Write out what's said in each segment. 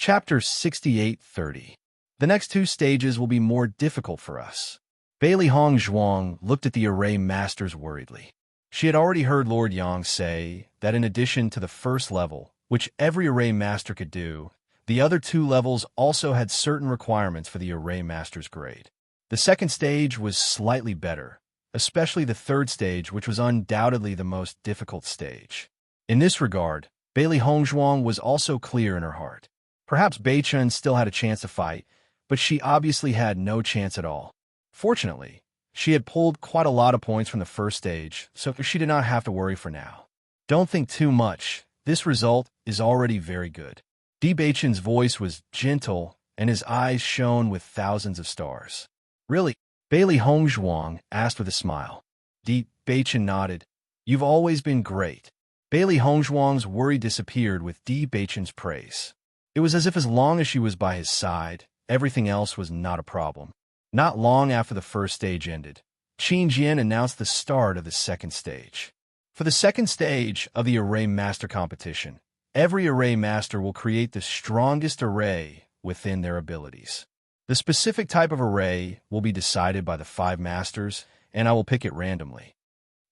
Chapter 68:30. The next two stages will be more difficult for us. Bailey Hong Zhuang looked at the array masters worriedly. She had already heard Lord Yang say that in addition to the first level, which every array master could do, the other two levels also had certain requirements for the array master's grade. The second stage was slightly better, especially the third stage, which was undoubtedly the most difficult stage. In this regard, Bailey Hong Zhuang was also clear in her heart. Perhaps Bei Chun still had a chance to fight, but she obviously had no chance at all. Fortunately, she had pulled quite a lot of points from the first stage, so she did not have to worry for now. Don't think too much. This result is already very good. Di Beichun's voice was gentle, and his eyes shone with thousands of stars. Really? Bailey Hong Zhuang asked with a smile. Di Beichun nodded. You've always been great. Bailey Hong Zhuang's worry disappeared with Di Beichun's praise. It was as if as long as she was by his side, everything else was not a problem. Not long after the first stage ended, Qin Jian announced the start of the second stage. For the second stage of the Array Master competition, every Array Master will create the strongest array within their abilities. The specific type of array will be decided by the 5 Masters, and I will pick it randomly.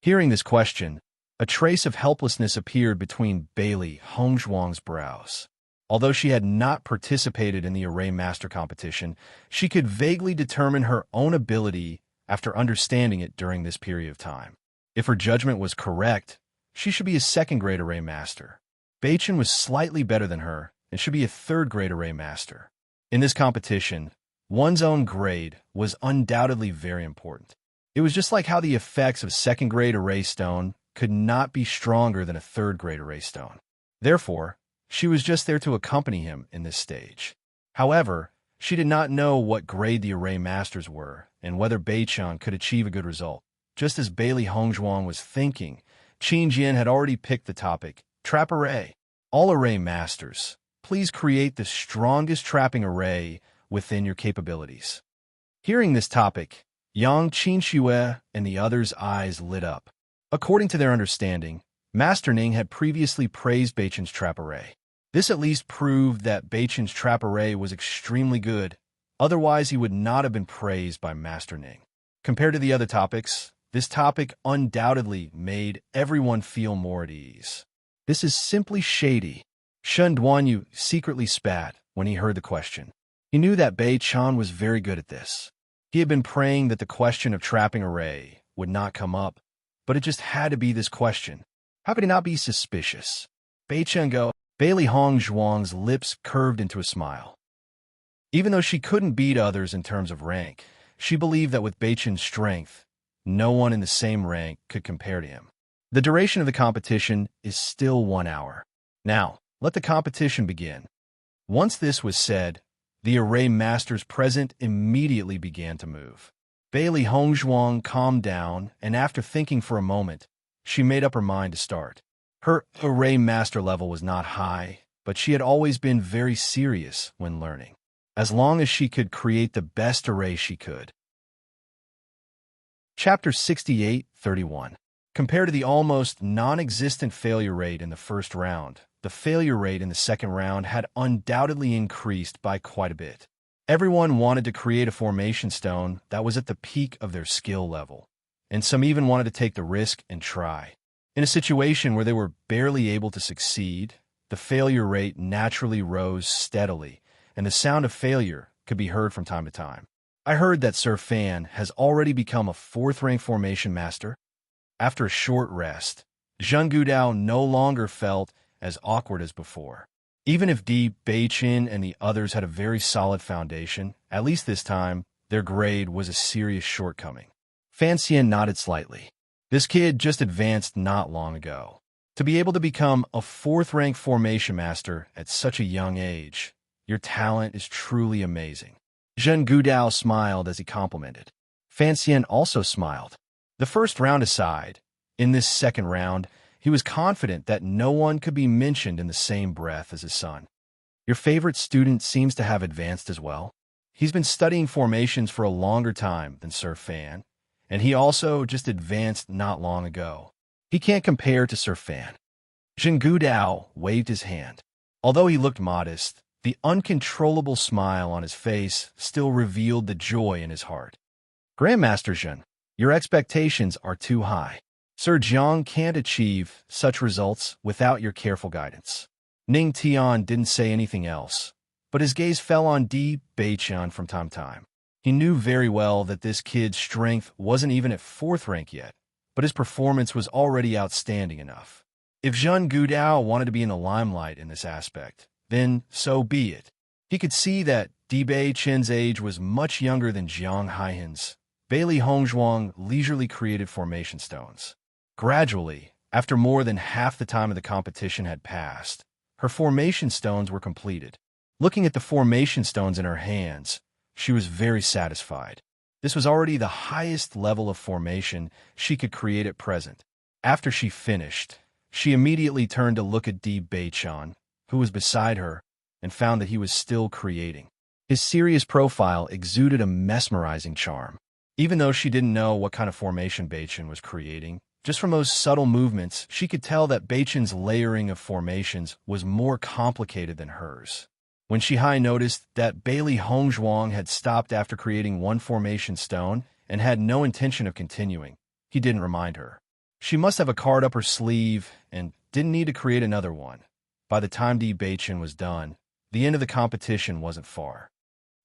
Hearing this question, a trace of helplessness appeared between Bailey Hong Zhuang's brows. Although she had not participated in the Array Master competition, she could vaguely determine her own ability after understanding it during this period of time. If her judgment was correct, she should be a second-grade Array Master. Bei Chun was slightly better than her and should be a third-grade Array Master. In this competition, one's own grade was undoubtedly very important. It was just like how the effects of second-grade Array Stone could not be stronger than a third-grade Array Stone. Therefore, she was just there to accompany him in this stage. However, she did not know what grade the Array Masters were and whether Bei Chun could achieve a good result. Just as Bailey Hong Zhuang was thinking, Qin Jian had already picked the topic, Trap Array. All Array Masters, please create the strongest trapping array within your capabilities. Hearing this topic, Yang Qinxue and the others' eyes lit up. According to their understanding, Master Ning had previously praised Bei Chun's trap array. This at least proved that Bei Chun's trap array was extremely good, otherwise he would not have been praised by Master Ning. Compared to the other topics, this topic undoubtedly made everyone feel more at ease. This is simply shady. Shen Duanyu secretly spat when he heard the question. He knew that Bei Chun was very good at this. He had been praying that the question of trapping array would not come up, but it just had to be this question. How could he not be suspicious? Bei Chun go. Bailey Hong Zhuang's lips curved into a smile. Even though she couldn't beat others in terms of rank, she believed that with Bei Chun's strength, no one in the same rank could compare to him. The duration of the competition is still 1 hour. Now, let the competition begin. Once this was said, the Array Masters present immediately began to move. Bailey Hong Zhuang calmed down, and after thinking for a moment, she made up her mind to start. Her Array Master level was not high, but she had always been very serious when learning, as long as she could create the best array she could. Chapter 68:31. Compared to the almost non-existent failure rate in the first round, the failure rate in the second round had undoubtedly increased by quite a bit. Everyone wanted to create a formation stone that was at the peak of their skill level, and some even wanted to take the risk and try. In a situation where they were barely able to succeed, the failure rate naturally rose steadily, and the sound of failure could be heard from time to time. I heard that Sir Fan has already become a 4th-rank formation master. After a short rest, Zheng Gudao no longer felt as awkward as before. Even if Di Beichun and the others had a very solid foundation, at least this time, their grade was a serious shortcoming. Fan Xian nodded slightly. This kid just advanced not long ago. To be able to become a 4th-rank formation master at such a young age, your talent is truly amazing. Zheng Gudao smiled as he complimented. Fan Xian also smiled. The first round aside, in this second round, he was confident that no one could be mentioned in the same breath as his son. Your favorite student seems to have advanced as well. He's been studying formations for a longer time than Sir Fan, and he also just advanced not long ago. He can't compare to Sir Fan. Zheng Gudao waved his hand. Although he looked modest, The uncontrollable smile on his face still revealed the joy in his heart. Grandmaster Zhen, your expectations are too high. Sir Jiang can't achieve such results without your careful guidance. Ning Tian didn't say anything else, but his gaze fell on Di Beiqian from time to time. He knew very well that this kid's strength wasn't even at 4th rank yet, but his performance was already outstanding enough. If Zhen Gudao wanted to be in the limelight in this aspect, then so be it. He could see that Di Beiqian's age was much younger than Jiang Haihan's. Bailey Hongzhuang leisurely created formation stones. Gradually, after more than half the time of the competition had passed, her formation stones were completed. Looking at the formation stones in her hands, she was very satisfied. This was already the highest level of formation she could create at present. After she finished, she immediately turned to look at Di Beiqian, who was beside her, and found that he was still creating. His serious profile exuded a mesmerizing charm. Even though she didn't know what kind of formation Beiqian was creating, just from those subtle movements, she could tell that Beiqian's layering of formations was more complicated than hers. When Shihai noticed that Bailey Hongzhuang had stopped after creating one formation stone and had no intention of continuing, he didn't remind her. She must have a card up her sleeve and didn't need to create another one. By the time Di Beiqian was done, the end of the competition wasn't far.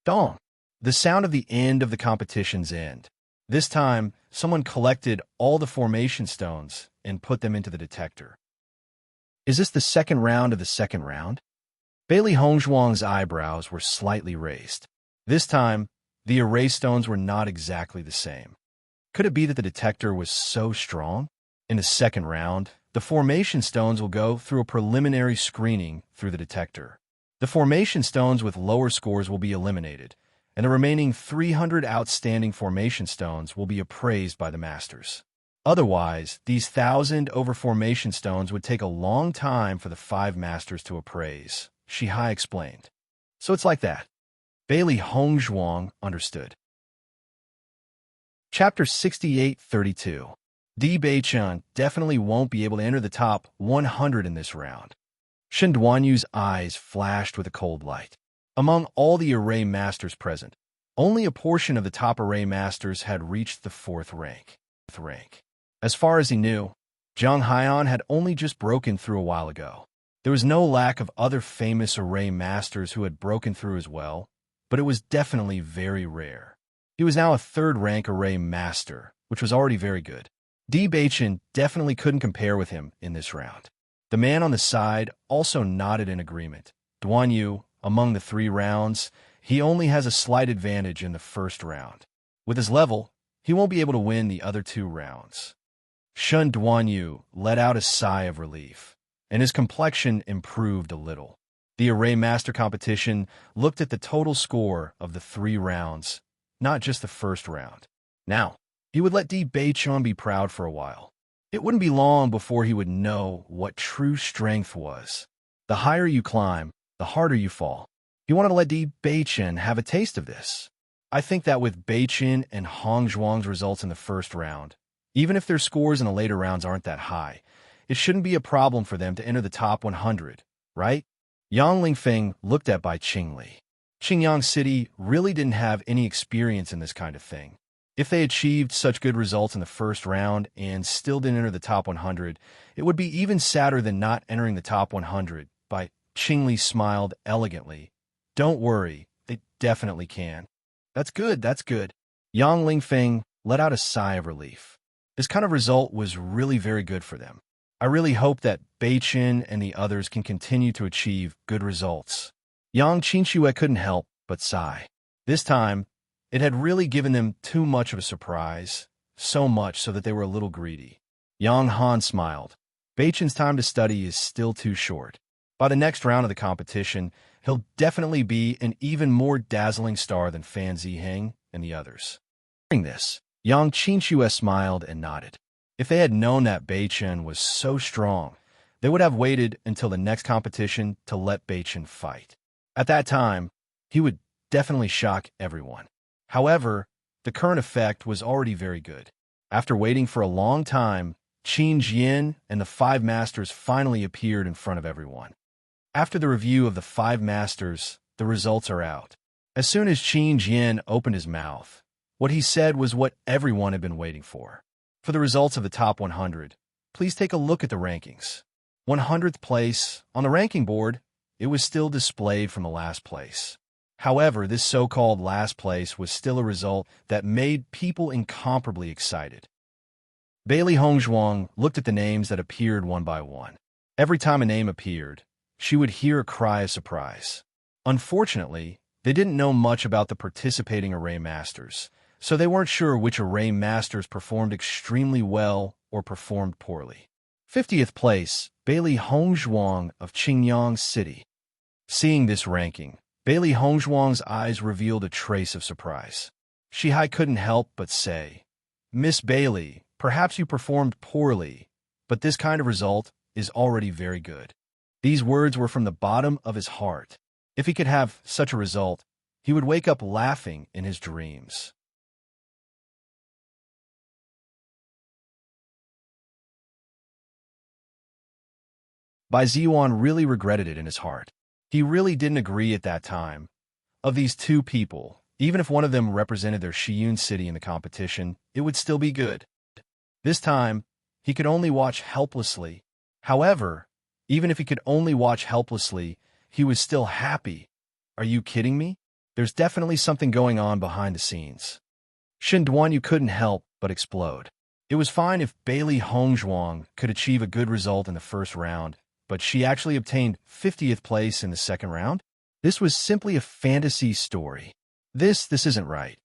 Dong! The sound of the end of the competition's end. This time, someone collected all the formation stones and put them into the detector. Is this the second round of the second round? Bailey Hongzhuang's eyebrows were slightly raised. This time, the array stones were not exactly the same. Could it be that the detector was so strong? In the second round, the formation stones will go through a preliminary screening through the detector. The formation stones with lower scores will be eliminated, and the remaining 300 outstanding formation stones will be appraised by the masters. Otherwise, these 1,000 over formation stones would take a long time for the 5 masters to appraise, Shihai explained. So it's like that. Bailey Hongzhuang understood. Chapter 68-32. Di Beiqian definitely won't be able to enter the top 100 in this round. Shen Duanyu's eyes flashed with a cold light. Among all the array masters present, only a portion of the top array masters had reached the 4th rank. As far as he knew, Jiang Haiyan had only just broken through a while ago. There was no lack of other famous array masters who had broken through as well, but it was definitely very rare. He was now a 3rd rank array master, which was already very good. Di Beiqian definitely couldn't compare with him in this round. The man on the side also nodded in agreement. Duanyu, among the 3 rounds, he only has a slight advantage in the first round. With his level, he won't be able to win the other 2 rounds. Shen Duanyu let out a sigh of relief, and his complexion improved a little. The Array Master competition looked at the total score of the 3 rounds, not just the first round. Now, he would let Di Beiqian be proud for a while. It wouldn't be long before he would know what true strength was. The higher you climb, the harder you fall. He wanted to let Di Beiqian have a taste of this. I think that with Beiqian and Hongzhuang's results in the first round, even if their scores in the later rounds aren't that high, it shouldn't be a problem for them to enter the top 100, right? Yang Lingfeng looked at Bai Qingli. Qingyang City really didn't have any experience in this kind of thing. If they achieved such good results in the first round and still didn't enter the top 100, it would be even sadder than not entering the top 100. Bai Qingli smiled elegantly. Don't worry, they definitely can. That's good, that's good. Yang Lingfeng let out a sigh of relief. This kind of result was really very good for them. I really hope that Beiqian and the others can continue to achieve good results. Yang Qinxue couldn't help but sigh. This time, it had really given them too much of a surprise, so much so that they were a little greedy. Yang Han smiled. Beiqian's time to study is still too short. By the next round of the competition, he'll definitely be an even more dazzling star than Fan Ziheng and the others. Hearing this, Yang Qinxue smiled and nodded. If they had known that Beiqian was so strong, they would have waited until the next competition to let Beiqian fight. At that time, he would definitely shock everyone. However, the current effect was already very good. After waiting for a long time, Qin Jian and the 5 masters finally appeared in front of everyone. After the review of the 5 masters, the results are out. As soon as Qin Jian opened his mouth, what he said was what everyone had been waiting for. For the results of the top 100, please take a look at the rankings. 100th place, on the ranking board, it was still displayed from the last place. However, this so-called last place was still a result that made people incomparably excited. Bailey Hongzhuang looked at the names that appeared one by one. Every time a name appeared, she would hear a cry of surprise. Unfortunately, they didn't know much about the participating array masters, so they weren't sure which array masters performed extremely well or performed poorly. 50th place, Bailey Hongzhuang of Qingyang City. Seeing this ranking, Bailey Hongzhuang's eyes revealed a trace of surprise. She couldn't help but say, "Miss Bailey, perhaps you performed poorly, but this kind of result is already very good." These words were from the bottom of his heart. If he could have such a result, he would wake up laughing in his dreams. Bai Ziyuan really regretted it in his heart. He really didn't agree at that time. Of these 2 people, even if one of them represented their Shiyun city in the competition, it would still be good. This time, he could only watch helplessly. However, even if he could only watch helplessly, he was still happy. Are you kidding me? There's definitely something going on behind the scenes. Shen Duanyu couldn't help but explode. It was fine if Bailey Hongzhuang could achieve a good result in the first round, but she actually obtained 50th place in the second round? This was simply a fantasy story. This isn't right.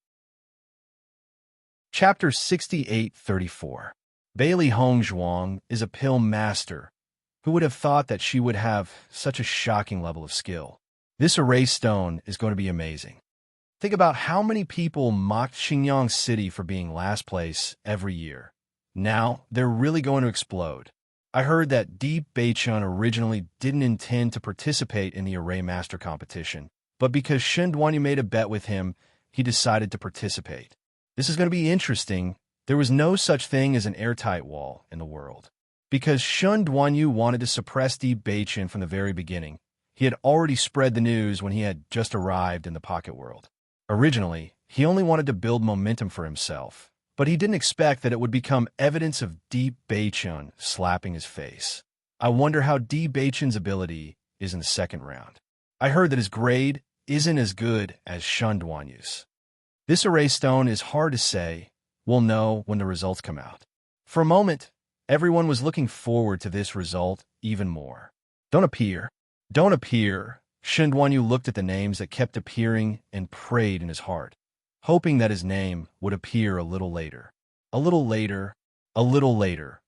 Chapter 6834. Bailey Hongzhuang is a pill master. Who would have thought that she would have such a shocking level of skill? This array stone is going to be amazing. Think about how many people mocked Xinjiang City for being last place every year. Now, they're really going to explode. I heard that Di Beichun originally didn't intend to participate in the Array Master competition, but because Shen Duanyu made a bet with him, he decided to participate. This is going to be interesting. There was no such thing as an airtight wall in the world. Because Shen Duanyu wanted to suppress Di Beichun from the very beginning, he had already spread the news when he had just arrived in the pocket world. Originally, he only wanted to build momentum for himself, but he didn't expect that it would become evidence of Di Beichun slapping his face. I wonder how Di Beichun's ability is in the second round. I heard that his grade isn't as good as Shen Duanyu's. This array stone is hard to say. We'll know when the results come out. For a moment, everyone was looking forward to this result even more. Don't appear. Don't appear. Shen Duanyu looked at the names that kept appearing and prayed in his heart, hoping that his name would appear a little later. A little later. A little later.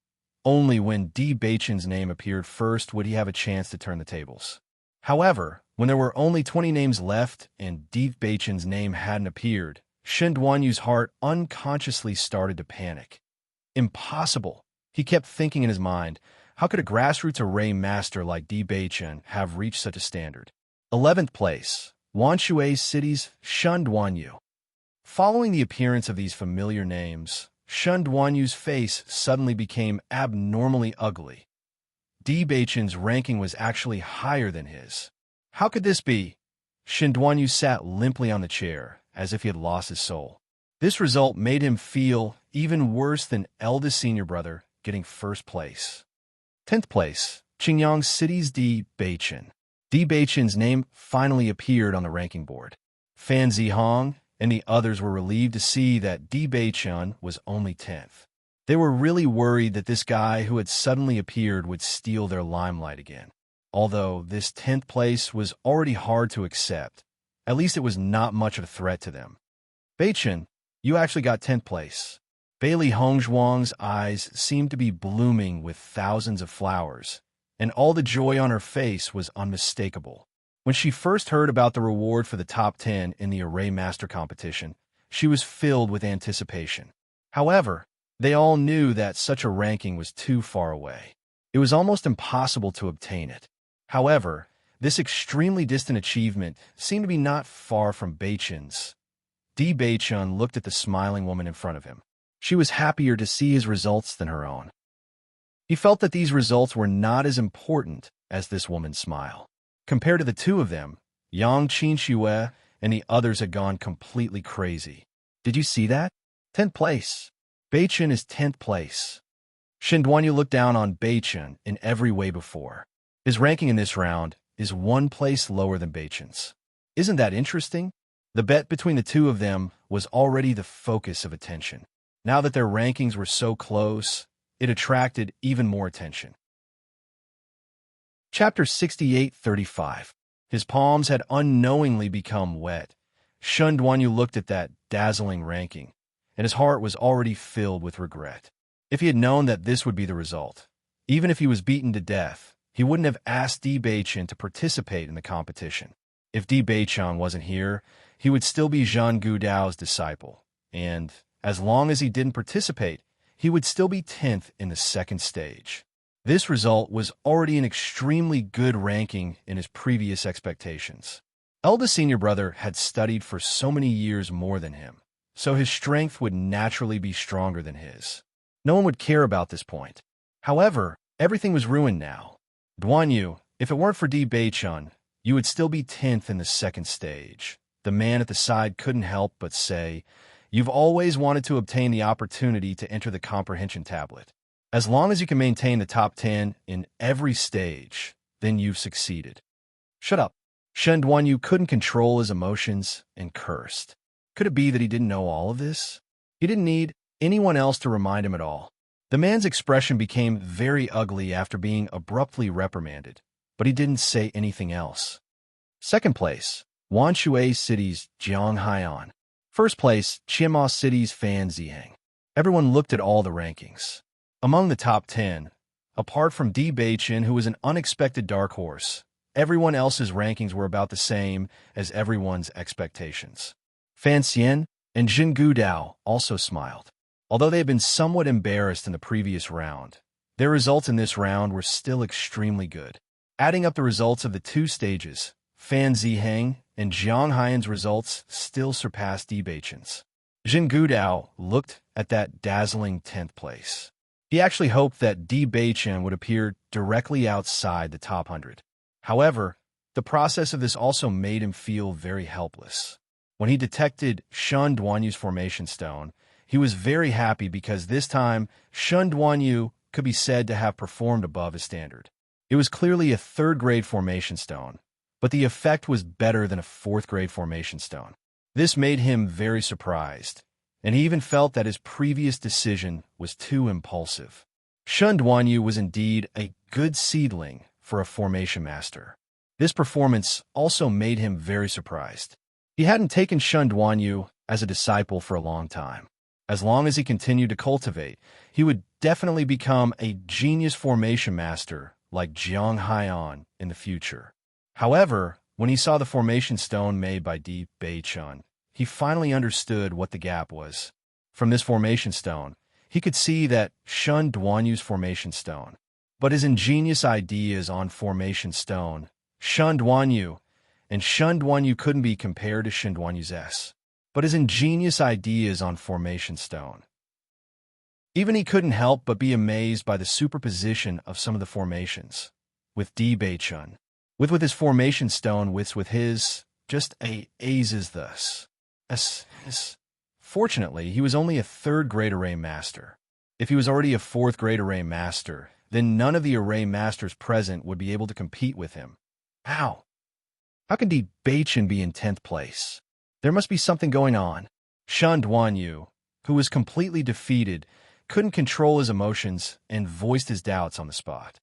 Only when Di Beichun's name appeared first would he have a chance to turn the tables. However, when there were only 20 names left and Di Beichun's name hadn't appeared, Shen Duanyu's heart unconsciously started to panic. Impossible. He kept thinking in his mind, how could a grassroots array master like Di Beichun have reached such a standard? 11th place, Wanshui City's Shen Duanyu. Following the appearance of these familiar names, Shen Duanyu's face suddenly became abnormally ugly. Di Beichun's ranking was actually higher than his. How could this be? Shen Duanyu sat limply on the chair, as if he had lost his soul. This result made him feel even worse than eldest senior brother getting first place. 10th place, Qingyang City's Di Beichun. Di Beichun's name finally appeared on the ranking board. Fan Zihong and the others were relieved to see that Di Beichun was only 10th. They were really worried that this guy who had suddenly appeared would steal their limelight again. Although this 10th place was already hard to accept, at least it was not much of a threat to them. Beichun, you actually got 10th place. Bailey Hongzhuang's eyes seemed to be blooming with thousands of flowers, and all the joy on her face was unmistakable. When she first heard about the reward for the top 10 in the Array Master competition, she was filled with anticipation. However, they all knew that such a ranking was too far away. It was almost impossible to obtain it. However, this extremely distant achievement seemed to be not far from Beichun's. Di Beichun looked at the smiling woman in front of him. She was happier to see his results than her own. He felt that these results were not as important as this woman's smile. Compared to the two of them, Yang Qinxue and the others had gone completely crazy. Did you see that? 10th place. Beichen is 10th place. Shen Duanyu looked down on Beichen in every way before. His ranking in this round is 1 place lower than Beichen's. Isn't that interesting? The bet between the two of them was already the focus of attention. Now that their rankings were so close, it attracted even more attention. Chapter 68:35. His palms had unknowingly become wet. Shen Duanyu looked at that dazzling ranking, and his heart was already filled with regret. If he had known that this would be the result, even if he was beaten to death, he wouldn't have asked Di Beichen to participate in the competition. If Di Beichen wasn't here, he would still be Zhang Gudao's disciple, and as long as he didn't participate, he would still be 10th in the second stage. This result was already an extremely good ranking in his previous expectations. Eldest senior brother had studied for so many years more than him, so his strength would naturally be stronger than his. No one would care about this point. However, everything was ruined now. Duanyu, if it weren't for Di Beichen, you would still be 10th in the second stage. The man at the side couldn't help but say, "You've always wanted to obtain the opportunity to enter the comprehension tablet. As long as you can maintain the top 10 in every stage, then you've succeeded." Shut up. Shen Duanyu couldn't control his emotions and cursed. Could it be that he didn't know all of this? He didn't need anyone else to remind him at all. The man's expression became very ugly after being abruptly reprimanded, but he didn't say anything else. Second place, Wanshui City's Jiang Haiyan. First place, Qianma City's Fan Ziheng. Everyone looked at all the rankings. Among the top 10, apart from Di Beichen, who was an unexpected dark horse, everyone else's rankings were about the same as everyone's expectations. Fan Xian and Jin Gudao also smiled. Although they had been somewhat embarrassed in the previous round, their results in this round were still extremely good. Adding up the results of the two stages, Fan Ziheng and Jiang Haiyan's results still surpassed Di Beichen's. Jin Gudao looked at that dazzling 10th place. He actually hoped that Di Beichen would appear directly outside the top 100. However, the process of this also made him feel very helpless. When he detected Shen Duanyu's formation stone, he was very happy because this time Shen Duanyu could be said to have performed above his standard. It was clearly a 3rd-grade formation stone, but the effect was better than a 4th-grade formation stone. This made him very surprised, and he even felt that his previous decision was too impulsive. Shen Duanyu was indeed a good seedling for a formation master. This performance also made him very surprised. He hadn't taken Shen Duanyu as a disciple for a long time. As long as he continued to cultivate, he would definitely become a genius formation master like Jiang Haiyan in the future. However, when he saw the formation stone made by Di Beichen, he finally understood what the gap was. From this formation stone, he could see that Shen Duanyu's formation stone. But his ingenious ideas on formation stone, Shen Duanyu couldn't be compared to Shen Duanyu's S. But his ingenious ideas on formation stone. Even he couldn't help but be amazed by the superposition of some of the formations. With Di Beichen, with his formation stone, with his just A's thus. Fortunately, he was only a 3rd-grade array master. If he was already a 4th-grade array master, then none of the array masters present would be able to compete with him. How? How can Di Beichen be in 10th place? There must be something going on. Shen Duanyu, who was completely defeated, couldn't control his emotions and voiced his doubts on the spot.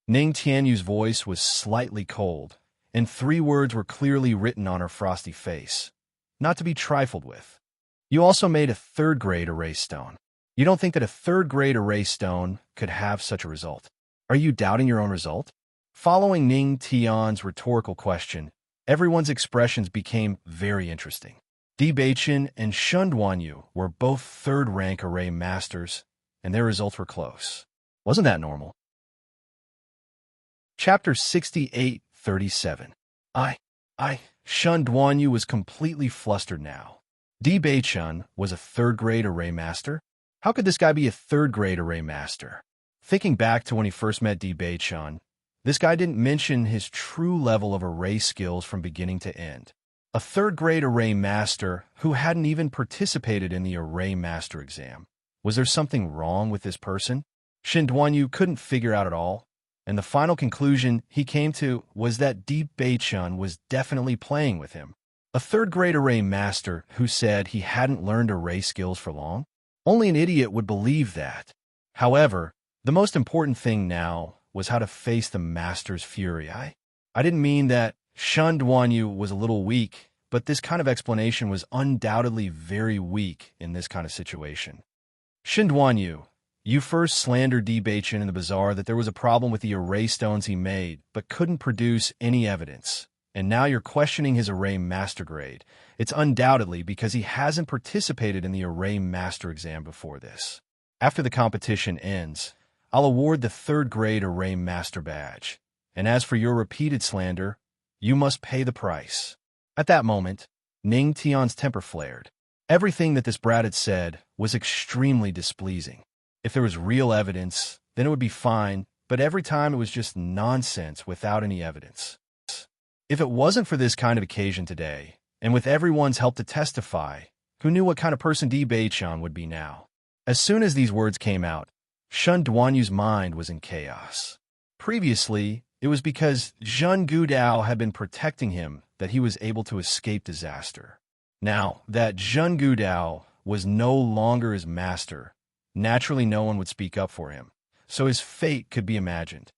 Ning Tianyu's voice was slightly cold, and 3 words were clearly written on her frosty face, not to be trifled with. You also made a 3rd-grade array stone. You don't think that a 3rd-grade array stone could have such a result? Are you doubting your own result? Following Ning Tian's rhetorical question, everyone's expressions became very interesting. Di Beichen and Shen Duanyu were both 3rd-rank array masters, and their results were close. Wasn't that normal? Chapter 68:37. Shen Duanyu was completely flustered now. Di Beichen was a 3rd-grade array master? How could this guy be a third-grade array master? Thinking back to when he first met Di Baichun, this guy didn't mention his true level of array skills from beginning to end. A third-grade array master who hadn't even participated in the array master exam. Was there something wrong with this person? Shen Duanyu couldn't figure out at all, and the final conclusion he came to was that Di Baichun was definitely playing with him. A third-grade array master who said he hadn't learned array skills for long? Only an idiot would believe that. However, the most important thing now was how to face the master's fury. I didn't mean that Shen Duanyu was a little weak, but this kind of explanation was undoubtedly very weak in this kind of situation. Shen Duanyu, you first slandered Di Baichun in the bazaar that there was a problem with the array stones he made, but couldn't produce any evidence. And now you're questioning his array master grade. It's undoubtedly because he hasn't participated in the array master exam before this. After the competition ends, I'll award the third-grade array master badge. And as for your repeated slander, you must pay the price. At that moment, Ning Tian's temper flared. Everything that this brat had said was extremely displeasing. If there was real evidence, then it would be fine, but every time it was just nonsense without any evidence. If it wasn't for this kind of occasion today, and with everyone's help to testify, who knew what kind of person Di Baichun would be now? As soon as these words came out, Shen Duanyu's mind was in chaos. Previously, it was because Zheng Gudao had been protecting him that he was able to escape disaster. Now that Zheng Gudao was no longer his master, naturally no one would speak up for him, so his fate could be imagined.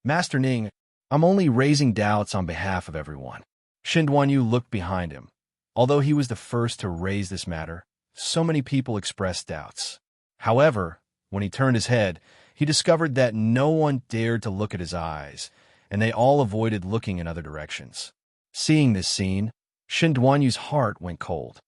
Master Ning, I'm only raising doubts on behalf of everyone. Shen Duanyu looked behind him. Although he was the first to raise this matter, so many people expressed doubts. However, when he turned his head, he discovered that no one dared to look at his eyes, and they all avoided looking in other directions. Seeing this scene, Shen Duanyu's heart went cold.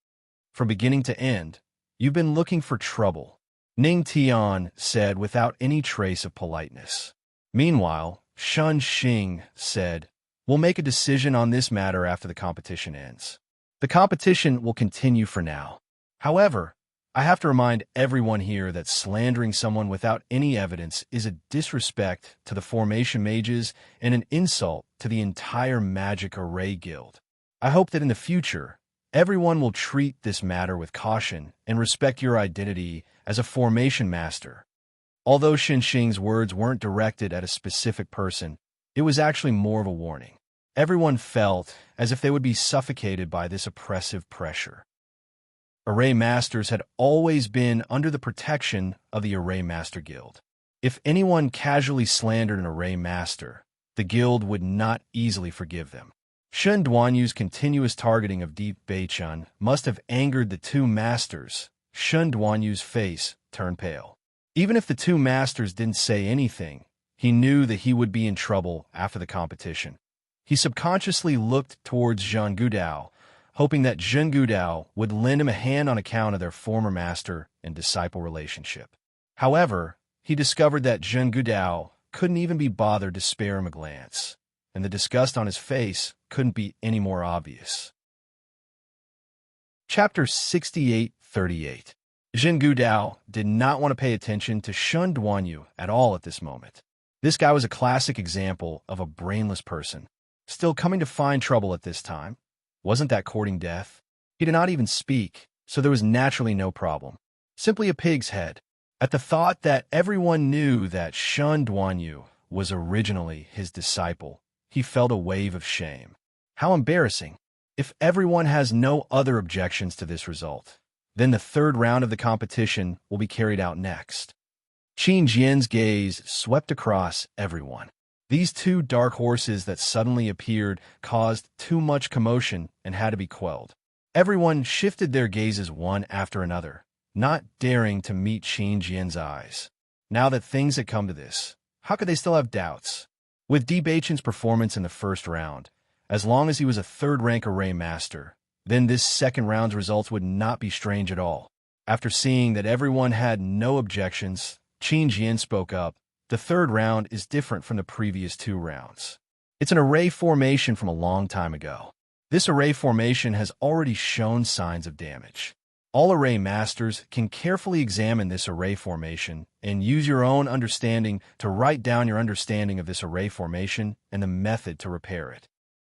From beginning to end, you've been looking for trouble, Ning Tian said without any trace of politeness. Meanwhile, Shen Xing said, we'll make a decision on this matter after the competition ends. The competition will continue for now. However, I have to remind everyone here that slandering someone without any evidence is a disrespect to the formation mages and an insult to the entire Magic Array Guild. I hope that in the future, everyone will treat this matter with caution and respect your identity as a formation master. Although Shen Xing's words weren't directed at a specific person, it was actually more of a warning. Everyone felt as if they would be suffocated by this oppressive pressure. Array Masters had always been under the protection of the Array Master Guild. If anyone casually slandered an Array Master, the Guild would not easily forgive them. Shen Duanyu's continuous targeting of Di Baichun must have angered the two masters. Shen Duanyu's face turned pale. Even if the two masters didn't say anything, he knew that he would be in trouble after the competition. He subconsciously looked towards Zheng Gudao, hoping that Zheng Gudao would lend him a hand on account of their former master and disciple relationship. However, he discovered that Zheng Gudao couldn't even be bothered to spare him a glance, and the disgust on his face couldn't be any more obvious. Chapter 68-38. Zheng Gudao did not want to pay attention to Shen Duanyu at all at this moment. This guy was a classic example of a brainless person, still coming to find trouble at this time. Wasn't that courting death? He did not even speak, so there was naturally no problem. Simply a pig's head. At the thought that everyone knew that Shen Duanyu was originally his disciple, he felt a wave of shame. How embarrassing. If everyone has no other objections to this result, then the third round of the competition will be carried out next. Qin Jian's gaze swept across everyone. These two dark horses that suddenly appeared caused too much commotion and had to be quelled. Everyone shifted their gazes one after another, not daring to meet Qin Jian's eyes. Now that things had come to this, how could they still have doubts? With Di Baichun's performance in the first round, as long as he was a third-rank array master, then this second round's results would not be strange at all. After seeing that everyone had no objections, Qin Jian spoke up. The third round is different from the previous two rounds. It's an array formation from a long time ago. This array formation has already shown signs of damage. All array masters can carefully examine this array formation and use your own understanding to write down your understanding of this array formation and the method to repair it.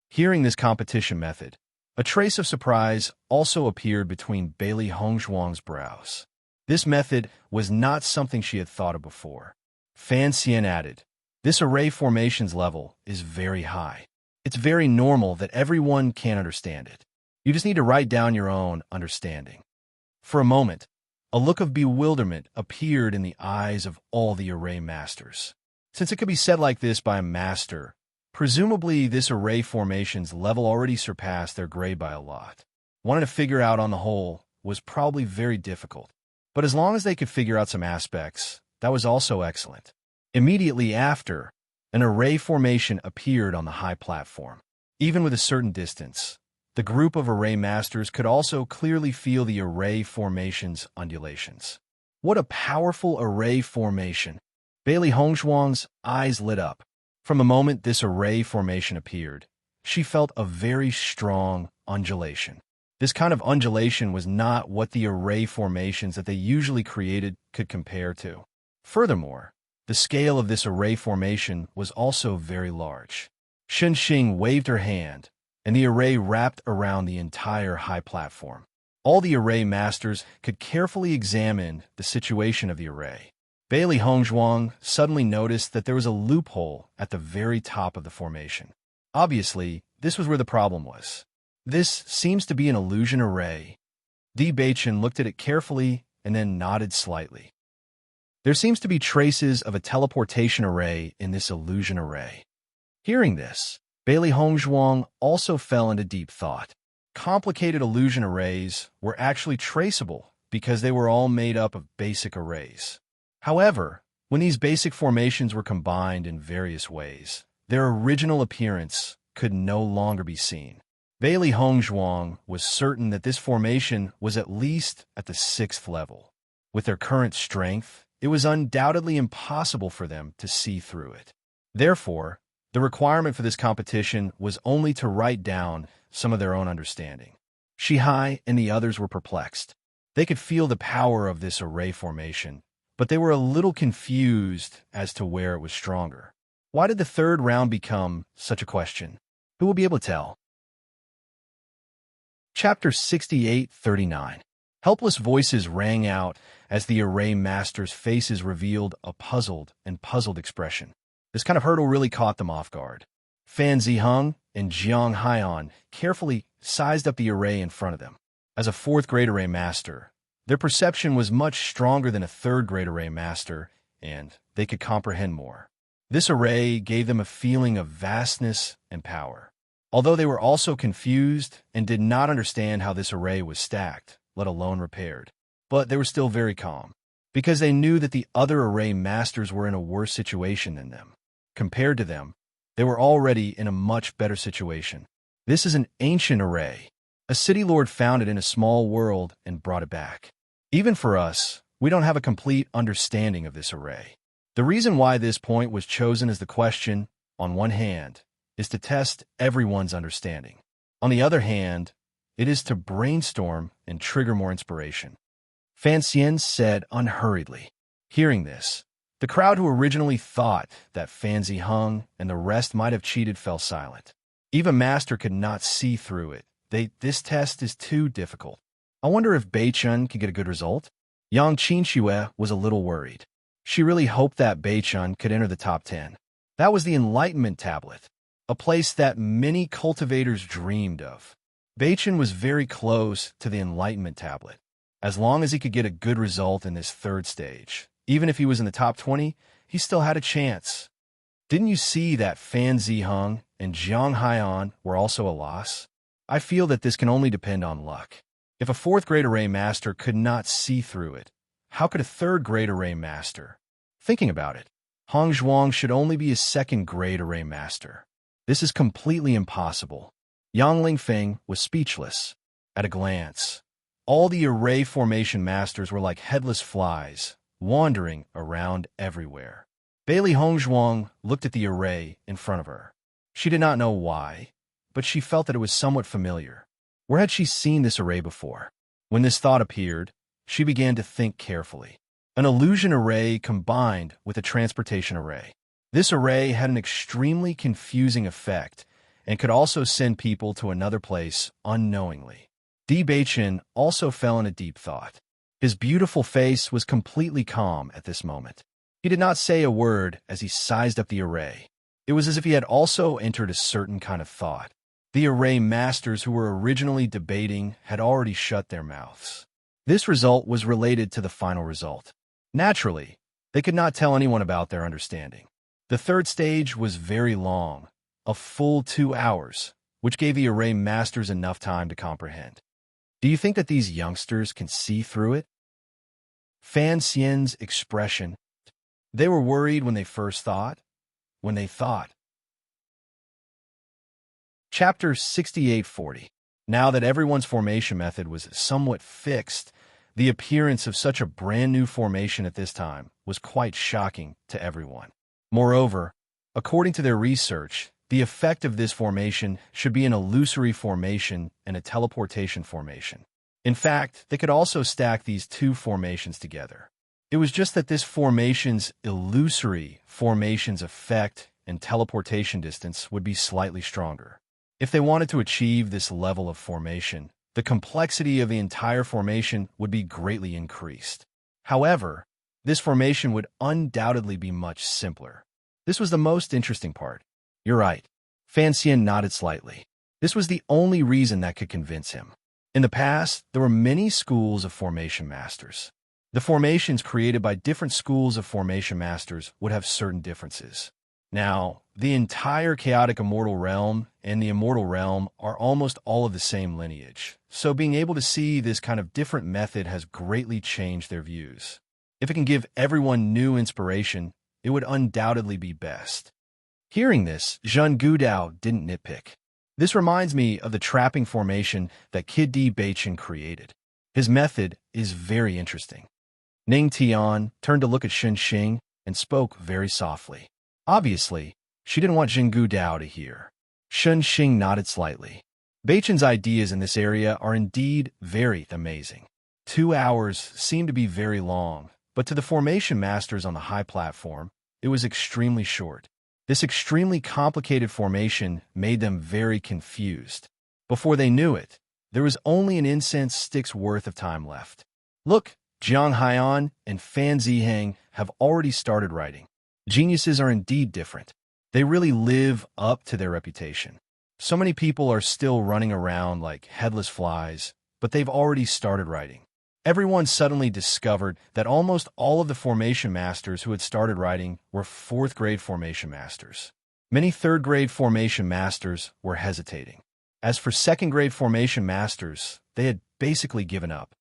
Hearing this competition method, a trace of surprise also appeared between Bailey Hongzhuang's brows. This method was not something she had thought of before. Fan Xian added, "This array formations level is very high. It's very normal that everyone can understand it. You just need to write down your own understanding." For a moment, a look of bewilderment appeared in the eyes of all the array masters. Since it could be said like this by a master, presumably this array formations level already surpassed their grade by a lot. Wanting to figure out on the whole was probably very difficult, but as long as they could figure out some aspects, that was also excellent. Immediately after, an array formation appeared on the high platform. Even with a certain distance, the group of array masters could also clearly feel the array formation's undulations. What a powerful array formation! Bailey Hongzhuang's eyes lit up. From the moment this array formation appeared, she felt a very strong undulation. This kind of undulation was not what the array formations that they usually created could compare to. Furthermore, the scale of this array formation was also very large. Shen Xing waved her hand, and the array wrapped around the entire high platform. All the array masters could carefully examine the situation of the array. Bailey Hongzhuang suddenly noticed that there was a loophole at the very top of the formation. Obviously, this was where the problem was. This seems to be an illusion array. Di Beichen looked at it carefully and then nodded slightly. There seems to be traces of a teleportation array in this illusion array. Hearing this, Bailey Hongzhuang also fell into deep thought. Complicated illusion arrays were actually traceable because they were all made up of basic arrays. However, when these basic formations were combined in various ways, their original appearance could no longer be seen. Bailey Hongzhuang was certain that this formation was at least at the 6th level. With their current strength, it was undoubtedly impossible for them to see through it. Therefore, the requirement for this competition was only to write down some of their own understanding. Shihai and the others were perplexed. They could feel the power of this array formation, but they were a little confused as to where it was stronger. Why did the third round become such a question? Who will be able to tell? Chapter 68-39. Helpless voices rang out as the array masters' faces revealed a puzzled expression. This kind of hurdle really caught them off guard. Fan Ziheng and Jiang Haiyan carefully sized up the array in front of them. As a 4th-grade array master, their perception was much stronger than a 3rd-grade array master, and they could comprehend more. This array gave them a feeling of vastness and power. Although they were also confused and did not understand how this array was stacked, let alone repaired, but they were still very calm, because they knew that the other array masters were in a worse situation than them. Compared to them, they were already in a much better situation. This is an ancient array. A city lord found it in a small world and brought it back. Even for us, we don't have a complete understanding of this array. The reason why this point was chosen as the question, on one hand, is to test everyone's understanding. On the other hand, it is to brainstorm and trigger more inspiration. Fan Xian said unhurriedly. Hearing this, the crowd who originally thought that Fan Ziheng and the rest might have cheated fell silent. Even Master could not see through it. This test is too difficult. I wonder if Beichun could get a good result? Yang Qinxue was a little worried. She really hoped that Beichun could enter the top 10. That was the Enlightenment Tablet, a place that many cultivators dreamed of. Beichun was very close to the Enlightenment Tablet. As long as he could get a good result in this 3rd stage, even if he was in the top 20, he still had a chance. Didn't you see that Fan Ziheng and Jiang Haiyan were also a loss? I feel that this can only depend on luck. If a 4th-grade array master could not see through it, how could a 3rd-grade array master? Thinking about it, Hongzhuang should only be a 2nd-grade array master. This is completely impossible. Yang Lingfeng was speechless. At a glance, all the array formation masters were like headless flies, wandering around everywhere. Bailey Hongzhuang looked at the array in front of her. She did not know why, but she felt that it was somewhat familiar. Where had she seen this array before? When this thought appeared, she began to think carefully. An illusion array combined with a transportation array. This array had an extremely confusing effect and could also send people to another place unknowingly. Di Baichen also fell in a deep thought. His beautiful face was completely calm at this moment. He did not say a word as he sized up the array. It was as if he had also entered a certain kind of thought. The array masters who were originally debating had already shut their mouths. This result was related to the final result. Naturally, they could not tell anyone about their understanding. The third stage was very long, a full 2 hours, which gave the array masters enough time to comprehend. Do you think that these youngsters can see through it? Fan Xian's expression. They were worried when they first thought. Chapter 6840. Now that everyone's formation method was somewhat fixed, the appearance of such a brand new formation at this time was quite shocking to everyone. Moreover, according to their research, the effect of this formation should be an illusory formation and a teleportation formation. In fact, they could also stack these two formations together. It was just that this formation's illusory formation's effect and teleportation distance would be slightly stronger. If they wanted to achieve this level of formation, the complexity of the entire formation would be greatly increased. However, this formation would undoubtedly be much simpler. This was the most interesting part. You're right. Fan Xian nodded slightly. This was the only reason that could convince him. In the past, there were many schools of formation masters. The formations created by different schools of formation masters would have certain differences. Now, the entire chaotic immortal realm and the immortal realm are almost all of the same lineage, so being able to see this kind of different method has greatly changed their views. If it can give everyone new inspiration, it would undoubtedly be best. Hearing this, Zheng Gudao didn't nitpick. This reminds me of the trapping formation that Kid Di Baichen created. His method is very interesting. Ning Tian turned to look at Shen Xing and spoke very softly. Obviously, she didn't want Zheng Gudao to hear. Shen Xing nodded slightly. Baichen's ideas in this area are indeed very amazing. 2 hours seemed to be very long, but to the formation masters on the high platform, it was extremely short. This extremely complicated formation made them very confused. Before they knew it, there was only an incense stick's worth of time left. Look, Jiang Haiyan and Fan Ziheng have already started writing. Geniuses are indeed different. They really live up to their reputation. So many people are still running around like headless flies, but they've already started writing. Everyone suddenly discovered that almost all of the formation masters who had started writing were 4th grade formation masters. Many 3rd grade formation masters were hesitating. As for 2nd grade formation masters, they had basically given up.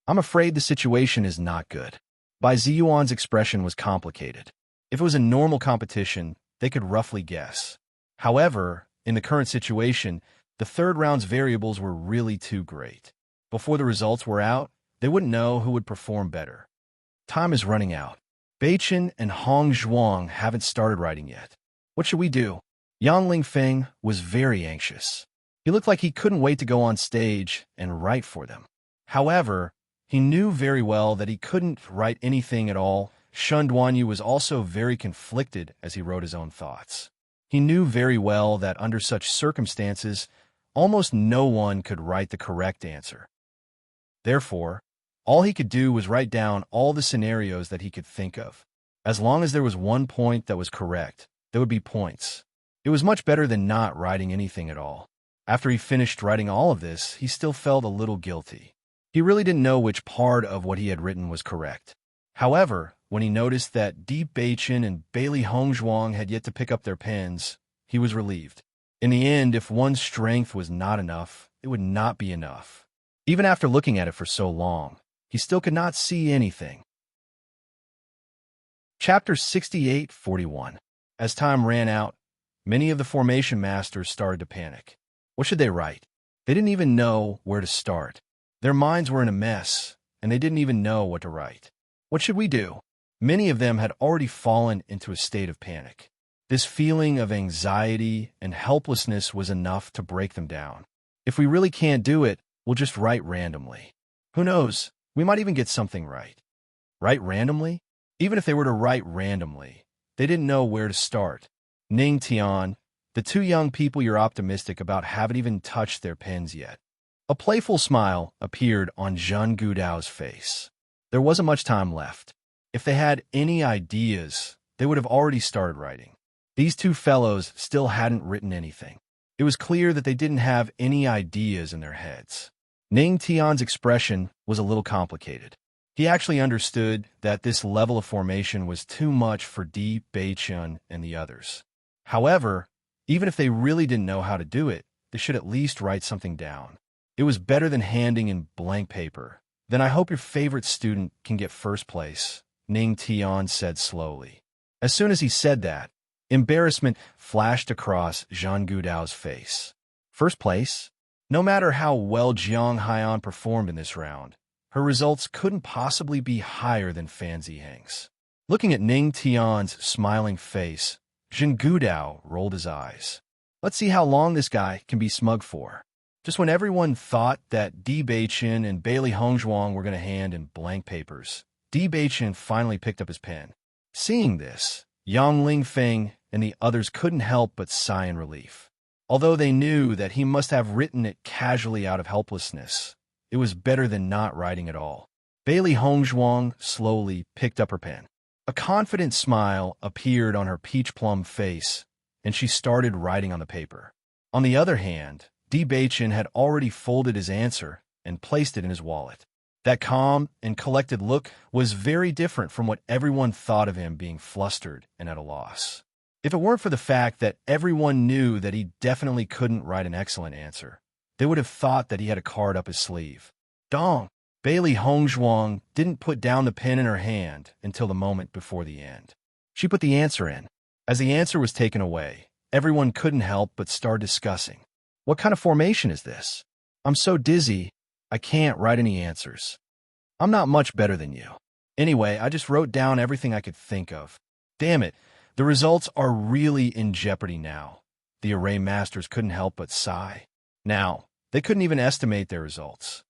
I'm afraid the situation is not good. Bai Ziyuan's expression was complicated. If it was a normal competition, they could roughly guess. However, in the current situation, the 3rd round's variables were really too great. Before the results were out, they wouldn't know who would perform better. Time is running out. Baichen and Hong Zhuang haven't started writing yet. What should we do? Yang Lingfeng was very anxious. He looked like he couldn't wait to go on stage and write for them. However, he knew very well that he couldn't write anything at all. Shen Duanyu was also very conflicted as he wrote his own thoughts. He knew very well that under such circumstances, almost no one could write the correct answer. Therefore, all he could do was write down all the scenarios that he could think of. As long as there was one point that was correct, there would be points. It was much better than not writing anything at all. After he finished writing all of this, he still felt a little guilty. He really didn't know which part of what he had written was correct. However, when he noticed that Di Baichen and Bailey Hongzhuang had yet to pick up their pens, he was relieved. In the end, if one's strength was not enough, it would not be enough. Even after looking at it for so long, he still could not see anything. Chapter 6841. As time ran out, many of the formation masters started to panic. What should they write? They didn't even know where to start. Their minds were in a mess, and they didn't even know what to write. What should we do? Many of them had already fallen into a state of panic. This feeling of anxiety and helplessness was enough to break them down. If we really can't do it, we'll just write randomly. Who knows? We might even get something right. Write randomly? Even if they were to write randomly, they didn't know where to start. Ning Tian, the two young people you're optimistic about haven't even touched their pens yet. A playful smile appeared on Zheng Gudao's face. There wasn't much time left. If they had any ideas, they would have already started writing. These two fellows still hadn't written anything. It was clear that they didn't have any ideas in their heads. Ning Tian's expression was a little complicated. He actually understood that this level of formation was too much for Di Beichun and the others. However, even if they really didn't know how to do it, they should at least write something down. It was better than handing in blank paper. Then I hope your favorite student can get first place, Ning Tian said slowly. As soon as he said that, embarrassment flashed across Zhang Gudao's face. First place? No matter how well Jiang Haiyan performed in this round, her results couldn't possibly be higher than Fan Ziheng's. Looking at Ning Tian's smiling face, Zhang Gudao rolled his eyes. Let's see how long this guy can be smug for. Just when everyone thought that Di Beichun and Bailey Hongzhuang were going to hand in blank papers, Di Beichun finally picked up his pen. Seeing this, Yang Lingfeng and the others couldn't help but sigh in relief. Although they knew that he must have written it casually out of helplessness, it was better than not writing at all. Bailey Hongzhuang slowly picked up her pen. A confident smile appeared on her peach plum face, and she started writing on the paper. On the other hand, Di Beichun had already folded his answer and placed it in his wallet. That calm and collected look was very different from what everyone thought of him being flustered and at a loss. If it weren't for the fact that everyone knew that he definitely couldn't write an excellent answer, they would have thought that he had a card up his sleeve. Dong! Bailey Hongzhuang didn't put down the pen in her hand until the moment before the end. She put the answer in. As the answer was taken away, everyone couldn't help but start discussing. What kind of formation is this? I'm so dizzy, I can't write any answers. I'm not much better than you. Anyway, I just wrote down everything I could think of. Damn it, the results are really in jeopardy now. The array masters couldn't help but sigh. Now, they couldn't even estimate their results.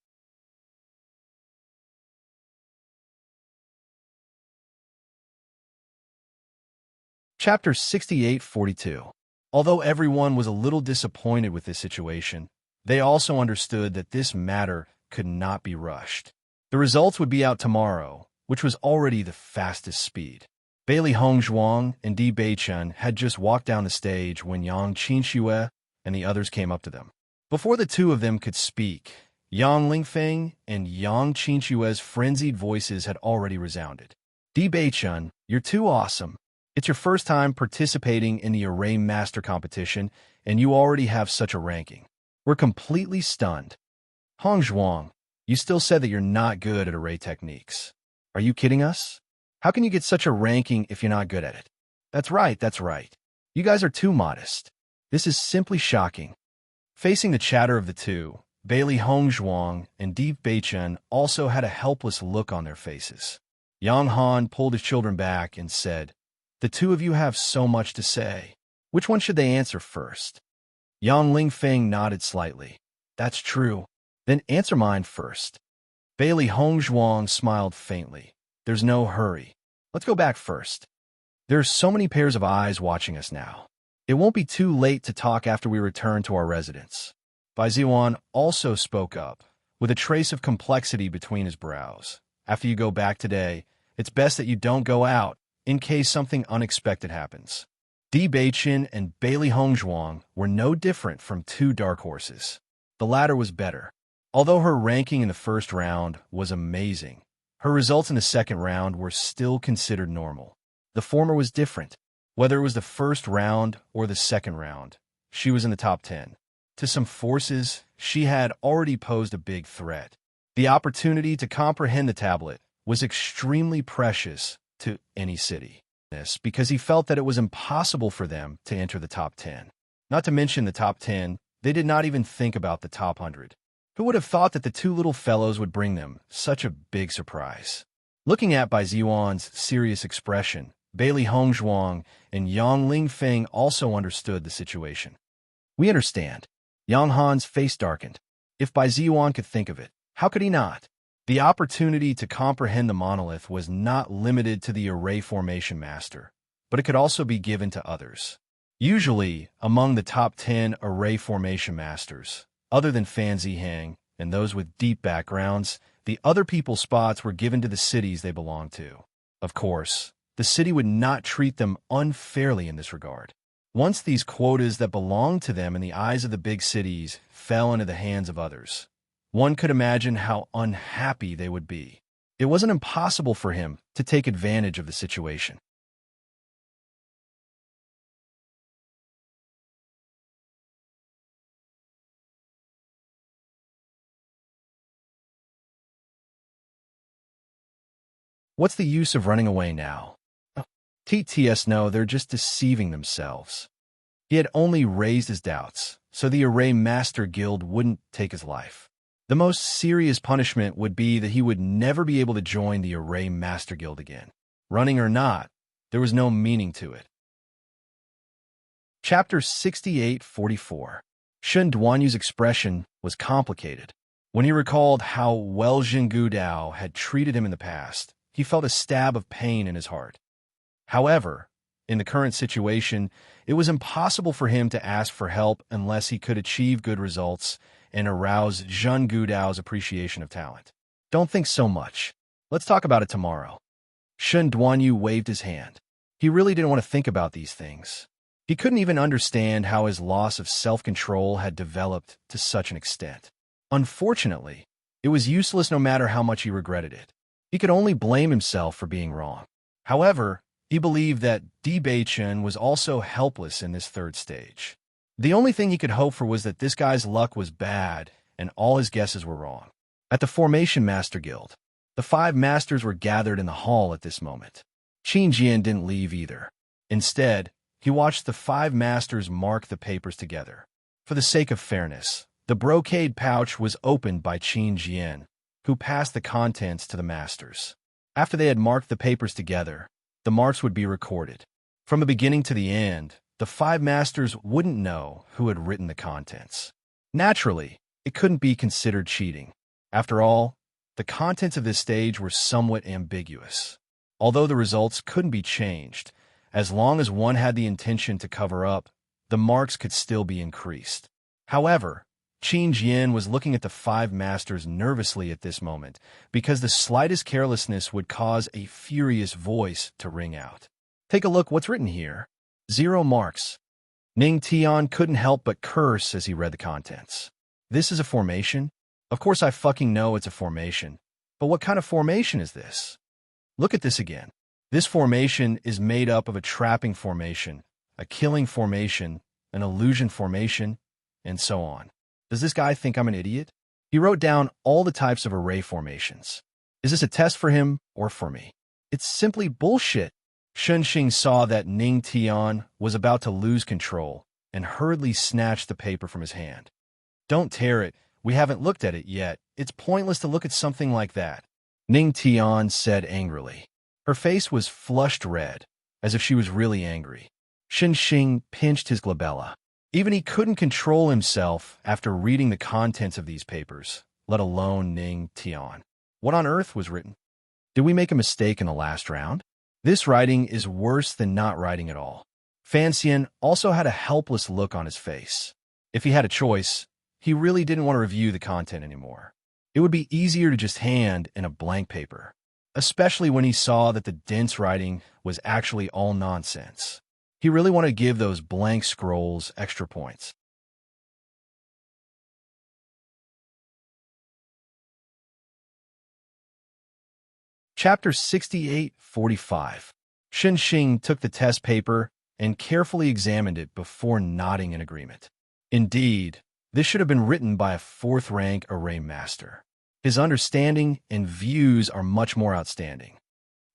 Chapter 6842. Although everyone was a little disappointed with this situation, they also understood that this matter could not be rushed. The results would be out tomorrow, which was already the fastest speed. Bailey Hongzhuang and Di Beichun had just walked down the stage when Yang Qinxue and the others came up to them. Before the two of them could speak, Yang Lingfeng and Yang Qinxue's frenzied voices had already resounded. Di Beichun, you're too awesome. It's your first time participating in the Array Master competition, and you already have such a ranking. We're completely stunned. Hongzhuang, you still said that you're not good at array techniques. Are you kidding us? How can you get such a ranking if you're not good at it? That's right, that's right. You guys are too modest. This is simply shocking. Facing the chatter of the two, Bailey Hongzhuang and Di Beichun also had a helpless look on their faces. Yang Han pulled his children back and said, the two of you have so much to say. Which one should they answer first? Yang Lingfeng nodded slightly. That's true. Then answer mine first. Bailey Hongzhuang smiled faintly. There's no hurry. Let's go back first. There are so many pairs of eyes watching us now. It won't be too late to talk after we return to our residence. Bai Ziwan also spoke up, with a trace of complexity between his brows. After you go back today, it's best that you don't go out, in case something unexpected happens. Di Beichun and Bailey Hongzhuang were no different from two dark horses. The latter was better. Although her ranking in the first round was amazing, her results in the second round were still considered normal. The former was different. Whether it was the first round or the second round, she was in the top 10. To some forces, she had already posed a big threat. The opportunity to comprehend the tablet was extremely precious to any city, because he felt that it was impossible for them to enter the top 10. Not to mention the top 10, they did not even think about the top 100. Who would have thought that the two little fellows would bring them such a big surprise? Looking at Bai Ziwan's serious expression, Bailey Hongzhuang and Yang Lingfeng also understood the situation. We understand. Yang Han's face darkened. If Bai Ziwan could think of it, how could he not? The opportunity to comprehend the monolith was not limited to the array formation master, but it could also be given to others. Usually, among the top 10 array formation masters, other than Fan Zihang and those with deep backgrounds, the other people's spots were given to the cities they belonged to. Of course, the city would not treat them unfairly in this regard. Once these quotas that belonged to them in the eyes of the big cities fell into the hands of others, one could imagine how unhappy they would be. It wasn't impossible for him to take advantage of the situation. What's the use of running away now? TTS no, they're just deceiving themselves. He had only raised his doubts, so the Array Master Guild wouldn't take his life. The most serious punishment would be that he would never be able to join the Array Master Guild again. Running or not, there was no meaning to it. Chapter 6844. Shen Duanyu's expression was complicated. When he recalled how well Jingu Dao had treated him in the past, he felt a stab of pain in his heart. However, in the current situation, it was impossible for him to ask for help unless he could achieve good results and arouse Zhen Gudao's appreciation of talent. Don't think so much. Let's talk about it tomorrow. Shen Duanyu waved his hand. He really didn't want to think about these things. He couldn't even understand how his loss of self-control had developed to such an extent. Unfortunately, it was useless no matter how much he regretted it. He could only blame himself for being wrong. However, he believed that Di Beichen was also helpless in this third stage. The only thing he could hope for was that this guy's luck was bad and all his guesses were wrong. At the Formation Master Guild, the 5 masters were gathered in the hall at this moment. Qin Jian didn't leave either. Instead, he watched the 5 masters mark the papers together. For the sake of fairness, the brocade pouch was opened by Qin Jian, who passed the contents to the masters. After they had marked the papers together, the marks would be recorded. From the beginning to the end, the 5 masters wouldn't know who had written the contents. Naturally, it couldn't be considered cheating. After all, the contents of this stage were somewhat ambiguous. Although the results couldn't be changed, as long as one had the intention to cover up, the marks could still be increased. However, Qin Jian was looking at the 5 masters nervously at this moment, because the slightest carelessness would cause a furious voice to ring out. Take a look what's written here. 0 marks. Ning Tian couldn't help but curse as he read the contents. This is a formation? Of course I fucking know it's a formation. But what kind of formation is this? Look at this again. This formation is made up of a trapping formation, a killing formation, an illusion formation, and so on. Does this guy think I'm an idiot? He wrote down all the types of array formations. Is this a test for him or for me? It's simply bullshit. Shunxing saw that Ning Tian was about to lose control and hurriedly snatched the paper from his hand. Don't tear it. We haven't looked at it yet. It's pointless to look at something like that, Ning Tian said angrily. Her face was flushed red, as if she was really angry. Shunxing pinched his glabella. Even he couldn't control himself after reading the contents of these papers, let alone Ning Tian. What on earth was written? Did we make a mistake in the last round? This writing is worse than not writing at all. Fan Xian also had a helpless look on his face. If he had a choice, he really didn't want to review the content anymore. It would be easier to just hand in a blank paper, especially when he saw that the dense writing was actually all nonsense. He really wanted to give those blank scrolls extra points. Chapter 6845. Shunxing took the test paper and carefully examined it before nodding in agreement. Indeed, this should have been written by a 4th-rank array master. His understanding and views are much more outstanding.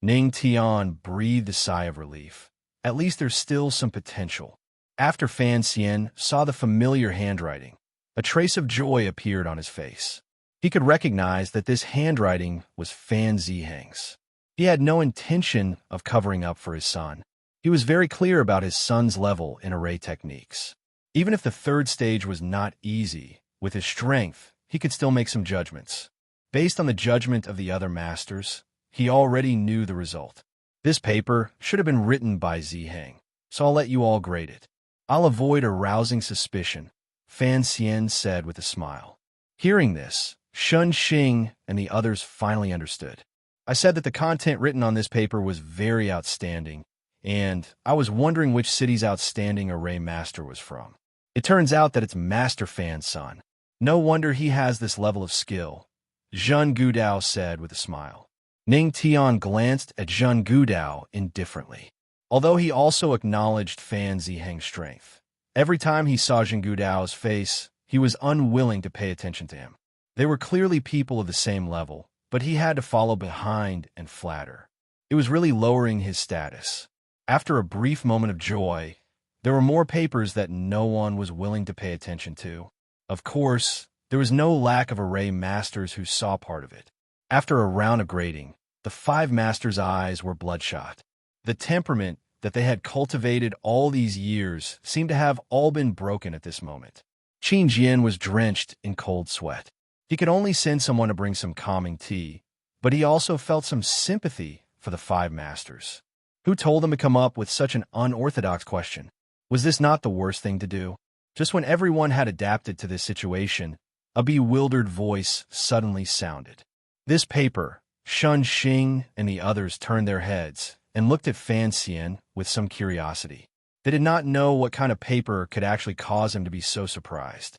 Ning Tian breathed a sigh of relief. At least there's still some potential. After Fan Xian saw the familiar handwriting, a trace of joy appeared on his face. He could recognize that this handwriting was Fan Zihang's. He had no intention of covering up for his son. He was very clear about his son's level in array techniques. Even if the 3rd stage was not easy, with his strength, he could still make some judgments. Based on the judgment of the other masters, he already knew the result. This paper should have been written by Ziheng, so I'll let you all grade it. I'll avoid arousing suspicion, Fan Xian said with a smile. Hearing this, Shun Xing and the others finally understood. I said that the content written on this paper was very outstanding, and I was wondering which city's outstanding array master was from. It turns out that it's Master Fan's son. No wonder he has this level of skill, Zheng Gudao said with a smile. Ning Tian glanced at Zheng Gudao indifferently, although he also acknowledged Fan Ziheng's strength. Every time he saw Zheng Gudao's face, he was unwilling to pay attention to him. They were clearly people of the same level, but he had to follow behind and flatter. It was really lowering his status. After a brief moment of joy, there were more papers that no one was willing to pay attention to. Of course, there was no lack of array masters who saw part of it. After a round of grading, the 5 masters' eyes were bloodshot. The temperament that they had cultivated all these years seemed to have all been broken at this moment. Qin Jian was drenched in cold sweat. He could only send someone to bring some calming tea, but he also felt some sympathy for the 5 masters. Who told them to come up with such an unorthodox question? Was this not the worst thing to do? Just when everyone had adapted to this situation, a bewildered voice suddenly sounded. This paper, Shun Xing and the others turned their heads and looked at Fan Xian with some curiosity. They did not know what kind of paper could actually cause him to be so surprised.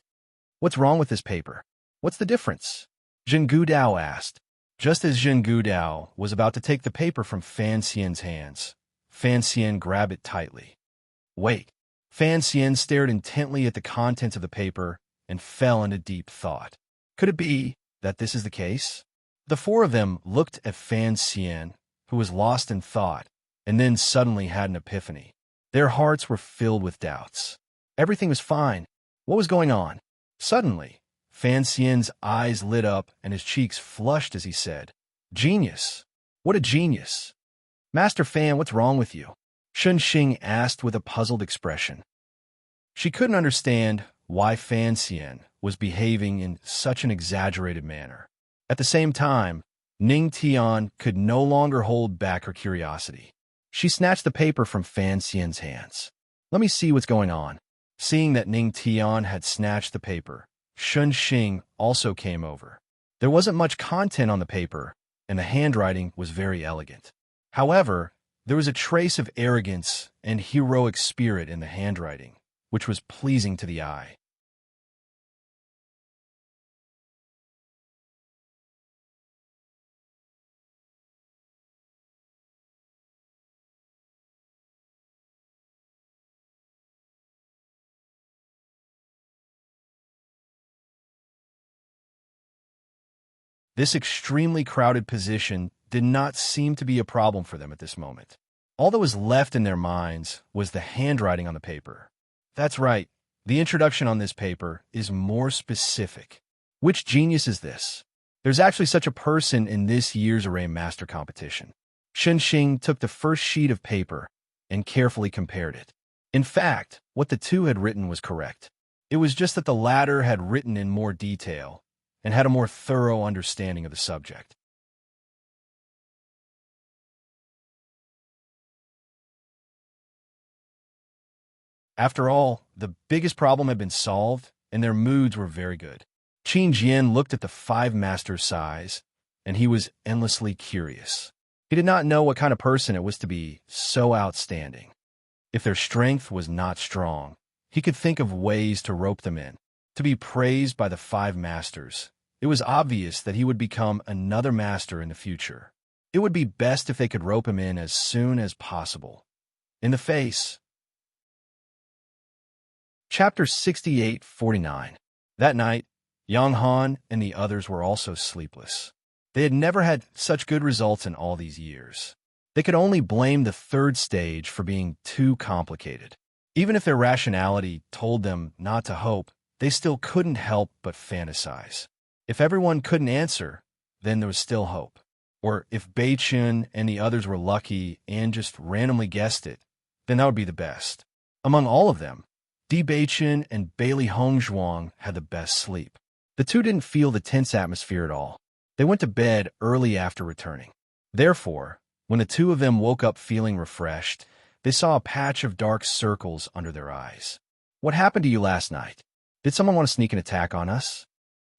What's wrong with this paper? What's the difference? Zheng Gudao asked. Just as Zheng Gudao was about to take the paper from Fan Xian's hands, Fan Xian grabbed it tightly. Wait. Fan Xian stared intently at the contents of the paper and fell into deep thought. Could it be that this is the case? The 4 of them looked at Fan Xian, who was lost in thought, and then suddenly had an epiphany. Their hearts were filled with doubts. Everything was fine. What was going on? Suddenly, Fan Xian's eyes lit up and his cheeks flushed as he said, Genius! What a genius! Master Fan, what's wrong with you? Shun Xing asked with a puzzled expression. She couldn't understand why Fan Xian was behaving in such an exaggerated manner. At the same time, Ning Tian could no longer hold back her curiosity. She snatched the paper from Fan Xian's hands. Let me see what's going on. Seeing that Ning Tian had snatched the paper, Shun Xing also came over. There wasn't much content on the paper, and the handwriting was very elegant. However, there was a trace of arrogance and heroic spirit in the handwriting, which was pleasing to the eye. This extremely crowded position did not seem to be a problem for them at this moment. All that was left in their minds was the handwriting on the paper. That's right, the introduction on this paper is more specific. Which genius is this? There's actually such a person in this year's Array Master competition. Shun Xing took the first sheet of paper and carefully compared it. In fact, what the 2 had written was correct. It was just that the latter had written in more detail and had a more thorough understanding of the subject. After all, the biggest problem had been solved, and their moods were very good. Qin Jian looked at the 5 masters' size, and he was endlessly curious. He did not know what kind of person it was to be so outstanding. If their strength was not strong, he could think of ways to rope them in. To be praised by the 5 masters, it was obvious that he would become another master in the future. It would be best if they could rope him in as soon as possible. In the face. Chapter 68-49. That night, Yang Han and the others were also sleepless. They had never had such good results in all these years. They could only blame the 3rd stage for being too complicated. Even if their rationality told them not to hope, they still couldn't help but fantasize. If everyone couldn't answer, then there was still hope. Or if Beichun and the others were lucky and just randomly guessed it, then that would be the best. Among all of them, Di Beichun and Bailey Hongzhuang had the best sleep. The 2 didn't feel the tense atmosphere at all. They went to bed early after returning. Therefore, when the two of them woke up feeling refreshed, they saw a patch of dark circles under their eyes. What happened to you last night? Did someone want to sneak an attack on us?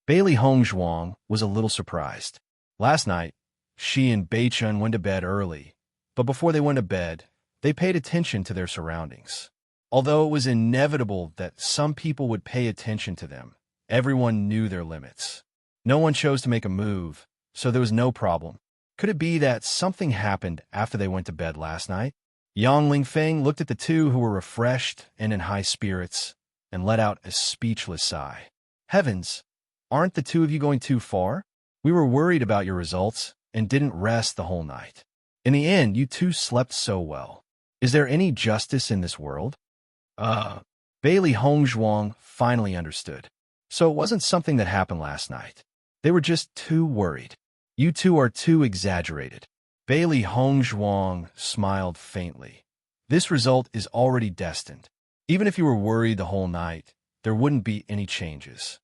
Bailey Hongzhuang was a little surprised. Last night, she and Beichun went to bed early, but before they went to bed, they paid attention to their surroundings. Although it was inevitable that some people would pay attention to them, everyone knew their limits. No one chose to make a move, so there was no problem. Could it be that something happened after they went to bed last night? Yang Lingfeng looked at the two who were refreshed and in high spirits and let out a speechless sigh. Heavens, aren't the two of you going too far? We were worried about your results and didn't rest the whole night. In the end, you two slept so well. Is there any justice in this world? Bailey Hongzhuang finally understood. So it wasn't something that happened last night. They were just too worried. You two are too exaggerated. Bailey Hongzhuang smiled faintly. This result is already destined. Even if you were worried the whole night, there wouldn't be any changes.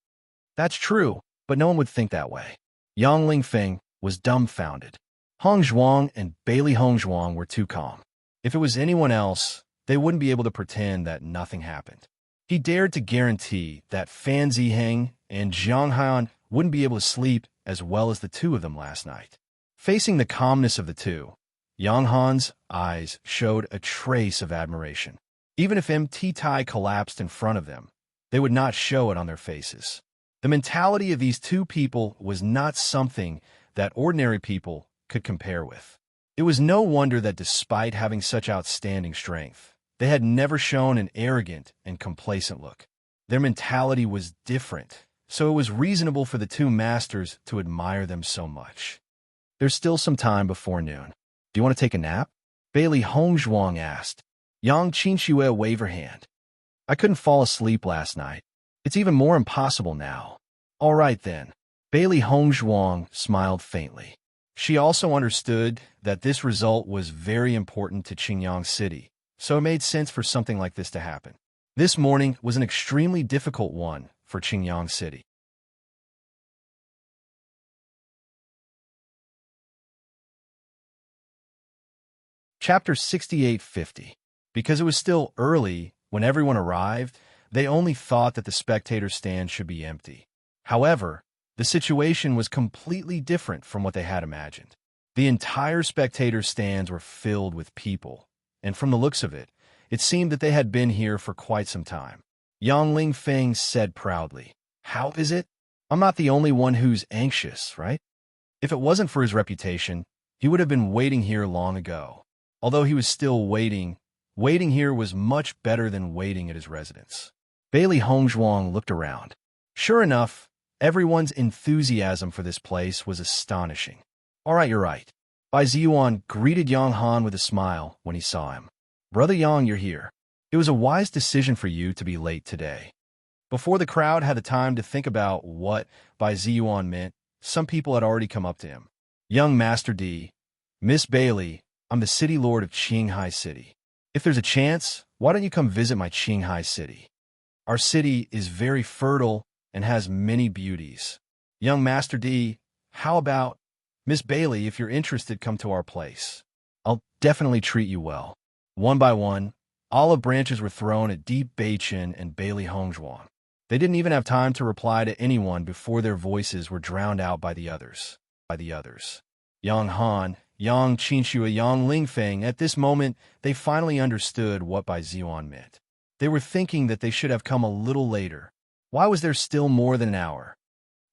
That's true, but no one would think that way. Yang Lingfeng was dumbfounded. Hongzhuang and Bailey Hongzhuang were too calm. If it was anyone else, they wouldn't be able to pretend that nothing happened. He dared to guarantee that Fan Ziheng and Zhang Han wouldn't be able to sleep as well as the two of them last night. Facing the calmness of the two, Yang Han's eyes showed a trace of admiration. Even if MT Tai collapsed in front of them, they would not show it on their faces. The mentality of these two people was not something that ordinary people could compare with. It was no wonder that despite having such outstanding strength, they had never shown an arrogant and complacent look. Their mentality was different, so it was reasonable for the two masters to admire them so much. There's still some time before noon. Do you want to take a nap? Bailey Hongzhuang asked. Yang Qinxue waved her hand. I couldn't fall asleep last night. It's even more impossible now. All right then. Bailey Hongzhuang smiled faintly. She also understood that this result was very important to Qingyang City, so it made sense for something like this to happen. This morning was an extremely difficult one for Qingyang City. Chapter 6850. Because it was still early when everyone arrived, they only thought that the spectator stand should be empty. However, the situation was completely different from what they had imagined. The entire spectator stands were filled with people, and from the looks of it, it seemed that they had been here for quite some time. Yang Lingfeng said proudly, "How is it? I'm not the only one who's anxious, right? If it wasn't for his reputation, he would have been waiting here long ago. Although he was still waiting here was much better than waiting at his residence." Bailey Hongzhuang looked around. Sure enough, everyone's enthusiasm for this place was astonishing. All right, you're right. Bai Ziyuan greeted Yang Han with a smile when he saw him. Brother Yang, you're here. It was a wise decision for you to be late today. Before the crowd had the time to think about what Bai Ziyuan meant, some people had already come up to him. Young Master D, Miss Bailey, I'm the city lord of Qinghai City. If there's a chance, why don't you come visit my Qinghai City? Our city is very fertile and has many beauties. Young Master D, how about Miss Bailey, if you're interested, come to our place. I'll definitely treat you well. One by one, olive branches were thrown at Deep Beichin and Bailey Hongzhuang. They didn't even have time to reply to anyone before their voices were drowned out by the others. Yang Han, Yang Qinxue, Yang Lingfeng, at this moment, they finally understood what Bai Ziyuan meant. They were thinking that they should have come a little later. Why was there still more than an hour?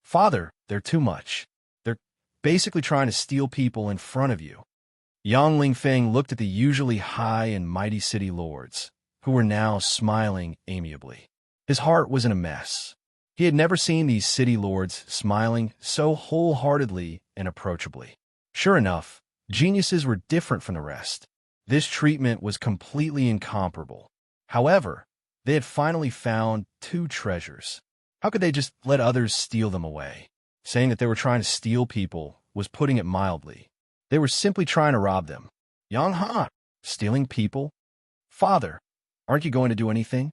Father, they're too much. They're basically trying to steal people in front of you. Yang Lingfeng looked at the usually high and mighty city lords, who were now smiling amiably. His heart was in a mess. He had never seen these city lords smiling so wholeheartedly and approachably. Sure enough, geniuses were different from the rest. This treatment was completely incomparable. However, they had finally found two treasures. How could they just let others steal them away? Saying that they were trying to steal people was putting it mildly. They were simply trying to rob them. Yang Han, stealing people? Father, aren't you going to do anything?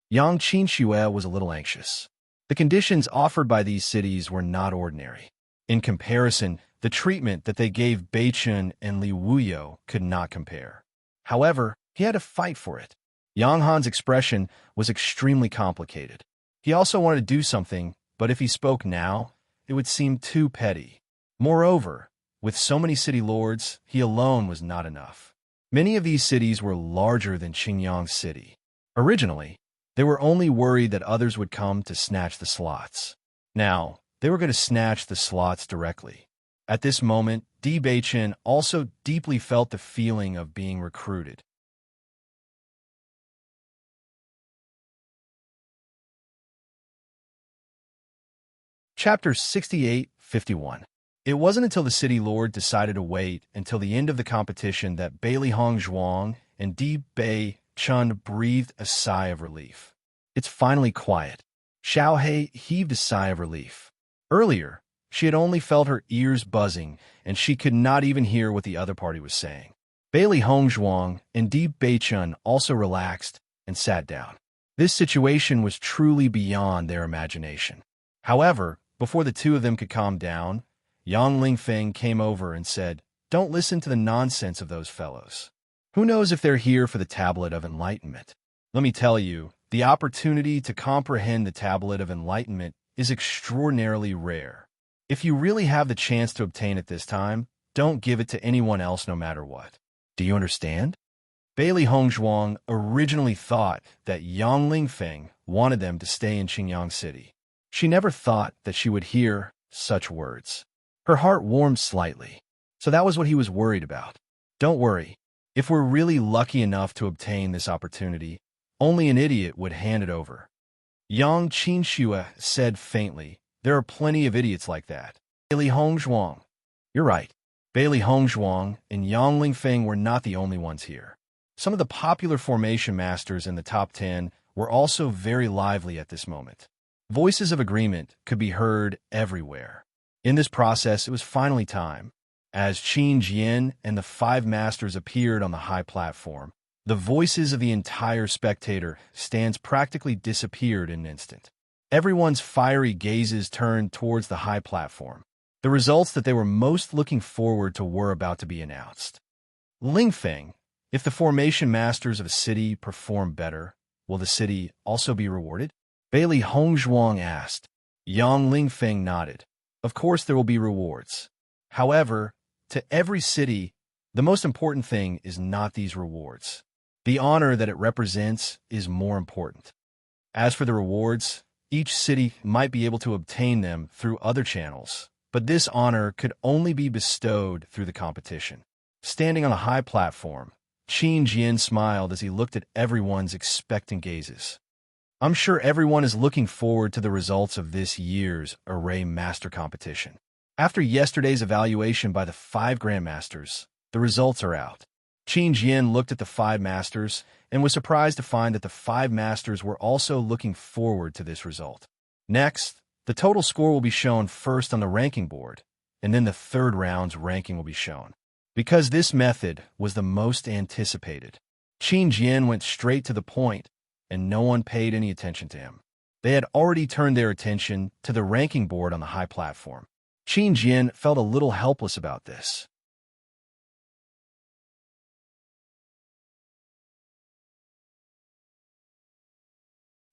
Yang Qinxue was a little anxious. The conditions offered by these cities were not ordinary. In comparison, the treatment that they gave Beichun and Li Wuyo could not compare. However, he had to fight for it. Yang Han's expression was extremely complicated. He also wanted to do something, but if he spoke now, it would seem too petty. Moreover, with so many city lords, he alone was not enough. Many of these cities were larger than Qingyang City. Originally, they were only worried that others would come to snatch the slots. Now, they were going to snatch the slots directly. At this moment, Di Beichen also deeply felt the feeling of being recruited. Chapter 68-51. It wasn't until the city lord decided to wait until the end of the competition that Bailey Hong Zhuang and Di Bei Chun breathed a sigh of relief. It's finally quiet. Xiao He heaved a sigh of relief. Earlier, she had only felt her ears buzzing, and she could not even hear what the other party was saying. Bailey Hong Zhuang and Di Bei Chun also relaxed and sat down. This situation was truly beyond their imagination. However, before the two of them could calm down, Yang Lingfeng came over and said, "Don't listen to the nonsense of those fellows. Who knows if they're here for the Tablet of Enlightenment? Let me tell you, the opportunity to comprehend the Tablet of Enlightenment is extraordinarily rare. If you really have the chance to obtain it this time, don't give it to anyone else no matter what. Do you understand?" Bailey Hongzhuang originally thought that Yang Lingfeng wanted them to stay in Qingyang City. She never thought that she would hear such words. Her heart warmed slightly. So that was what he was worried about. Don't worry. If we're really lucky enough to obtain this opportunity, only an idiot would hand it over. Yang Qinxue said faintly, "There are plenty of idiots like that." Bailey Hongzhuang. You're right. Bailey Hongzhuang and Yang Lingfeng were not the only ones here. Some of the popular formation masters in the top 10 were also very lively at this moment. Voices of agreement could be heard everywhere. In this process, it was finally time. As Qin Jian and the 5 masters appeared on the high platform, the voices of the entire spectator stands practically disappeared in an instant. Everyone's fiery gazes turned towards the high platform. The results that they were most looking forward to were about to be announced. Lingfeng, if the formation masters of a city perform better, will the city also be rewarded? Bailey Hongzhuang asked. Yang Lingfeng nodded. Of course there will be rewards. However, to every city, the most important thing is not these rewards. The honor that it represents is more important. As for the rewards, each city might be able to obtain them through other channels, but this honor could only be bestowed through the competition. Standing on a high platform, Qin Jian smiled as he looked at everyone's expectant gazes. I'm sure everyone is looking forward to the results of this year's Array Master Competition. After yesterday's evaluation by the 5 Grandmasters, the results are out. Qin Jian looked at the 5 Masters and was surprised to find that the 5 Masters were also looking forward to this result. Next, the total score will be shown first on the ranking board, and then the third round's ranking will be shown. Because this method was the most anticipated, Qin Jian went straight to the point, and no one paid any attention to him. They had already turned their attention to the ranking board on the high platform. Qin Jian felt a little helpless about this.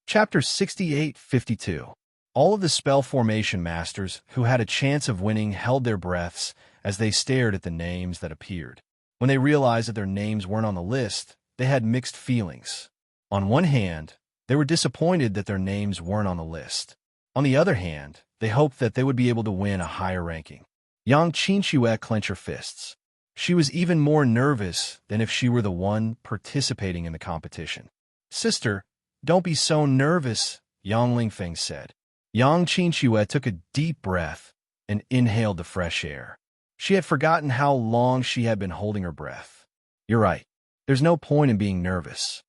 Chapter 68-52. All of the spell formation masters who had a chance of winning held their breaths as they stared at the names that appeared. When they realized that their names weren't on the list, they had mixed feelings. On one hand, they were disappointed that their names weren't on the list. On the other hand, they hoped that they would be able to win a higher ranking. Yang Qinxue clenched her fists. She was even more nervous than if she were the one participating in the competition. "Sister, don't be so nervous," Yang Lingfeng said. Yang Qinxue took a deep breath and inhaled the fresh air. She had forgotten how long she had been holding her breath. "You're right. There's no point in being nervous."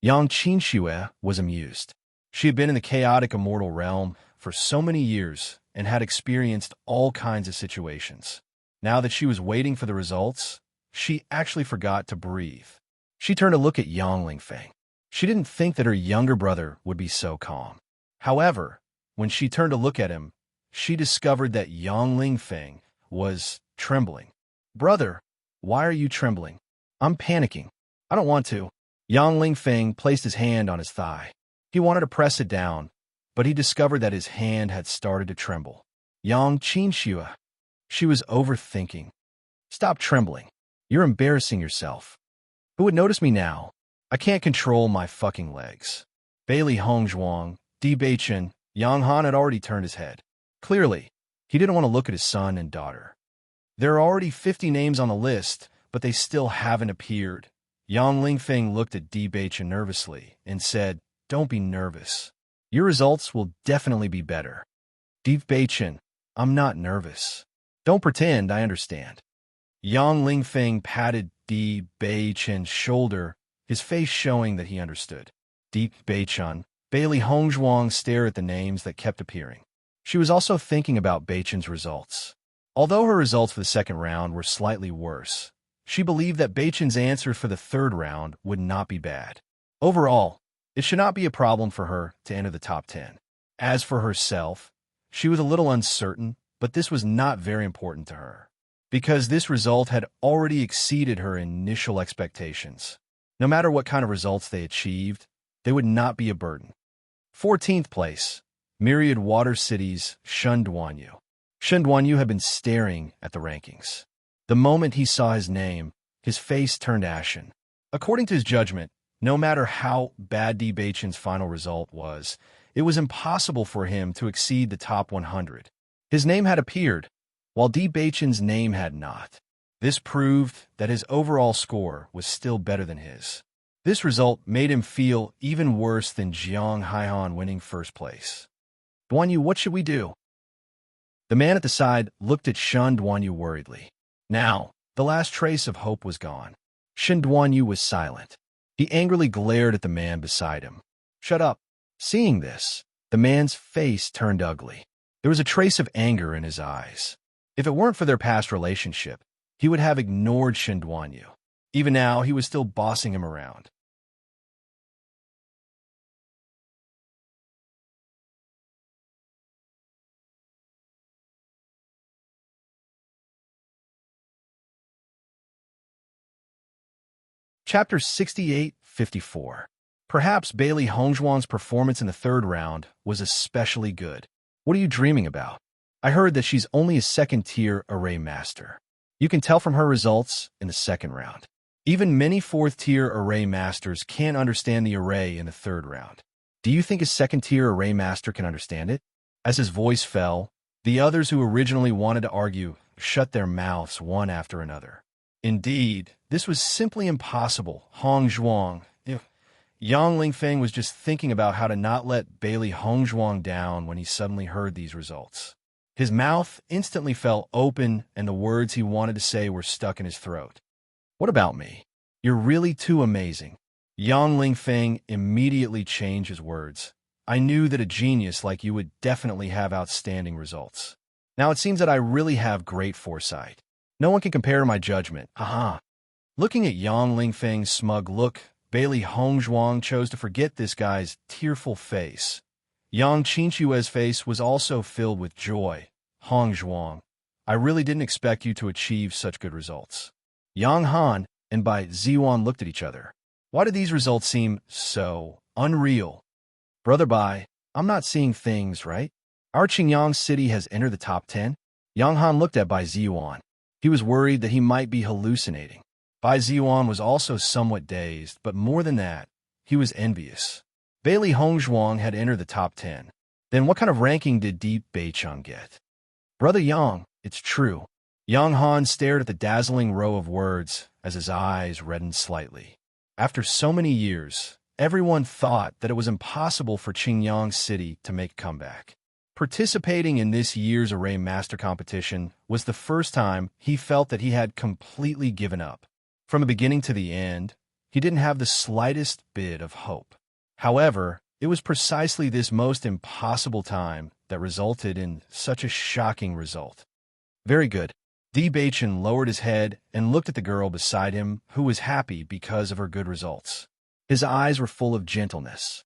Yang Qinxue was amused. She had been in the chaotic immortal realm for so many years and had experienced all kinds of situations. Now that she was waiting for the results, she actually forgot to breathe. She turned to look at Yang Lingfeng. She didn't think that her younger brother would be so calm. However, when she turned to look at him, she discovered that Yang Lingfeng was trembling. "Brother, why are you trembling?" "I'm panicking. I don't want to." Yang Lingfeng placed his hand on his thigh. He wanted to press it down, but he discovered that his hand had started to tremble. "Yang Qinxue." She was overthinking. "Stop trembling. You're embarrassing yourself. Who would notice me now? I can't control my fucking legs." Bailey Hongzhuang, Di Beichen, Yang Han had already turned his head. Clearly, he didn't want to look at his son and daughter. There are already 50 names on the list, but they still haven't appeared. Yang Lingfeng looked at Di Beichen nervously and said, "Don't be nervous. Your results will definitely be better." "Di Beichen, I'm not nervous. Don't pretend I understand." Yang Lingfeng patted Di Beichen's shoulder, his face showing that he understood. Di Beichen, Bailey Hongzhuang stared at the names that kept appearing. She was also thinking about Beichen's results. Although her results for the second round were slightly worse, she believed that Beichen's answer for the third round would not be bad. Overall, it should not be a problem for her to enter the top 10. As for herself, she was a little uncertain, but this was not very important to her, because this result had already exceeded her initial expectations. No matter what kind of results they achieved, they would not be a burden. 14th place, Myriad Water City's Shen Duanyu. Shen Duanyu had been staring at the rankings. The moment he saw his name, his face turned ashen. According to his judgment, no matter how bad Di Beichen's final result was, it was impossible for him to exceed the top 100. His name had appeared, while Di Beichen's name had not. This proved that his overall score was still better than his. This result made him feel even worse than Jiang Haihan winning first place. "Duanyu, what should we do?" The man at the side looked at Shen Duanyu worriedly. Now, the last trace of hope was gone. Shen Duanyu was silent. He angrily glared at the man beside him. "Shut up." Seeing this, the man's face turned ugly. There was a trace of anger in his eyes. If it weren't for their past relationship, he would have ignored Shen Duanyu. Even now, he was still bossing him around. Chapter 68-54. Perhaps Bailey Hongzhuang's performance in the third round was especially good. "What are you dreaming about? I heard that she's only a second-tier array master. You can tell from her results in the second round. Even many fourth-tier array masters can't understand the array in the third round. Do you think a second-tier array master can understand it?" As his voice fell, the others who originally wanted to argue shut their mouths one after another. Indeed, this was simply impossible. Hongzhuang. Yang Lingfeng was just thinking about how to not let Bailey Hongzhuang down when he suddenly heard these results. His mouth instantly fell open, and the words he wanted to say were stuck in his throat. "What about me? You're really too amazing." Yang Lingfeng immediately changed his words. "I knew that a genius like you would definitely have outstanding results. Now it seems that I really have great foresight. No one can compare to my judgment. Haha." Looking at Yang Lingfeng's smug look, Bailey Hongzhuang chose to forget this guy's tearful face. Yang Qinxue's face was also filled with joy. "Hongzhuang, I really didn't expect you to achieve such good results." Yang Han and Bai Ziyuan looked at each other. Why did these results seem so unreal? "Brother Bai, I'm not seeing things right. Our Qingyang city has entered the top 10? Yang Han looked at Bai Ziyuan. He was worried that he might be hallucinating. Bai Ziyuan was also somewhat dazed, but more than that, he was envious. Bailey Hongzhuang had entered the top 10. Then what kind of ranking did Di Beichen get? "Brother Yang, it's true." Yang Han stared at the dazzling row of words as his eyes reddened slightly. After so many years, everyone thought that it was impossible for Qingyang City to make a comeback. Participating in this year's Array Master competition was the first time he felt that he had completely given up. From the beginning to the end, he didn't have the slightest bit of hope. However, it was precisely this most impossible time that resulted in such a shocking result. "Very good." Di Beichen lowered his head and looked at the girl beside him, who was happy because of her good results. His eyes were full of gentleness.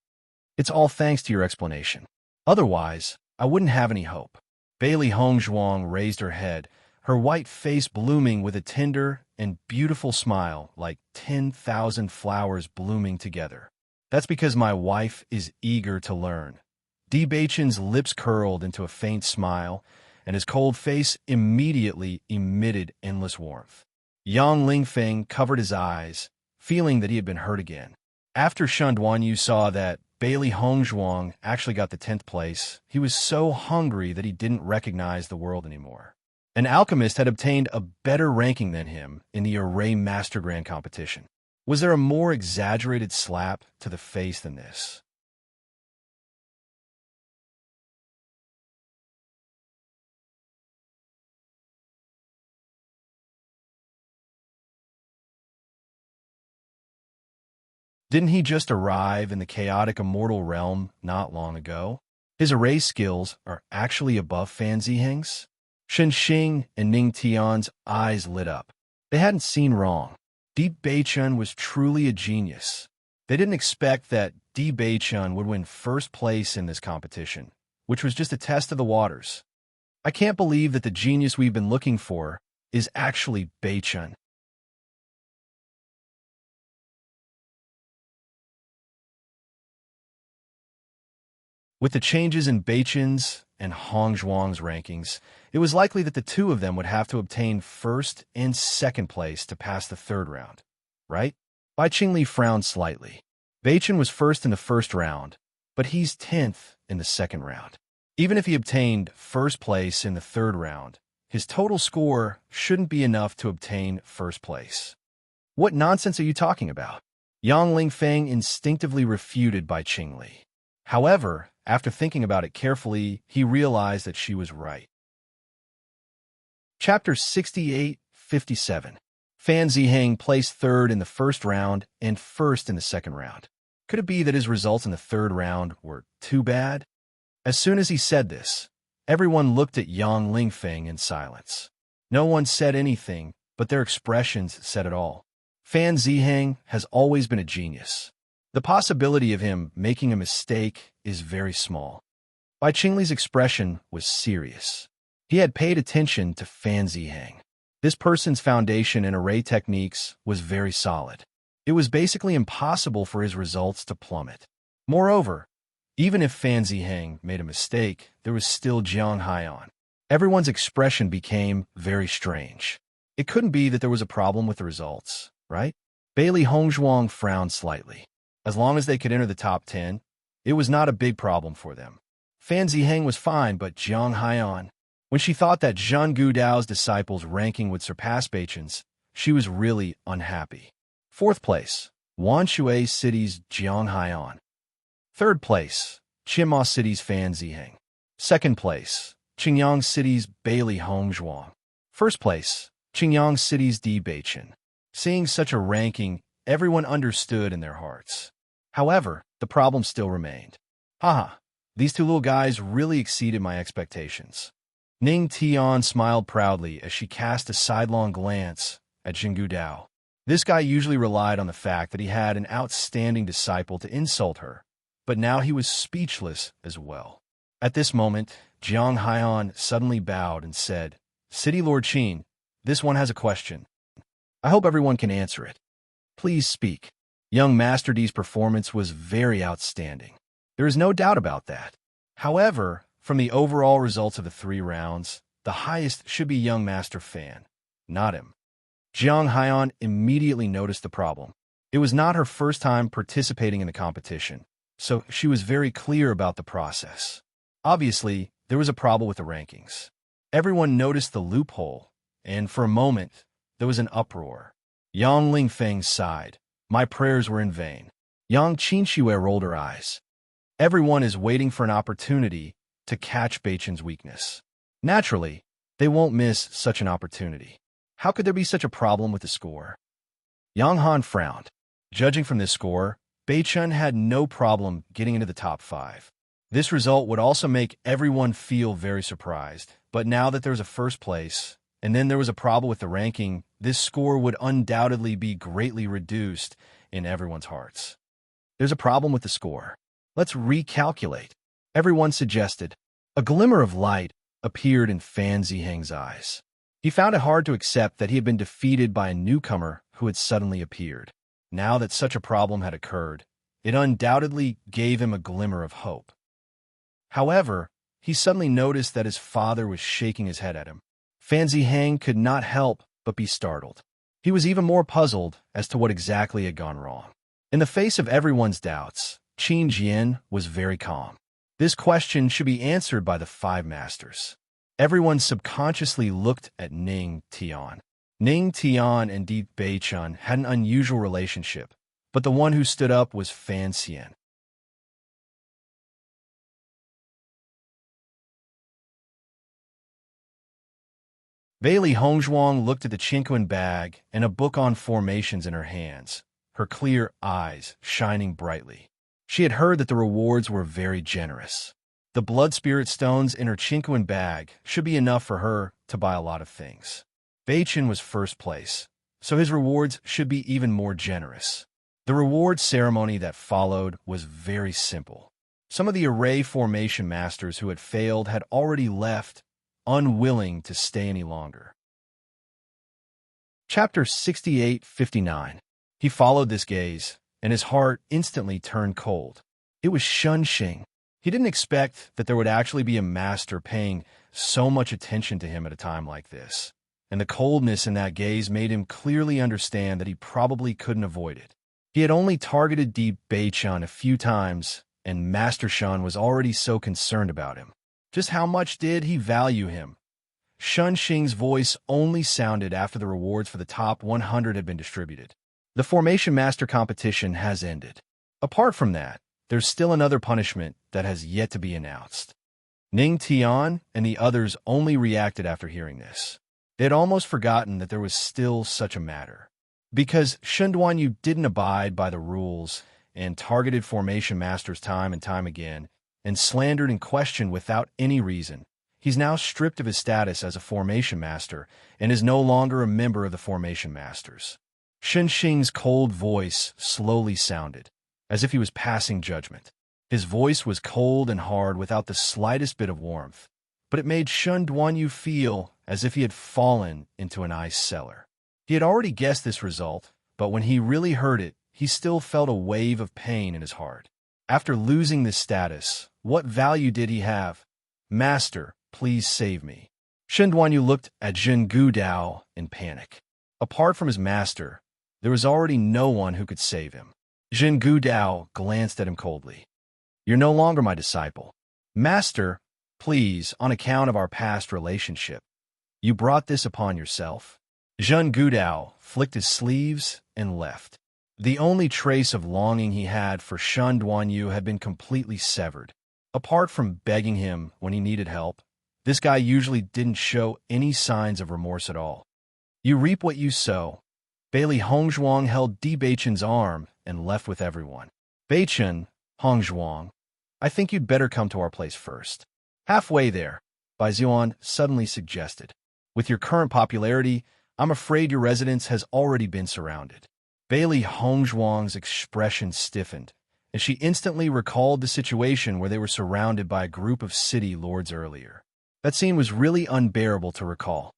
"It's all thanks to your explanation. Otherwise, I wouldn't have any hope." Bailey Hongzhuang raised her head, her white face blooming with a tender and beautiful smile like 10,000 flowers blooming together. That's because my wife is eager to learn. Di Beichen's lips curled into a faint smile, and his cold face immediately emitted endless warmth. Yang Lingfeng covered his eyes, feeling that he had been hurt again. After Shen Duanyu saw that Bailey Hongzhuang actually got the 10th place, he was so hungry that he didn't recognize the world anymore. An alchemist had obtained a better ranking than him in the Array Master Grand competition. Was there a more exaggerated slap to the face than this? Didn't he just arrive in the chaotic immortal realm not long ago? His array skills are actually above Fan Ziheng's? Shen Xing and Ning Tian's eyes lit up. They hadn't seen wrong. Di Beichun was truly a genius. They didn't expect that Di Beichun would win first place in this competition, which was just a test of the waters. I can't believe that the genius we've been looking for is actually Beichun. With the changes in Beichun's and Hongzhuang's rankings, it was likely that the two of them would have to obtain first and second place to pass the third round, right? Bai Qingli frowned slightly. Beichun was first in the first round, but he's 10th in the second round. Even if he obtained first place in the third round, his total score shouldn't be enough to obtain first place. What nonsense are you talking about? Yang Lingfeng instinctively refuted Bai Qingli. However, after thinking about it carefully, he realized that she was right. Chapter 68-57. Fan Ziheng placed third in the first round and first in the second round. Could it be that his results in the third round were too bad? As soon as he said this, everyone looked at Yang Lingfeng in silence. No one said anything, but their expressions said it all. Fan Ziheng has always been a genius. The possibility of him making a mistake is very small. Bai Qingli's expression was serious. He had paid attention to Fan Ziheng. This person's foundation in array techniques was very solid. It was basically impossible for his results to plummet. Moreover, even if Fan Ziheng made a mistake, there was still Jiang Haiyan. Everyone's expression became very strange. It couldn't be that there was a problem with the results, right? Bailey Hongzhuang frowned slightly. As long as they could enter the top 10, it was not a big problem for them. Fan Ziheng was fine, but Jiang Haiyan, when she thought that Zhang Gudao's disciples' ranking would surpass Beichun's, she was really unhappy. Fourth place, Wanshui City's Jiang Haiyan. Third place, Qinma City's Fan Ziheng. Second place, Qingyang City's Bailey Hongzhuang. First place, Qingyang City's Di Beichun. Seeing such a ranking, everyone understood in their hearts. However, the problem still remained. Haha, these two little guys really exceeded my expectations. Ning Tian smiled proudly as she cast a sidelong glance at Zhenggu Dao. This guy usually relied on the fact that he had an outstanding disciple to insult her, but now he was speechless as well. At this moment, Jiang Haiyan suddenly bowed and said, "City Lord Qin, this one has a question. I hope everyone can answer it. Please speak." Young Master D's performance was very outstanding. There is no doubt about that. However, from the overall results of the 3 rounds, the highest should be Young Master Fan, not him. Jiang Haiyan immediately noticed the problem. It was not her first time participating in the competition, so she was very clear about the process. Obviously, there was a problem with the rankings. Everyone noticed the loophole, and for a moment, there was an uproar. Yang Lingfeng sighed. My prayers were in vain. Yang Qinxue rolled her eyes. Everyone is waiting for an opportunity to catch Beichun's weakness. Naturally, they won't miss such an opportunity. How could there be such a problem with the score? Yang Han frowned. Judging from this score, Beichun had no problem getting into the top 5. This result would also make everyone feel very surprised, but now that there's a first place, and then there was a problem with the ranking, this score would undoubtedly be greatly reduced in everyone's hearts. There's a problem with the score. Let's recalculate. Everyone suggested. A glimmer of light appeared in Fan Zihang's eyes. He found it hard to accept that he had been defeated by a newcomer who had suddenly appeared. Now that such a problem had occurred, it undoubtedly gave him a glimmer of hope. However, he suddenly noticed that his father was shaking his head at him. Fan Zihang could not help but be startled. He was even more puzzled as to what exactly had gone wrong. In the face of everyone's doubts, Qin Jian was very calm. This question should be answered by the 5 masters. Everyone subconsciously looked at Ning Tian. Ning Tian and Di Beichun had an unusual relationship, but the one who stood up was Fan Xian. Bailey Hongzhuang looked at the Qinquan bag and a book on formations in her hands, her clear eyes shining brightly. She had heard that the rewards were very generous. The blood spirit stones in her Qinquan bag should be enough for her to buy a lot of things. Beichen was first place, so his rewards should be even more generous. The reward ceremony that followed was very simple. Some of the array formation masters who had failed had already left, unwilling to stay any longer. Chapter 68-59. He followed this gaze, and his heart instantly turned cold. It was Shunxing. He didn't expect that there would actually be a master paying so much attention to him at a time like this, and the coldness in that gaze made him clearly understand that he probably couldn't avoid it. He had only targeted Di Beichun a few times, and Master Shun was already so concerned about him. Just how much did he value him? Shunxing's voice only sounded after the rewards for the top 100 had been distributed. The Formation Master competition has ended. Apart from that, there's still another punishment that has yet to be announced. Ning Tian and the others only reacted after hearing this. They had almost forgotten that there was still such a matter. Because Shen Duanyu didn't abide by the rules and targeted Formation Masters time and time again, and slandered and questioned without any reason, he's now stripped of his status as a Formation Master and is no longer a member of the Formation Masters. Shunxing's cold voice slowly sounded, as if he was passing judgment. His voice was cold and hard without the slightest bit of warmth, but it made Shen Duanyu feel as if he had fallen into an ice cellar. He had already guessed this result, but when he really heard it, he still felt a wave of pain in his heart. After losing this status, what value did he have? Master, please save me. Shen Duanyu looked at Zhen Gudao in panic. Apart from his master, there was already no one who could save him. Zhen Gudao glanced at him coldly. You're no longer my disciple. Master, please, on account of our past relationship, you brought this upon yourself. Zhen Gudao flicked his sleeves and left. The only trace of longing he had for Shen Duanyu had been completely severed. Apart from begging him when he needed help, this guy usually didn't show any signs of remorse at all. You reap what you sow. Bailey Hongzhuang held Di Beichun's arm and left with everyone. Beichun, Hongzhuang, I think you'd better come to our place first. Halfway there, Bai Zuan suddenly suggested. With your current popularity, I'm afraid your residence has already been surrounded. Bailey Hongzhuang's expression stiffened, and she instantly recalled the situation where they were surrounded by a group of city lords earlier. That scene was really unbearable to recall.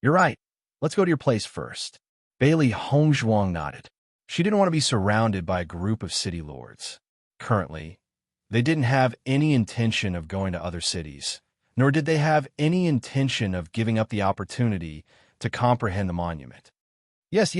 You're right. Let's go to your place first. Bailey Hongzhuang nodded. She didn't want to be surrounded by a group of city lords. Currently, they didn't have any intention of going to other cities, nor did they have any intention of giving up the opportunity to comprehend the monument. Yes.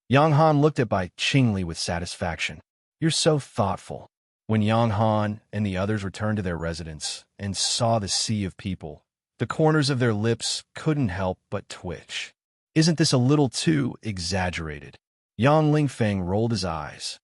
Yang Han looked at Bai Qingli with satisfaction. You're so thoughtful. When Yang Han and the others returned to their residence and saw the sea of people, the corners of their lips couldn't help but twitch. Isn't this a little too exaggerated? Yang Lingfeng rolled his eyes.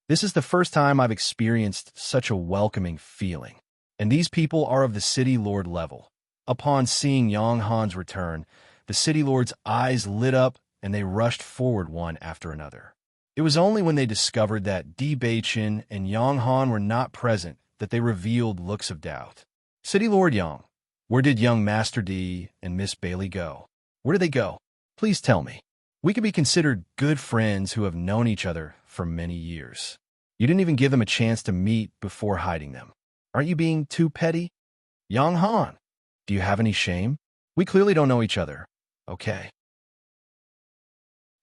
This is the first time I've experienced such a welcoming feeling, and these people are of the city lord level. Upon seeing Yang Han's return, the city lord's eyes lit up and they rushed forward one after another. It was only when they discovered that Di Beichun and Yang Han were not present that they revealed looks of doubt. City Lord Yang, where did young Master Di and Miss Bailey go? Where did they go? Please tell me. We could be considered good friends who have known each other for many years. You didn't even give them a chance to meet before hiding them. Aren't you being too petty? Yang Han, Do you have any shame? We clearly don't know each other. Okay.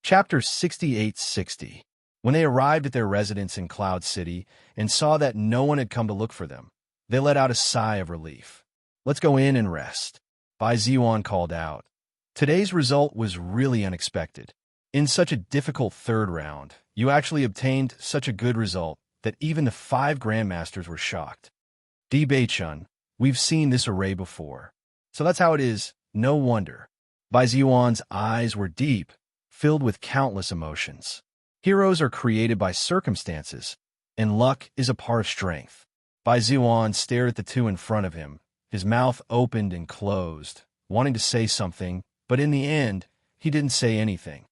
Chapter 6860. When they arrived at their residence in Cloud City and saw that no one had come to look for them, they let out a sigh of relief. Let's go in and rest. Bai Ziwan called out. Today's result was really unexpected. In such a difficult third round, you actually obtained such a good result that even the 5 grandmasters were shocked. Di Beichun, we've seen this array before. So that's how it is, no wonder. Bai Ziwan's eyes were deep, filled with countless emotions. Heroes are created by circumstances, and luck is a part of strength. Bai Ziwan stared at the two in front of him, his mouth opened and closed, wanting to say something, but in the end, he didn't say anything.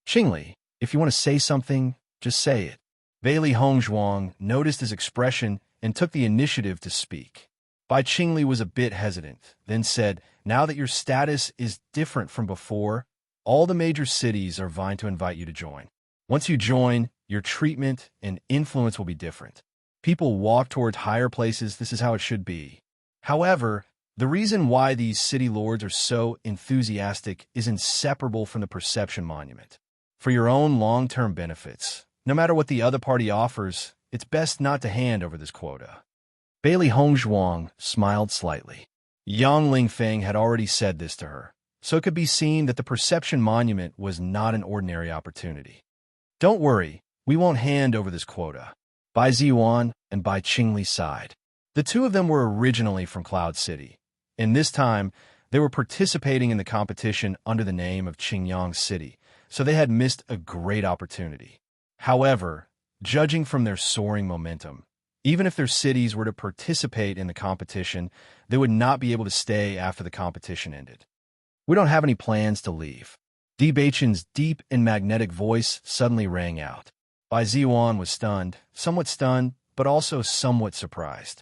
Qingli, if you want to say something, just say it. Bailey Hongzhuang noticed his expression and took the initiative to speak. Bai Qingli was a bit hesitant, then said, now that your status is different from before, all the major cities are vying to invite you to join. Once you join, your treatment and influence will be different. People walk towards higher places, this is how it should be. However, the reason why these city lords are so enthusiastic is inseparable from the perception monument. For your own long-term benefits, no matter what the other party offers, it's best not to hand over this quota. Bailey Hongzhuang smiled slightly. Yang Lingfeng had already said this to her, so it could be seen that the perception monument was not an ordinary opportunity. Don't worry, we won't hand over this quota. Bai Ziwan and Bai Qingli sighed. The two of them were originally from Cloud City, and this time they were participating in the competition under the name of Qingyang City, so they had missed a great opportunity. However, judging from their soaring momentum, even if their cities were to participate in the competition, they would not be able to stay after the competition ended. We don't have any plans to leave. Di Beichun's deep and magnetic voice suddenly rang out. Bai Ziwan was stunned, but also somewhat surprised.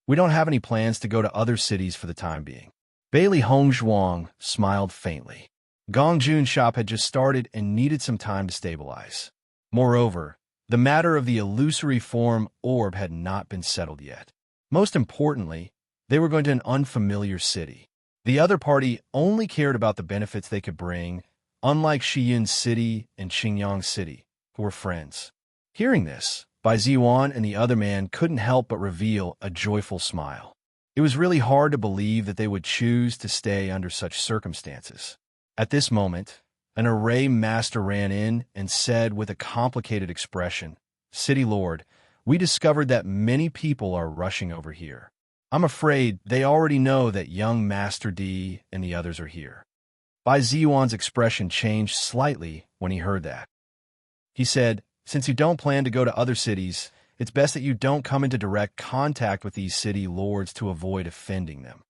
We don't have any plans to go to other cities for the time being. Bailey Hongzhuang smiled faintly. Gongjun's shop had just started and needed some time to stabilize. Moreover, the matter of the illusory form orb had not been settled yet. Most importantly, they were going to an unfamiliar city. The other party only cared about the benefits they could bring, unlike Shiyun City and Qingyang City, who were friends. Hearing this, Bai Ziwan and the other man couldn't help but reveal a joyful smile. It was really hard to believe that they would choose to stay under such circumstances. At this moment, an array master ran in and said with a complicated expression, City Lord, we discovered that many people are rushing over here. I'm afraid they already know that young Master D and the others are here. Bai Ziwan's expression changed slightly when he heard that. He said, since you don't plan to go to other cities, it's best that you don't come into direct contact with these city lords to avoid offending them.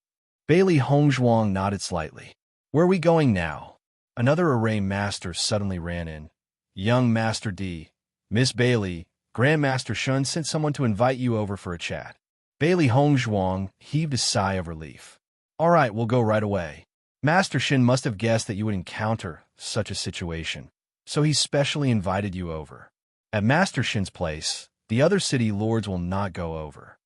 Bailey Hongzhuang nodded slightly. Where are we going now? Another array master suddenly ran in. Young Master D, Miss Bailey, Grandmaster Shun sent someone to invite you over for a chat. Bailey Hongzhuang heaved a sigh of relief. All right, we'll go right away. Master Shin must have guessed that you would encounter such a situation, so he specially invited you over. At Master Shin's place, the other city lords will not go over.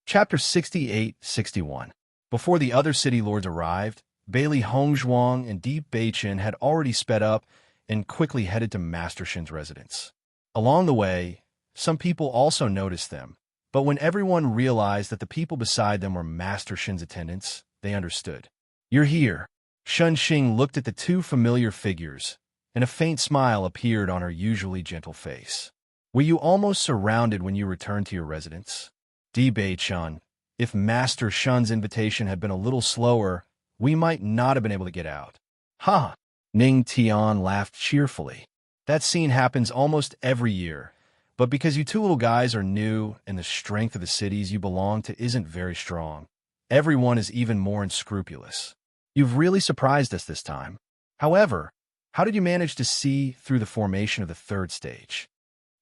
Chapter 68-61. Before the other city lords arrived, Bailey Hongzhuang and Di Beichun had already sped up and quickly headed to Master Shin's residence. Along the way, some people also noticed them, but when everyone realized that the people beside them were Master Shin's attendants, they understood. You're here. Shun Xing looked at the two familiar figures, and a faint smile appeared on her usually gentle face. Were you almost surrounded when you returned to your residence? Di Beichun, if Master Shun's invitation had been a little slower, we might not have been able to get out. Ha! Ning Tian laughed cheerfully. That scene happens almost every year, but because you two little guys are new and the strength of the cities you belong to isn't very strong, everyone is even more unscrupulous. You've really surprised us this time. However, how did you manage to see through the formation of the third stage?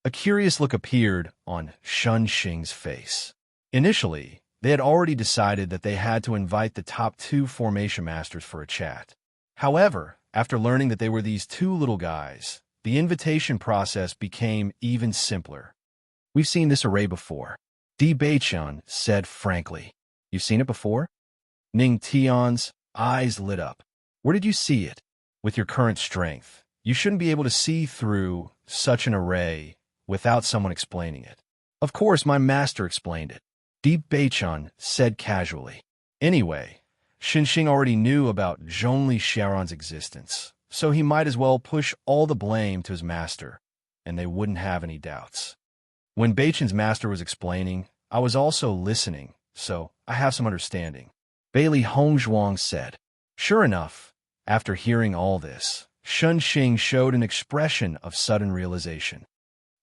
A curious look appeared on Shun Xing's face. Initially, they had already decided that they had to invite the top 2 formation masters for a chat. However, after learning that they were these 2 little guys, the invitation process became even simpler. We've seen this array before. Di Beichun said frankly. You've seen it before? Ning Tian's eyes lit up. Where did you see it? With your current strength, you shouldn't be able to see through such an array without someone explaining it. Of course, my master explained it. Deep Beichun said casually. Anyway, Xinxing already knew about Zhongli Xiaoran's existence, so he might as well push all the blame to his master, and they wouldn't have any doubts. When Beichun's master was explaining, I was also listening, so I have some understanding. Bailey Hongzhuang said. Sure enough, after hearing all this, Xinxing showed an expression of sudden realization.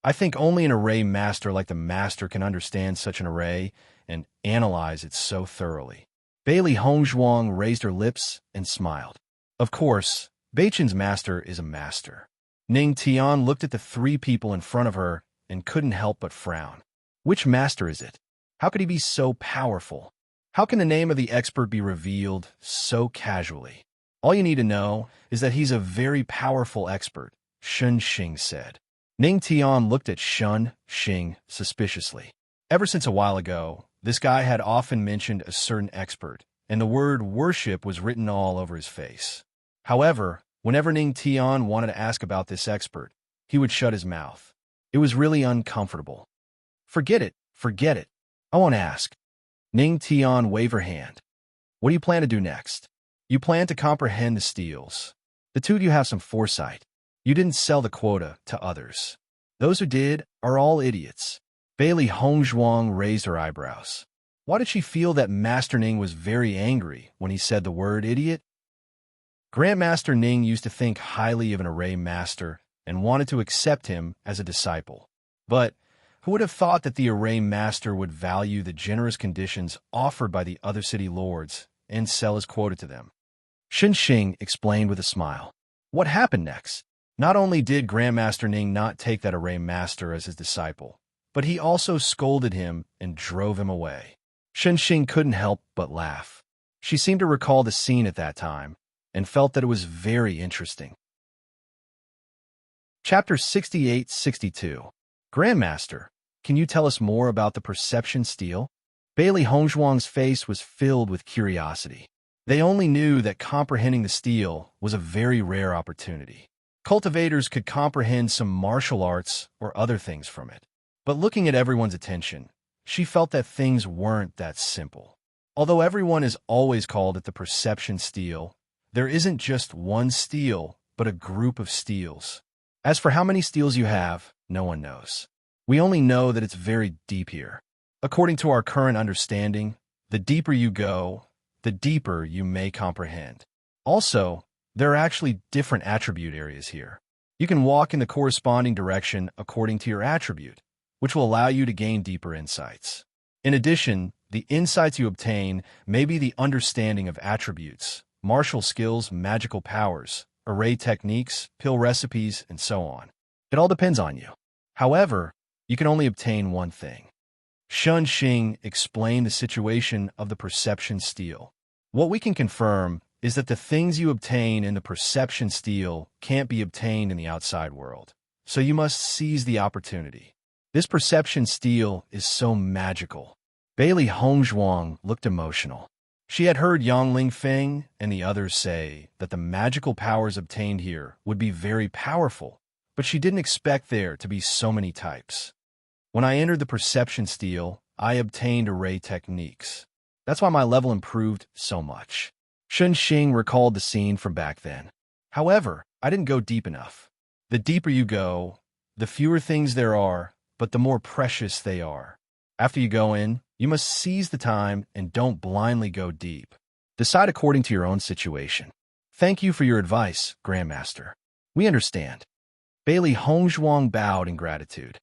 I think only an array master like the master can understand such an array and analyze it so thoroughly. Bailey Hongzhuang raised her lips and smiled. Of course, Beichun's master is a master. Ning Tian looked at the three people in front of her and couldn't help but frown. Which master is it? How could he be so powerful? How can the name of the expert be revealed so casually? All you need to know is that he's a very powerful expert, Xinxing said. Ning Tian looked at Xinxing suspiciously. Ever since a while ago, this guy had often mentioned a certain expert, and the word worship was written all over his face. However, whenever Ning Tian wanted to ask about this expert, he would shut his mouth. It was really uncomfortable. Forget it. I won't ask. Ning Tian waved her hand. What do you plan to do next? You plan to comprehend the steals. The two of you have some foresight. You didn't sell the quota to others. Those who did are all idiots. Bailey Hongzhuang raised her eyebrows. Why did she feel that Master Ning was very angry when he said the word idiot? Grandmaster Ning used to think highly of an array master and wanted to accept him as a disciple. But who would have thought that the array master would value the generous conditions offered by the other city lords and sell his quota to them? Xinxing explained with a smile. What happened next? Not only did Grandmaster Ning not take that array master as his disciple, but he also scolded him and drove him away. Xinxing couldn't help but laugh. She seemed to recall the scene at that time and felt that it was very interesting. Chapter 68-62. Grandmaster, can you tell us more about the perception steal? Bailey Hongzhuang's face was filled with curiosity. They only knew that comprehending the steal was a very rare opportunity. Cultivators could comprehend some martial arts or other things from it. But looking at everyone's attention, she felt that things weren't that simple. Although everyone is always called it the perception steal, there isn't just one steal, but a group of steals. As for how many steals you have, no one knows. We only know that it's very deep here. According to our current understanding, the deeper you go, the deeper you may comprehend. Also, there are actually different attribute areas here. You can walk in the corresponding direction according to your attribute, which will allow you to gain deeper insights. In addition, the insights you obtain may be the understanding of attributes, martial skills, magical powers, array techniques, pill recipes, and so on. It all depends on you. However, you can only obtain one thing. Xinxing explained the situation of the perception steal. What we can confirm is that the things you obtain in the perception steal can't be obtained in the outside world, so you must seize the opportunity. This perception steal is so magical. Bailey Hongzhuang looked emotional. She had heard Yang Lingfeng and the others say that the magical powers obtained here would be very powerful, but she didn't expect there to be so many types. When I entered the perception steal, I obtained array techniques. That's why my level improved so much. Xinxing recalled the scene from back then. However, I didn't go deep enough. The deeper you go, the fewer things there are, but the more precious they are. After you go in, you must seize the time and don't blindly go deep. Decide according to your own situation. Thank you for your advice, Grandmaster. We understand. Bailey Hongzhuang bowed in gratitude.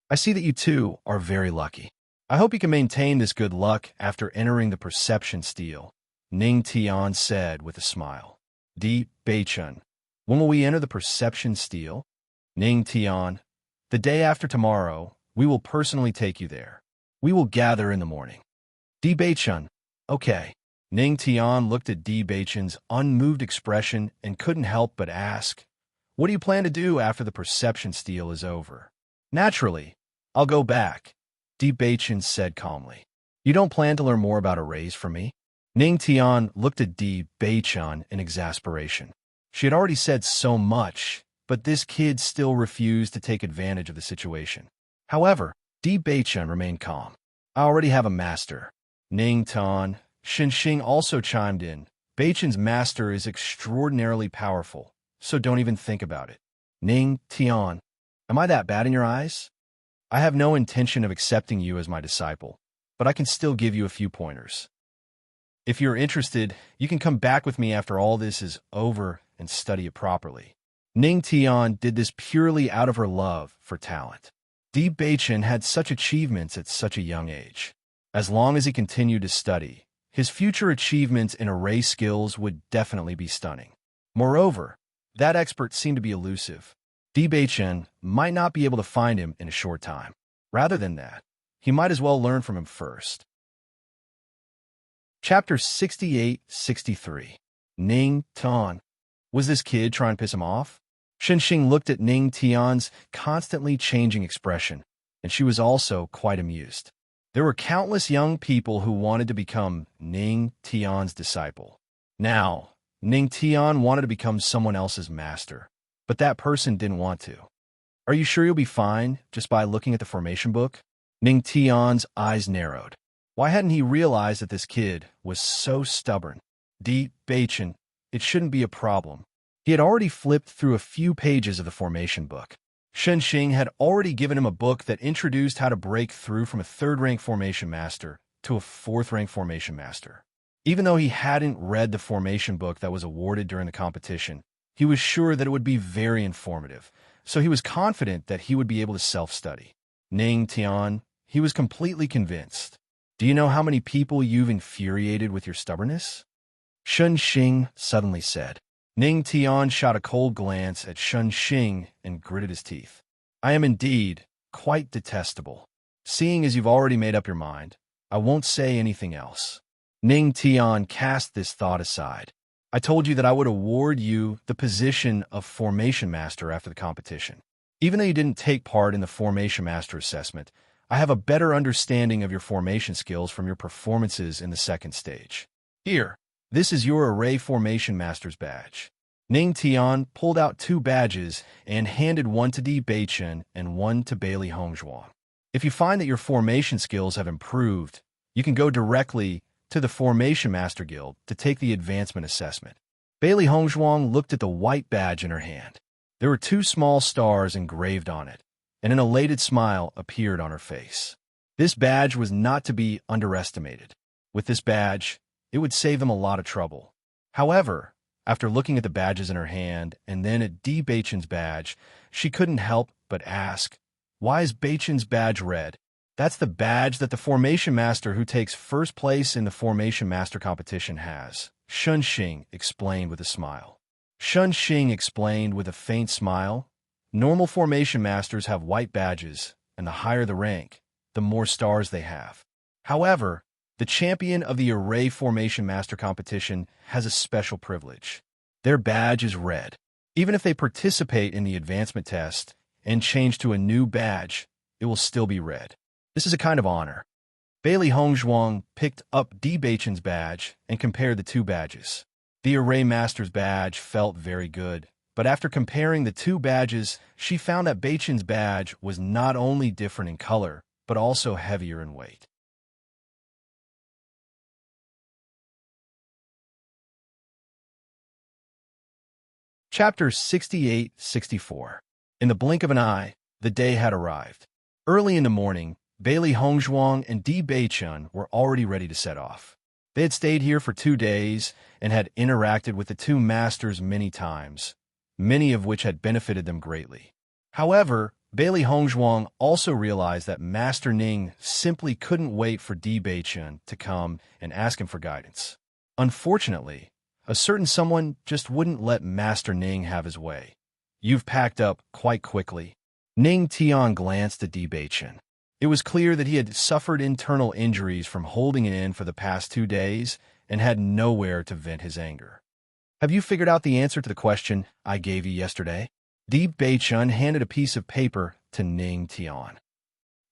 I see that you two are very lucky. I hope you can maintain this good luck after entering the perception steal, Ning Tian said with a smile. Di Beichun, when will we enter the perception steal? Ning Tian, the day after tomorrow, we will personally take you there. We will gather in the morning. Di Beichun, okay. Ning Tian looked at Di Beichun's unmoved expression and couldn't help but ask, what do you plan to do after the perception steal is over? Naturally, I'll go back, Di Beichun said calmly. You don't plan to learn more about arrays from me? Ning Tian looked at Di Beichun in exasperation. She had already said so much, but this kid still refused to take advantage of the situation. However, Di Beichun remained calm. I already have a master. Ning Tian, Xing also chimed in. Beichun's master is extraordinarily powerful, so don't even think about it. Ning Tian, am I that bad in your eyes? I have no intention of accepting you as my disciple, but I can still give you a few pointers. If you're interested, you can come back with me after all this is over and study it properly. Ning Tian did this purely out of her love for talent. Di Beichun had such achievements at such a young age. As long as he continued to study, his future achievements in array skills would definitely be stunning. Moreover, that expert seemed to be elusive. Di Beichun might not be able to find him in a short time. Rather than that, he might as well learn from him first. Chapter 68-63. Ning Tian. Was this kid trying to piss him off? Xing looked at Ning Tian's constantly changing expression, and she was also quite amused. There were countless young people who wanted to become Ning Tian's disciple. Now, Ning Tian wanted to become someone else's master, but that person didn't want to. Are you sure you'll be fine just by looking at the formation book? Ning Tian's eyes narrowed. Why hadn't he realized that this kid was so stubborn? Di Beichun, it shouldn't be a problem. He had already flipped through a few pages of the formation book. Xing had already given him a book that introduced how to break through from a third-rank formation master to a fourth-rank formation master. Even though he hadn't read the formation book that was awarded during the competition, he was sure that it would be very informative, so he was confident that he would be able to self-study. Ning Tian, he was completely convinced. Do you know how many people you've infuriated with your stubbornness? Xing suddenly said. Ning Tian shot a cold glance at Xing and gritted his teeth. I am indeed quite detestable. Seeing as you've already made up your mind, I won't say anything else. Ning Tian cast this thought aside. I told you that I would award you the position of Formation Master after the competition. Even though you didn't take part in the Formation Master assessment, I have a better understanding of your formation skills from your performances in the second stage. Here, this is your Array Formation Master's badge. Ning Tian pulled out 2 badges and handed one to Di Beichun and one to Bailey Hongzhuang. If you find that your formation skills have improved, you can go directly to the Formation Master Guild to take the advancement assessment. Bailey Hongzhuang looked at the white badge in her hand. There were 2 small stars engraved on it, and an elated smile appeared on her face. This badge was not to be underestimated. With this badge, it would save them a lot of trouble. However, after looking at the badges in her hand and then at Di Beichun's badge, she couldn't help but ask, why is Beichun's badge red? That's the badge that the Formation Master who takes first place in the Formation Master competition has, Xing explained with a smile. Xing explained with a faint smile, normal Formation Masters have white badges, and the higher the rank, the more stars they have. However, the champion of the Array Formation Master competition has a special privilege. Their badge is red. Even if they participate in the advancement test and change to a new badge, it will still be red. This is a kind of honor. Bailey Hongzhuang picked up Di Beichun's badge and compared the 2 badges. The Array Master's badge felt very good, but after comparing the 2 badges, she found that Beichun's badge was not only different in color, but also heavier in weight. Chapter 68-64. In the blink of an eye, the day had arrived. Early in the morning, Bailey Hongzhuang and Di Beichun were already ready to set off. They had stayed here for 2 days and had interacted with the 2 masters many times, many of which had benefited them greatly. However, Bailey Hongzhuang also realized that Master Ning simply couldn't wait for Di Beichun to come and ask him for guidance. Unfortunately, a certain someone just wouldn't let Master Ning have his way. You've packed up quite quickly. Ning Tian glanced at Di Beichun. It was clear that he had suffered internal injuries from holding it in for the past 2 days and had nowhere to vent his anger. Have you figured out the answer to the question I gave you yesterday? Di Beichun handed a piece of paper to Ning Tian.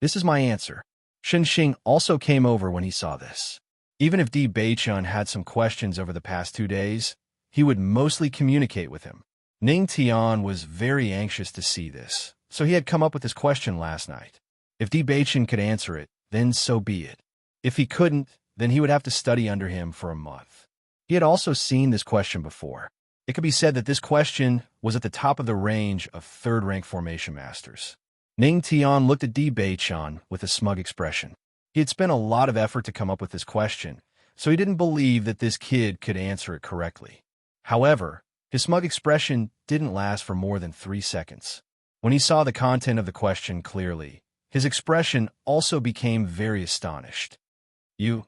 This is my answer. Xing also came over when he saw this. Even if Di Beichun had some questions over the past 2 days, he would mostly communicate with him. Ning Tian was very anxious to see this, so he had come up with this question last night. If Di Beichun could answer it, then so be it. If he couldn't, then he would have to study under him for a month. He had also seen this question before. It could be said that this question was at the top of the range of third-rank formation masters. Ning Tian looked at Di Beichun with a smug expression. He had spent a lot of effort to come up with this question, so he didn't believe that this kid could answer it correctly. However, his smug expression didn't last for more than 3 seconds. When he saw the content of the question clearly, his expression also became very astonished. You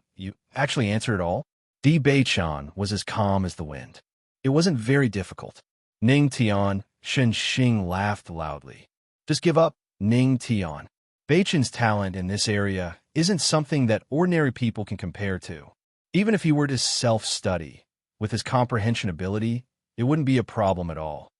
actually answered it all? Di Beichun was as calm as the wind. It wasn't very difficult. Ning Tian, Xing laughed loudly. Just give up, Ning Tian. Beichun's talent in this area isn't something that ordinary people can compare to. Even if he were to self-study, with his comprehension ability, it wouldn't be a problem at all.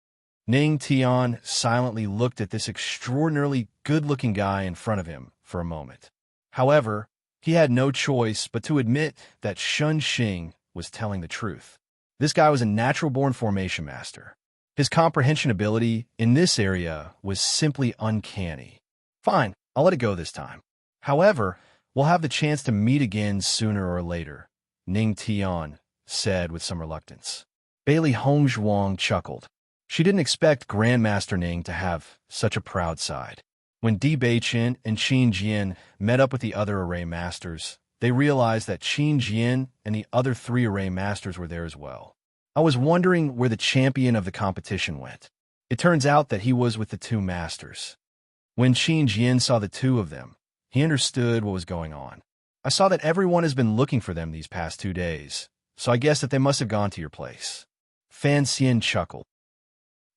Ning Tian silently looked at this extraordinarily good-looking guy in front of him for a moment. However, he had no choice but to admit that Xing was telling the truth. This guy was a natural-born formation master. His comprehension ability in this area was simply uncanny. Fine, I'll let it go this time. However, we'll have the chance to meet again sooner or later, Ning Tian said with some reluctance. Bailey Hongzhuang chuckled. She didn't expect Grandmaster Ning to have such a proud side. When Di Beichun and Qin Jian met up with the other array masters, they realized that Qin Jian and the other 3 array masters were there as well. I was wondering where the champion of the competition went. It turns out that he was with the 2 masters. When Qin Jian saw the 2 of them, he understood what was going on. I saw that everyone has been looking for them these past 2 days, so I guess that they must have gone to your place. Fan Xian chuckled.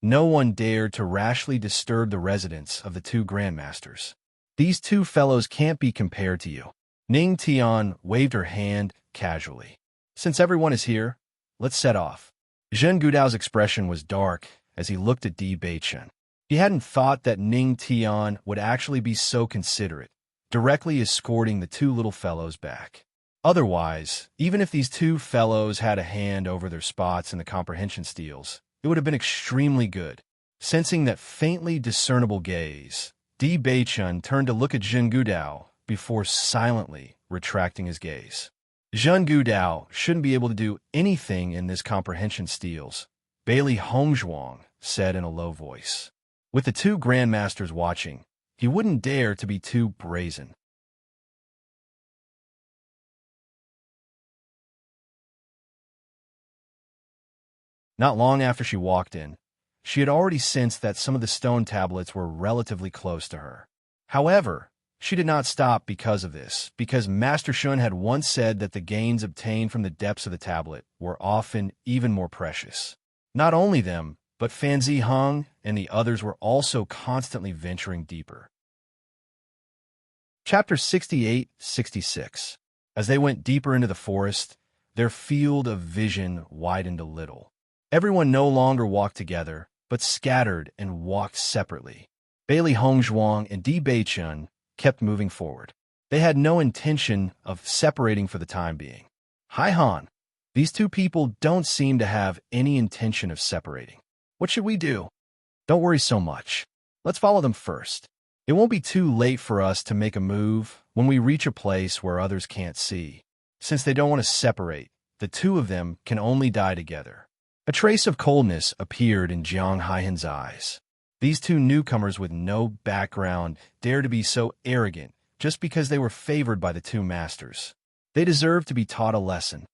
No one dared to rashly disturb the residence of the 2 grandmasters. These 2 fellows can't be compared to you. Ning Tian waved her hand casually. Since everyone is here, let's set off. Zhen Gudao's expression was dark as he looked at Di Beichun. He hadn't thought that Ning Tian would actually be so considerate, directly escorting the 2 little fellows back. Otherwise, even if these 2 fellows had a hand over their spots in the comprehension steals, it would have been extremely good. Sensing that faintly discernible gaze, Di Beichun turned to look at Zhen Gudao before silently retracting his gaze. Zhen Gudao shouldn't be able to do anything in this comprehension steals, Bailey Hongzhuang said in a low voice. With the 2 grandmasters watching, he wouldn't dare to be too brazen. Not long after she walked in, she had already sensed that some of the stone tablets were relatively close to her. However, she did not stop because of this, because Master Shun had once said that the gains obtained from the depths of the tablet were often even more precious. Not only them, but Fan Zihong and the others were also constantly venturing deeper. Chapter 68-66. As they went deeper into the forest, their field of vision widened a little. Everyone no longer walked together, but scattered and walked separately. Bailey Hongzhuang and Di Beichun kept moving forward. They had no intention of separating for the time being. Hai Han, these 2 people don't seem to have any intention of separating. What should we do? Don't worry so much. Let's follow them first. It won't be too late for us to make a move when we reach a place where others can't see. Since they don't want to separate, the 2 of them can only die together. A trace of coldness appeared in Jiang Haihan's eyes. These 2 newcomers with no background dared to be so arrogant just because they were favored by the 2 masters. They deserve to be taught a lesson.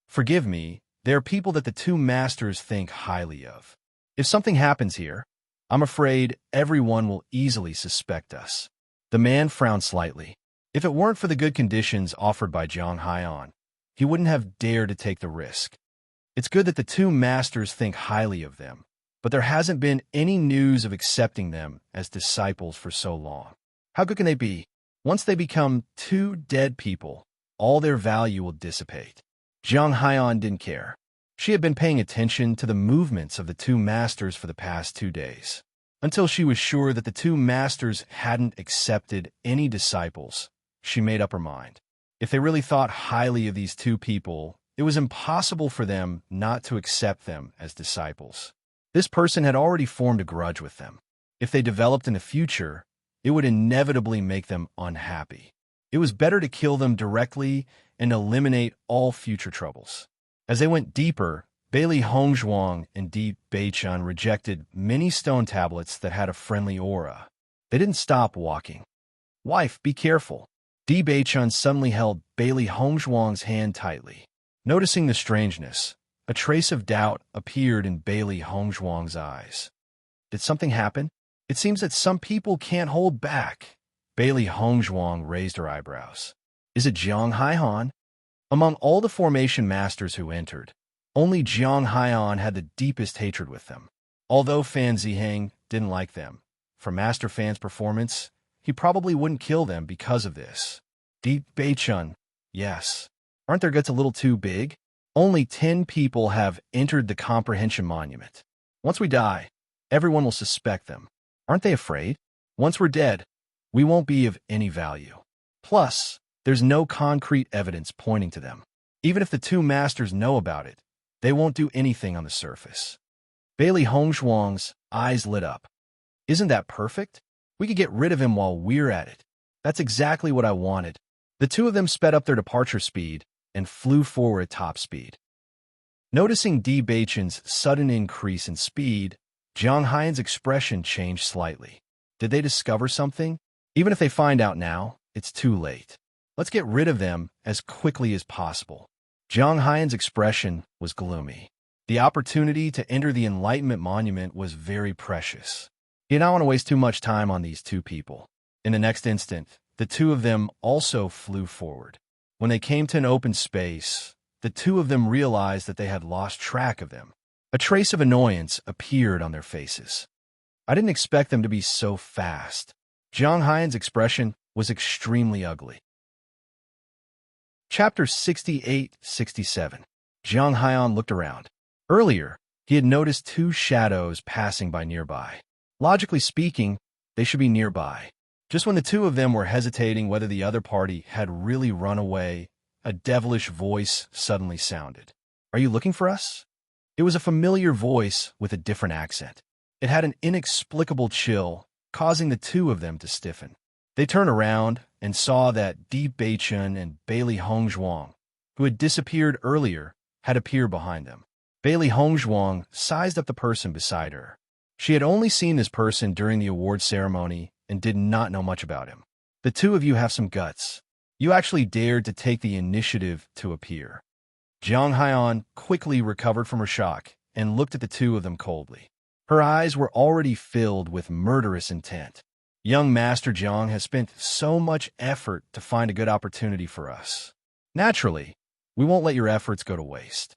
Forgive me, they are people that the 2 masters think highly of. If something happens here, I'm afraid everyone will easily suspect us. The man frowned slightly. If it weren't for the good conditions offered by Jiang Haihan, he wouldn't have dared to take the risk. It's good that the 2 masters think highly of them, but there hasn't been any news of accepting them as disciples for so long. How good can they be? Once they become 2 dead people, all their value will dissipate. Jiang Haihan didn't care. She had been paying attention to the movements of the 2 masters for the past 2 days, until she was sure that the 2 masters hadn't accepted any disciples, she made up her mind. If they really thought highly of these two people, it was impossible for them not to accept them as disciples. This person had already formed a grudge with them. If they developed in the future, it would inevitably make them unhappy. It was better to kill them directly and eliminate all future troubles. As they went deeper, Bailey Hongzhuang and Di Beichun rejected many stone tablets that had a friendly aura. They didn't stop walking. "Wife, be careful." Di Beichun suddenly held Bailey Hongzhuang's hand tightly. Noticing the strangeness, a trace of doubt appeared in Bailey Hongzhuang's eyes. Did something happen? It seems that some people can't hold back. Bailey Hongzhuang raised her eyebrows. Is it Jiang Haihan? Among all the formation masters who entered, only Jiang Haihan had the deepest hatred with them. Although Fan Ziheng didn't like them, for Master Fan's performance, he probably wouldn't kill them because of this. Di Beichun, yes. Aren't their guts a little too big? Only 10 people have entered the Comprehension Monument. Once we die, everyone will suspect them. Aren't they afraid? Once we're dead, we won't be of any value. Plus, there's no concrete evidence pointing to them. Even if the two masters know about it, they won't do anything on the surface. Bailey Hongzhuang's eyes lit up. Isn't that perfect? We could get rid of him while we're at it. That's exactly what I wanted. The two of them sped up their departure speed and flew forward at top speed. Noticing Di Beichun's sudden increase in speed, Jiang Haiyan's expression changed slightly. Did they discover something? Even if they find out now, it's too late. Let's get rid of them as quickly as possible. Jiang Haiyan's expression was gloomy. The opportunity to enter the Enlightenment Monument was very precious. He did not want to waste too much time on these two people. In the next instant, the two of them also flew forward. When they came to an open space, the two of them realized that they had lost track of them. A trace of annoyance appeared on their faces. I didn't expect them to be so fast. Jiang Haiyan's expression was extremely ugly. Chapter 68-67. Jiang Haiyan looked around. Earlier, he had noticed two shadows passing by nearby. Logically speaking, they should be nearby. Just when the two of them were hesitating whether the other party had really run away, a devilish voice suddenly sounded. "Are you looking for us?" It was a familiar voice with a different accent. It had an inexplicable chill, causing the two of them to stiffen. They turned around and saw that Di Beichun and Bailey Hongzhuang, who had disappeared earlier, had appeared behind them. Bailey Hongzhuang sized up the person beside her. She had only seen this person during the award ceremony and did not know much about him. "The two of you have some guts. You actually dared to take the initiative to appear." Jiang Haiyan quickly recovered from her shock and looked at the two of them coldly. Her eyes were already filled with murderous intent. "Young Master Jiang has spent so much effort to find a good opportunity for us. Naturally, we won't let your efforts go to waste."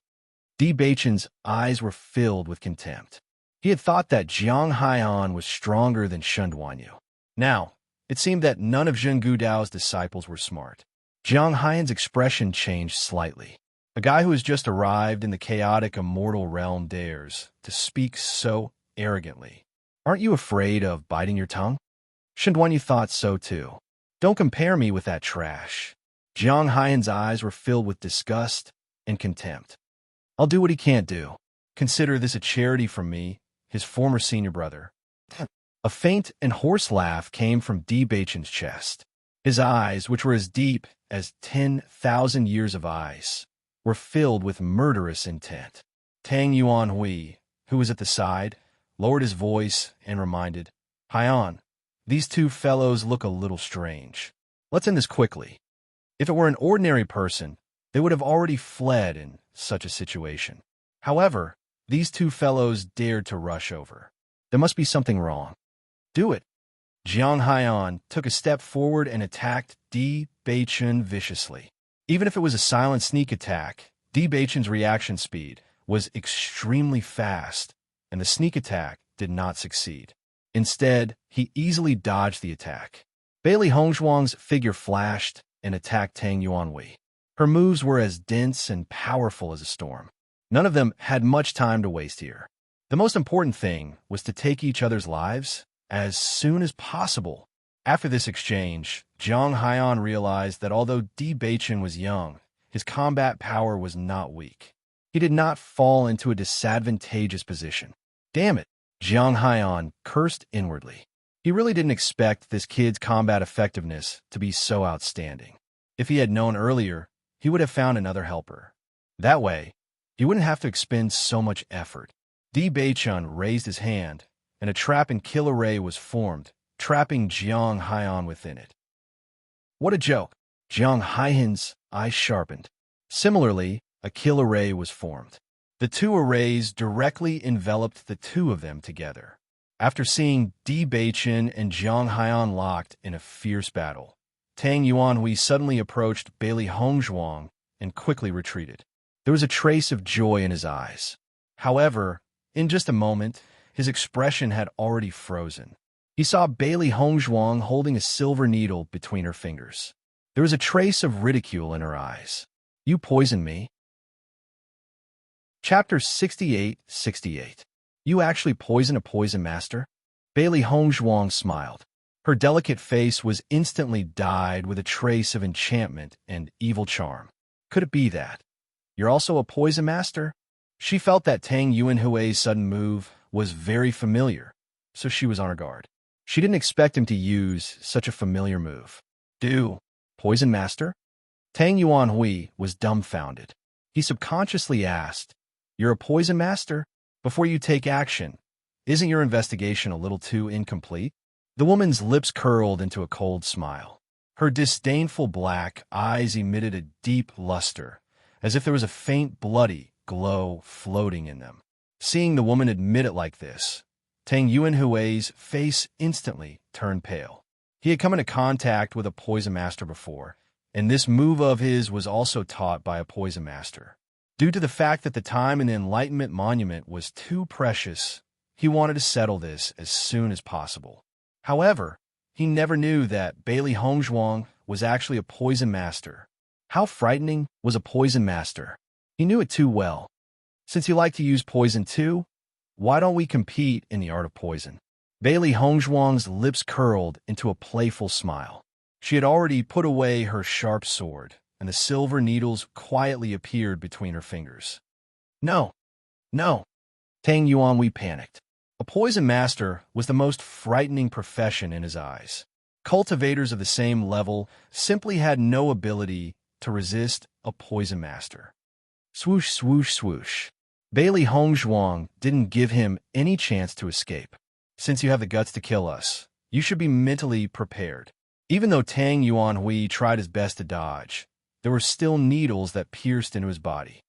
Di Beichun's eyes were filled with contempt. He had thought that Jiang Haiyan was stronger than Shen Duanyu. Now, it seemed that none of Zheng Gudao's disciples were smart. Jiang Haiyan's expression changed slightly. A guy who has just arrived in the chaotic immortal realm dares to speak so arrogantly. Aren't you afraid of biting your tongue? Shen Duanyu thought so too. Don't compare me with that trash. Jiang Haiyan's eyes were filled with disgust and contempt. I'll do what he can't do. Consider this a charity from me, his former senior brother. A faint and hoarse laugh came from Di Beichun's chest. His eyes, which were as deep as 10,000 years of ice, were filled with murderous intent. Tang Yuanhui, who was at the side, lowered his voice and reminded, Haiyan, these two fellows look a little strange. Let's end this quickly. If it were an ordinary person, they would have already fled in such a situation. However, these two fellows dared to rush over. There must be something wrong. Do it. Jiang Haiyan took a step forward and attacked Di Beichun viciously. Even if it was a silent sneak attack, Di Beichun's reaction speed was extremely fast, and the sneak attack did not succeed. Instead, he easily dodged the attack. Bailey Hongzhuang's figure flashed and attacked Tang Yuanhui. Her moves were as dense and powerful as a storm. None of them had much time to waste here. The most important thing was to take each other's lives as soon as possible. After this exchange, Jiang Haiyan realized that although Di Beichen was young, his combat power was not weak. He did not fall into a disadvantageous position. Damn it, Jiang Haiyan cursed inwardly. He really didn't expect this kid's combat effectiveness to be so outstanding. If he had known earlier, he would have found another helper. That way, he wouldn't have to expend so much effort. Di Beichun raised his hand, and a trap and kill array was formed, trapping Jiang Haiyan within it. What a joke! Jiang Haiyan's eyes sharpened. Similarly, a kill array was formed. The two arrays directly enveloped the two of them together. After seeing Di Beichen and Jiang Haiyan locked in a fierce battle, Tang Yuanhui suddenly approached Bailey Hongzhuang and quickly retreated. There was a trace of joy in his eyes. However, in just a moment, his expression had already frozen. He saw Bailey Hongzhuang holding a silver needle between her fingers. There was a trace of ridicule in her eyes. You poisoned me. Chapter 68-68. You actually poisoned a poison master? Bailey Hongzhuang smiled. Her delicate face was instantly dyed with a trace of enchantment and evil charm. Could it be that you're also a poison master? She felt that Tang Yuanhui's sudden move was very familiar, so she was on her guard. She didn't expect him to use such a familiar move. Poison master? Tang Yuanhui was dumbfounded. He subconsciously asked, You're a poison master? Before you take action, isn't your investigation a little too incomplete? The woman's lips curled into a cold smile. Her disdainful black eyes emitted a deep luster, as if there was a faint bloody glow floating in them. Seeing the woman admit it like this, Tang Yuanhui's face instantly turned pale. He had come into contact with a poison master before, and this move of his was also taught by a poison master. Due to the fact that the time in the Enlightenment Monument was too precious, he wanted to settle this as soon as possible. However, he never knew that Bailey Hongzhuang was actually a poison master. How frightening was a poison master? He knew it too well. Since you like to use poison too, why don't we compete in the art of poison? Bailey Hongzhuang's lips curled into a playful smile. She had already put away her sharp sword, and the silver needles quietly appeared between her fingers. No. Tang Yuanhui panicked. A poison master was the most frightening profession in his eyes. Cultivators of the same level simply had no ability to resist a poison master. Swoosh, swoosh, swoosh. Bailey Hongzhuang didn't give him any chance to escape. Since you have the guts to kill us, you should be mentally prepared. Even though Tang Yuanhui tried his best to dodge, there were still needles that pierced into his body.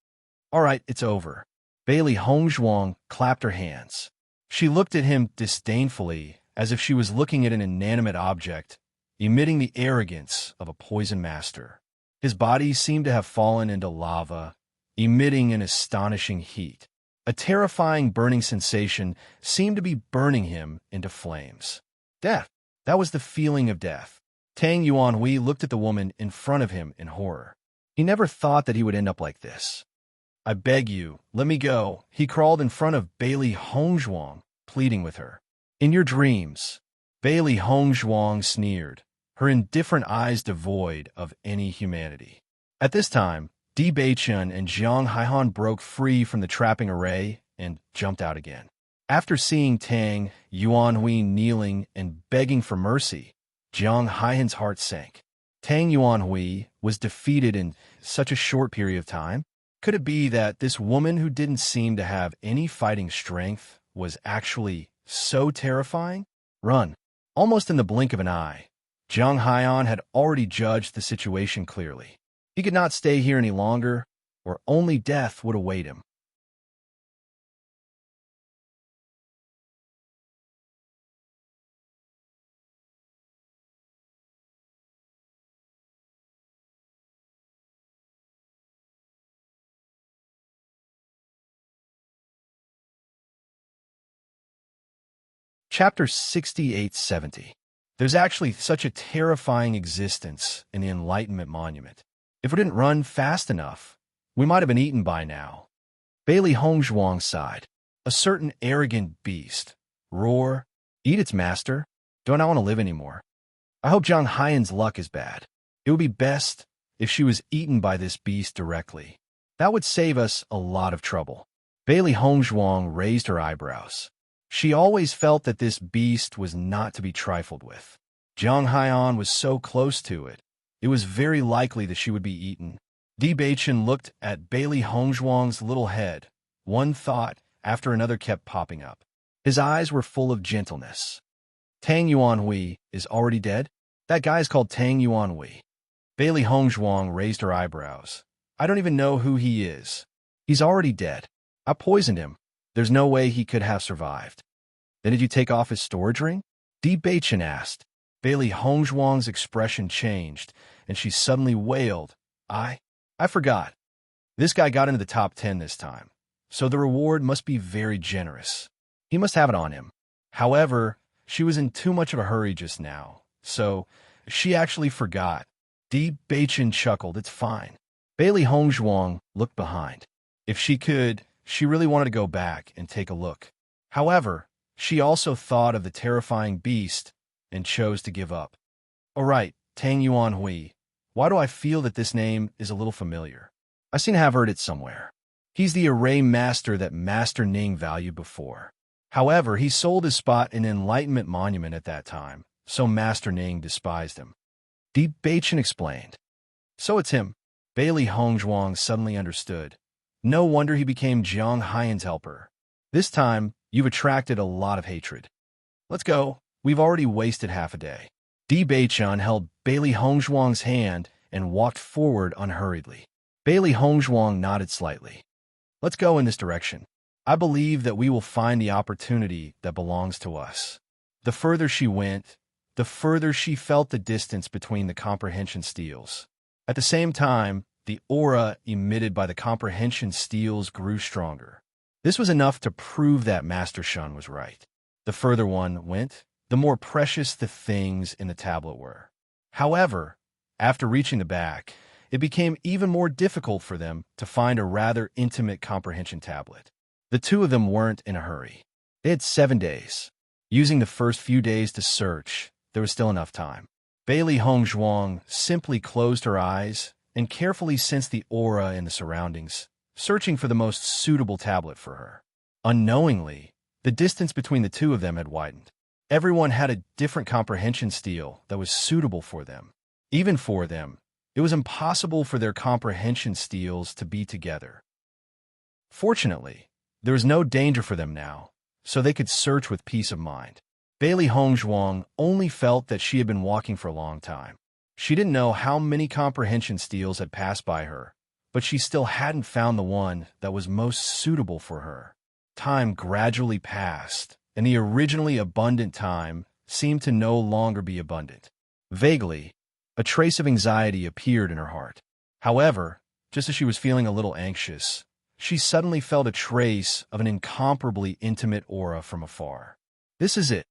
All right, it's over. Bailey Hongzhuang clapped her hands. She looked at him disdainfully, as if she was looking at an inanimate object, emitting the arrogance of a poison master. His body seemed to have fallen into lava, emitting an astonishing heat. A terrifying burning sensation seemed to be burning him into flames. Death. That was the feeling of death. Tang Yuanhui looked at the woman in front of him in horror. He never thought that he would end up like this. I beg you, let me go. He crawled in front of Bailey Hongzhuang, pleading with her. In your dreams. Bailey Hongzhuang sneered, her indifferent eyes devoid of any humanity. At this time, Di Beichun and Jiang Haihan broke free from the trapping array and jumped out again. After seeing Tang Yuanhui kneeling and begging for mercy, Jiang Haihan's heart sank. Tang Yuanhui was defeated in such a short period of time? Could it be that this woman who didn't seem to have any fighting strength was actually so terrifying? Run. Almost in the blink of an eye, Jiang Haiyan had already judged the situation clearly. He could not stay here any longer, or only death would await him. Chapter 68-70. There's actually such a terrifying existence in the Enlightenment Monument. If we didn't run fast enough, we might have been eaten by now. Bailey Hongzhuang sighed. A certain arrogant beast. Roar. Eat its master. Don't I want to live anymore? I hope Zhang Haiyan's luck is bad. It would be best if she was eaten by this beast directly. That would save us a lot of trouble. Bailey Hongzhuang raised her eyebrows. She always felt that this beast was not to be trifled with. Zhang Haiyan was so close to it. It was very likely that she would be eaten. Di Beichen looked at Bailey Hongzhuang's little head. One thought after another kept popping up. His eyes were full of gentleness. Tang Yuanhui is already dead? That guy is called Tang Yuanhui. Bailey Hongzhuang raised her eyebrows. I don't even know who he is. He's already dead. I poisoned him. There's no way he could have survived. Then did you take off his storage ring? Di Beichen asked. Bailey Hongzhuang's expression changed, and she suddenly wailed. I forgot. This guy got into the top 10 this time, so the reward must be very generous. He must have it on him. However, she was in too much of a hurry just now, so she actually forgot. Di Beichen chuckled. It's fine. Bailey Hongzhuang looked behind. If she could, she really wanted to go back and take a look. However, she also thought of the terrifying beast and chose to give up. All right, Tang Yuanhui. Why do I feel that this name is a little familiar? I seem to have heard it somewhere. He's the array master that Master Ning valued before. However, he sold his spot in Enlightenment Monument at that time, so Master Ning despised him. Di Beichen explained. So it's him. Bailey Hongzhuang suddenly understood. No wonder he became Zhang Haiyan's helper. This time, you've attracted a lot of hatred. Let's go. We've already wasted half a day. Di Beichen held Bailey Hongzhuang's hand and walked forward unhurriedly. Bailey Hongzhuang nodded slightly. Let's go in this direction. I believe that we will find the opportunity that belongs to us. The further she went, the further she felt the distance between the comprehension steels. At the same time, the aura emitted by the comprehension steels grew stronger. This was enough to prove that Master Shun was right. The further one went, the more precious the things in the tablet were. However, after reaching the back, it became even more difficult for them to find a rather intimate comprehension tablet. The two of them weren't in a hurry. They had 7 days. Using the first few days to search, there was still enough time. Bailey Hongzhuang simply closed her eyes and carefully sensed the aura in the surroundings, searching for the most suitable tablet for her. Unknowingly, the distance between the two of them had widened. Everyone had a different comprehension steel that was suitable for them. Even for them, it was impossible for their comprehension steels to be together. Fortunately, there was no danger for them now, so they could search with peace of mind. Bailey Hongzhuang only felt that she had been walking for a long time. She didn't know how many comprehension steels had passed by her, but she still hadn't found the one that was most suitable for her. Time gradually passed, and the originally abundant time seemed to no longer be abundant. Vaguely, a trace of anxiety appeared in her heart. However, just as she was feeling a little anxious, she suddenly felt a trace of an incomparably intimate aura from afar. This is it.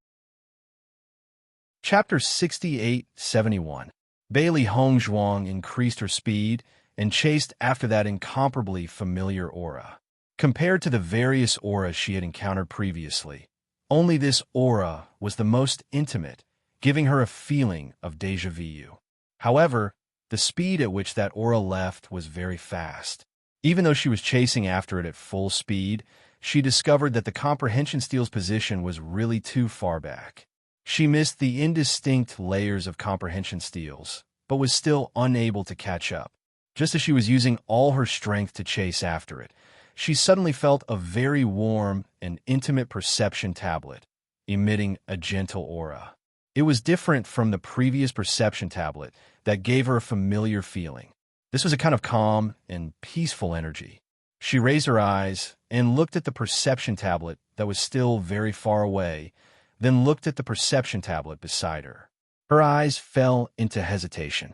Chapter 68-71. Bailey Hongzhuang increased her speed and chased after that incomparably familiar aura. Compared to the various auras she had encountered previously, only this aura was the most intimate, giving her a feeling of déjà vu. However, the speed at which that aura left was very fast. Even though she was chasing after it at full speed, she discovered that the comprehension steel's position was really too far back. She missed the indistinct layers of comprehension steels, but was still unable to catch up. Just as she was using all her strength to chase after it, she suddenly felt a very warm and intimate perception tablet, emitting a gentle aura. It was different from the previous perception tablet that gave her a familiar feeling. This was a kind of calm and peaceful energy. She raised her eyes and looked at the perception tablet that was still very far away, then looked at the perception tablet beside her. Her eyes fell into hesitation.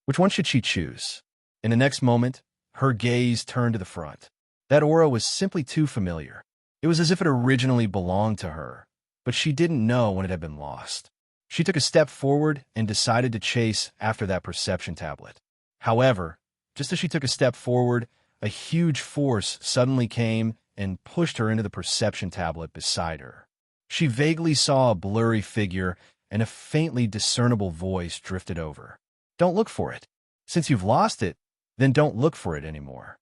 Which one should she choose? In the next moment, her gaze turned to the front. That aura was simply too familiar. It was as if it originally belonged to her, but she didn't know when it had been lost. She took a step forward and decided to chase after that perception tablet. However, just as she took a step forward, a huge force suddenly came and pushed her into the perception tablet beside her. She vaguely saw a blurry figure and a faintly discernible voice drifted over. Don't look for it. Since you've lost it, then don't look for it anymore.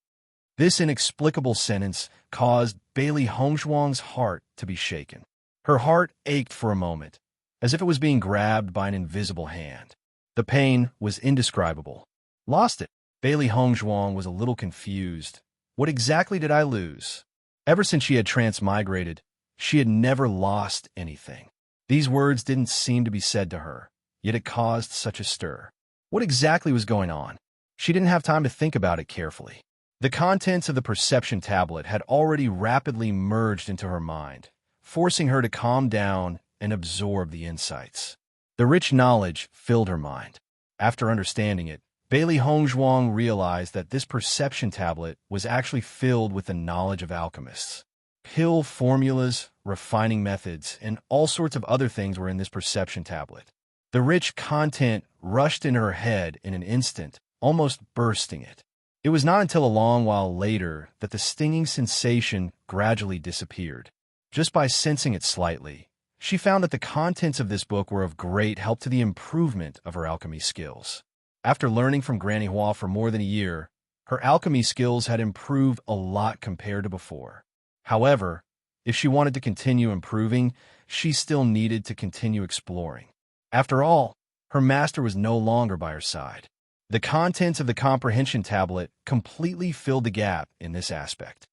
This inexplicable sentence caused Bailey Hongzhuang's heart to be shaken. Her heart ached for a moment, as if it was being grabbed by an invisible hand. The pain was indescribable. Lost it. Bailey Hongzhuang was a little confused. What exactly did I lose? Ever since she had transmigrated, she had never lost anything. These words didn't seem to be said to her, yet it caused such a stir. What exactly was going on? She didn't have time to think about it carefully. The contents of the perception tablet had already rapidly merged into her mind, forcing her to calm down and absorb the insights. The rich knowledge filled her mind. After understanding it, Bailey Hongzhuang realized that this perception tablet was actually filled with the knowledge of alchemists. Pill formulas, refining methods, and all sorts of other things were in this perception tablet. The rich content rushed into her head in an instant, almost bursting it. It was not until a long while later that the stinging sensation gradually disappeared. Just by sensing it slightly, she found that the contents of this book were of great help to the improvement of her alchemy skills. After learning from Granny Hua for more than a year, her alchemy skills had improved a lot compared to before. However, if she wanted to continue improving, she still needed to continue exploring. After all, her master was no longer by her side. The contents of the comprehension tablet completely filled the gap in this aspect.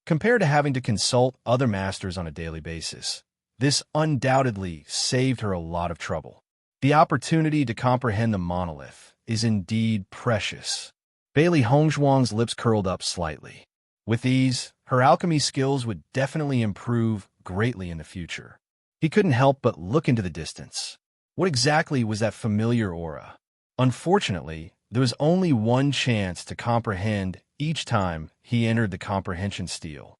Compared to having to consult other masters on a daily basis, this undoubtedly saved her a lot of trouble. The opportunity to comprehend the monolith is indeed precious. Bailey Hongzhuang's lips curled up slightly. With these, her alchemy skills would definitely improve greatly in the future. He couldn't help but look into the distance. What exactly was that familiar aura? Unfortunately, there was only one chance to comprehend each time he entered the comprehension stele.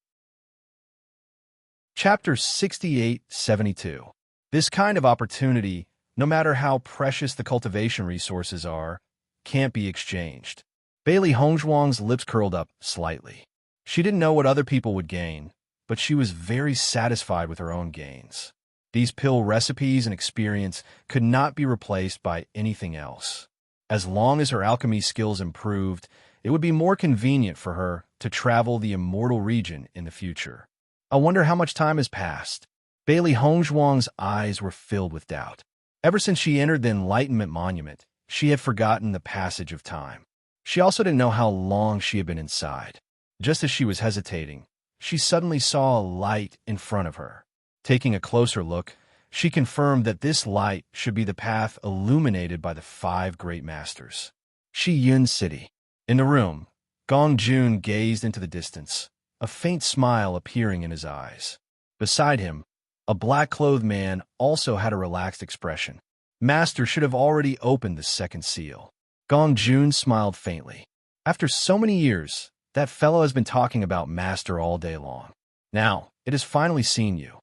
Chapter 68-72. This kind of opportunity, no matter how precious the cultivation resources are, can't be exchanged. Bailey Hongzhuang's lips curled up slightly. She didn't know what other people would gain, but she was very satisfied with her own gains. These pill recipes and experience could not be replaced by anything else. As long as her alchemy skills improved, it would be more convenient for her to travel the immortal region in the future. I wonder how much time has passed. Bailey Hongzhuang's eyes were filled with doubt. Ever since she entered the Enlightenment Monument, she had forgotten the passage of time. She also didn't know how long she had been inside. Just as she was hesitating, she suddenly saw a light in front of her. Taking a closer look, she confirmed that this light should be the path illuminated by the 5 great masters. Shi Yun City. In the room, Gong Jun gazed into the distance, a faint smile appearing in his eyes. Beside him, a black-clothed man also had a relaxed expression. Master should have already opened the second seal. Gong Jun smiled faintly. After so many years, that fellow has been talking about Master all day long. Now, it has finally seen you.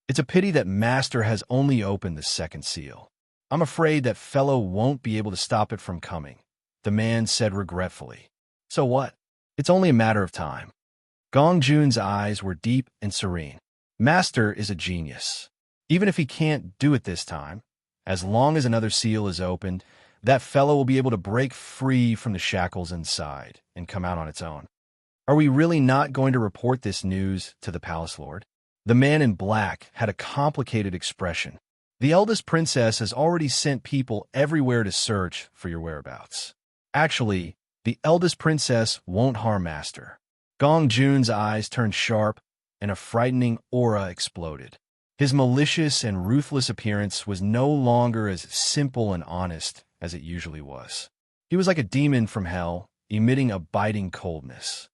It's a pity that Master has only opened the second seal. I'm afraid that fellow won't be able to stop it from coming, the man said regretfully. So what? It's only a matter of time. Gong Jun's eyes were deep and serene. Master is a genius. Even if he can't do it this time, as long as another seal is opened, that fellow will be able to break free from the shackles inside and come out on its own. Are we really not going to report this news to the Palace Lord? The man in black had a complicated expression. The eldest princess has already sent people everywhere to search for your whereabouts. Actually, the eldest princess won't harm Master. Gong Jun's eyes turned sharp, and a frightening aura exploded. His malicious and ruthless appearance was no longer as simple and honest as it usually was. He was like a demon from hell, emitting a biting coldness.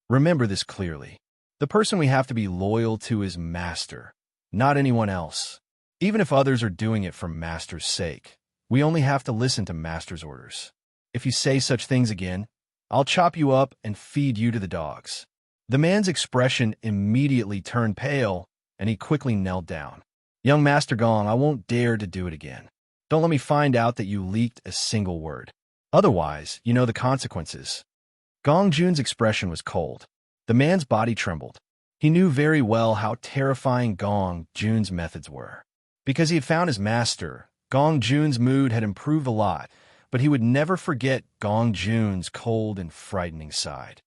Remember this clearly. The person we have to be loyal to is Master, not anyone else. Even if others are doing it for Master's sake, we only have to listen to Master's orders. If you say such things again, I'll chop you up and feed you to the dogs. The man's expression immediately turned pale, and he quickly knelt down. Young Master Gong, I won't dare to do it again. Don't let me find out that you leaked a single word. Otherwise, you know the consequences. Gong Jun's expression was cold. The man's body trembled. He knew very well how terrifying Gong Jun's methods were. Because he had found his master, Gong Jun's mood had improved a lot, but he would never forget Gong Jun's cold and frightening side.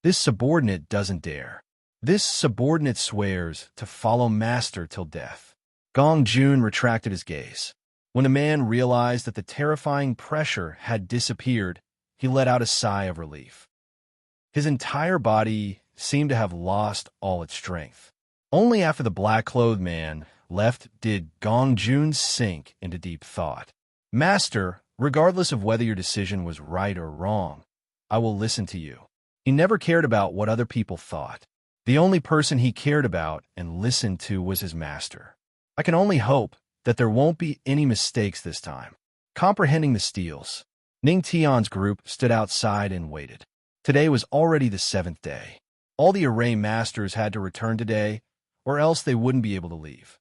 This subordinate doesn't dare. This subordinate swears to follow master till death. Gong Jun retracted his gaze. When the man realized that the terrifying pressure had disappeared, he let out a sigh of relief. His entire body seemed to have lost all its strength. Only after the black-clothed man left did Gong Jun sink into deep thought. Master, regardless of whether your decision was right or wrong, I will listen to you. He never cared about what other people thought. The only person he cared about and listened to was his master. I can only hope that there won't be any mistakes this time. Comprehending the steals, Ning Tian's group stood outside and waited. Today was already the 7th day. All the array masters had to return today, or else they wouldn't be able to leave.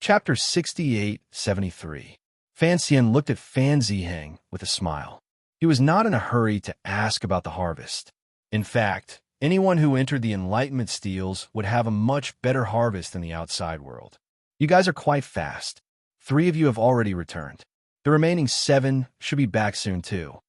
Chapter 68-73. Fan Xian looked at Fan Ziheng with a smile. He was not in a hurry to ask about the harvest. In fact, anyone who entered the Enlightenment steals would have a much better harvest than the outside world. You guys are quite fast. 3 of you have already returned. The remaining 7 should be back soon too.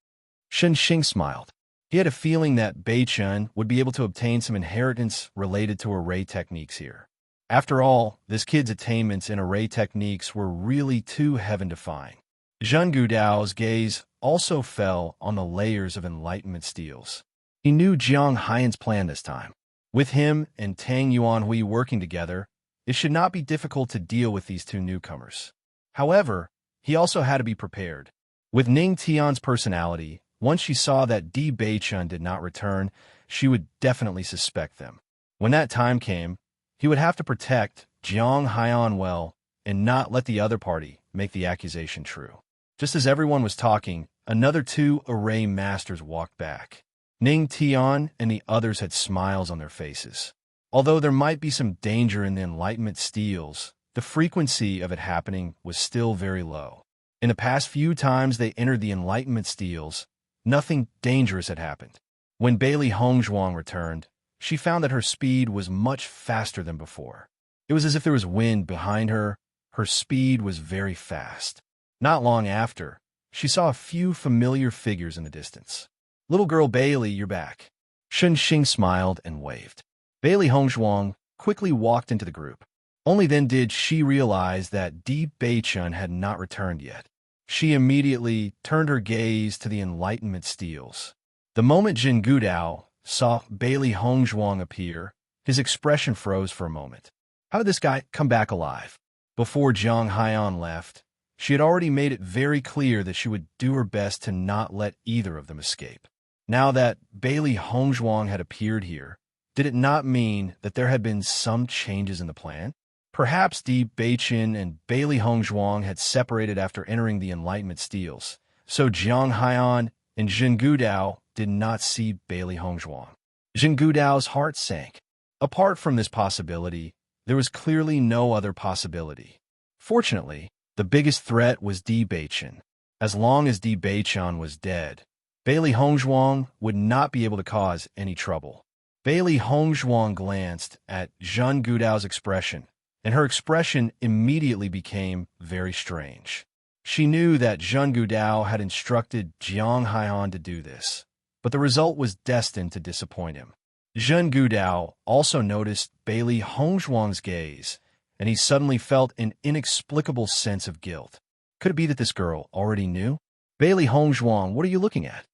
Shen Xing smiled. He had a feeling that Bei Chun would be able to obtain some inheritance related to array techniques here. After all, this kid's attainments in array techniques were really too heaven-defying. Zheng Gudao's gaze also fell on the layers of Enlightenment steals. He knew Jiang Haiyan's plan this time. With him and Tang Yuanhui working together, it should not be difficult to deal with these 2 newcomers. However, he also had to be prepared. With Ning Tian's personality, once she saw that Di Beichun did not return, she would definitely suspect them. When that time came, he would have to protect Jiang Haiyan well and not let the other party make the accusation true. Just as everyone was talking, another 2 array masters walked back. Ning Tian and the others had smiles on their faces. Although there might be some danger in the Enlightenment steals, the frequency of it happening was still very low. In the past few times they entered the Enlightenment steals, nothing dangerous had happened. When Bailey Hongzhuang returned, she found that her speed was much faster than before. It was as if there was wind behind her. Her speed was very fast. Not long after, she saw a few familiar figures in the distance. Little girl Bailey, you're back. Shen Xing smiled and waved. Bailey Hongzhuang quickly walked into the group. Only then did she realize that Di Beichun had not returned yet. She immediately turned her gaze to the Enlightenment steals. The moment Zheng Gudao saw Bailey Hongzhuang appear, his expression froze for a moment. How did this guy come back alive? Before Jiang Haiyan left, she had already made it very clear that she would do her best to not let either of them escape. Now that Bailey Hongzhuang had appeared here, did it not mean that there had been some changes in the plan? Perhaps Di Beichun and Bailey Hongzhuang had separated after entering the Enlightenment steals, so Jiang Haiyan and Zheng Gudao did not see Bailey Hongzhuang. Zheng Gudao's heart sank. Apart from this possibility, there was clearly no other possibility. Fortunately, the biggest threat was Di Beichun. As long as Di Beichun was dead, Bailey Hongzhuang would not be able to cause any trouble. Bailey Hongzhuang glanced at Zheng Gudao's expression, and her expression immediately became very strange. She knew that Zheng Gudao had instructed Jiang Haiyan to do this, but the result was destined to disappoint him. Zheng Gudao also noticed Bailey Hongzhuang's gaze, and he suddenly felt an inexplicable sense of guilt. Could it be that this girl already knew? Bailey Hongzhuang, what are you looking at?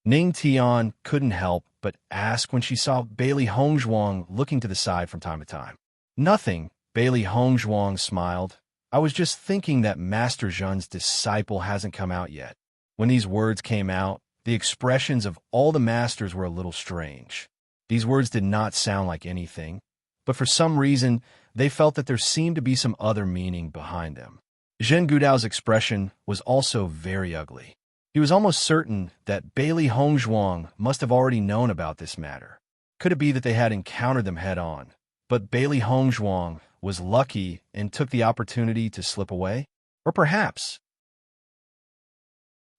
Ning Tian couldn't help but ask when she saw Bailey Hongzhuang looking to the side from time to time. Nothing, Bailey Hongzhuang smiled. I was just thinking that Master Zhen's disciple hasn't come out yet. When these words came out, the expressions of all the masters were a little strange. These words did not sound like anything, but for some reason, they felt that there seemed to be some other meaning behind them. Zheng Gudao's expression was also very ugly. He was almost certain that Bailey Hongzhuang must have already known about this matter. Could it be that they had encountered them head-on? But Bailey Hongzhuang was lucky and took the opportunity to slip away? Or perhaps...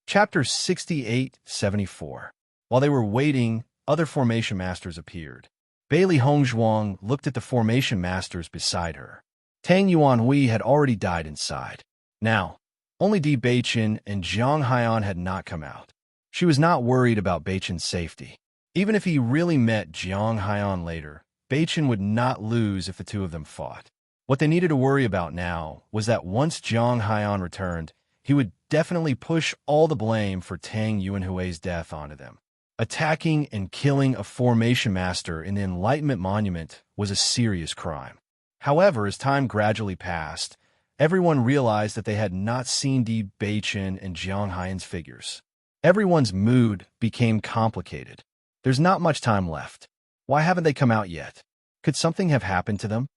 Chapter 68-74. While they were waiting, other formation masters appeared. Bailey Hongzhuang looked at the formation masters beside her. Tang Yuanhui had already died inside. Now, only Di Beichen and Jiang Haiyan had not come out. She was not worried about Beichen's safety. Even if he really met Jiang Haiyan later, Beichen would not lose if the two of them fought. What they needed to worry about now was that once Jiang Haiyan returned, he would definitely push all the blame for Tang Yuanhui's death onto them. Attacking and killing a formation master in the Enlightenment Monument was a serious crime. However, as time gradually passed, everyone realized that they had not seen Di Beichen and Jiang Haiyan's figures. Everyone's mood became complicated. There's not much time left. Why haven't they come out yet? Could something have happened to them?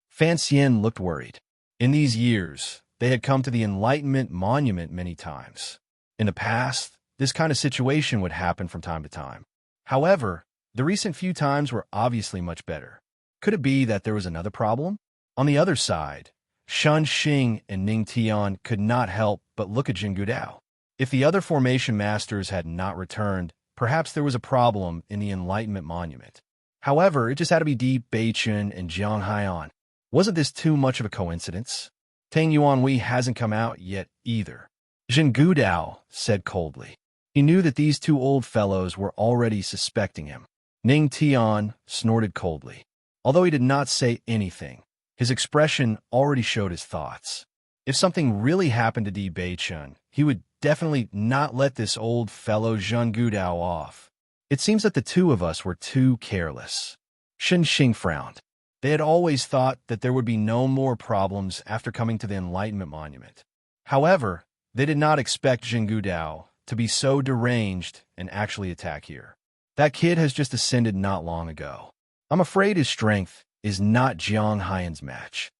Fan Xian looked worried. In these years, they had come to the Enlightenment Monument many times. In the past, this kind of situation would happen from time to time. However, the recent few times were obviously much better. Could it be that there was another problem? On the other side, Shen Xing and Ning Tian could not help but look at Jin Gudao. If the other formation masters had not returned, perhaps there was a problem in the Enlightenment Monument. However, it just had to be Di Beichen and Jiang Haiyan. Wasn't this too much of a coincidence? Tang Yuanhui hasn't come out yet either. Jin Gudao said coldly. He knew that these two old fellows were already suspecting him. Ning Tian snorted coldly. Although he did not say anything, his expression already showed his thoughts. If something really happened to Di Beichen, he would definitely not let this old fellow Zhen Gudao off. It seems that the two of us were too careless. Shen Xing frowned. They had always thought that there would be no more problems after coming to the Enlightenment Monument. However, they did not expect Jin Gudao to be so deranged and actually attack here. That kid has just ascended not long ago. I'm afraid his strength is not Jiang Haiyan's match.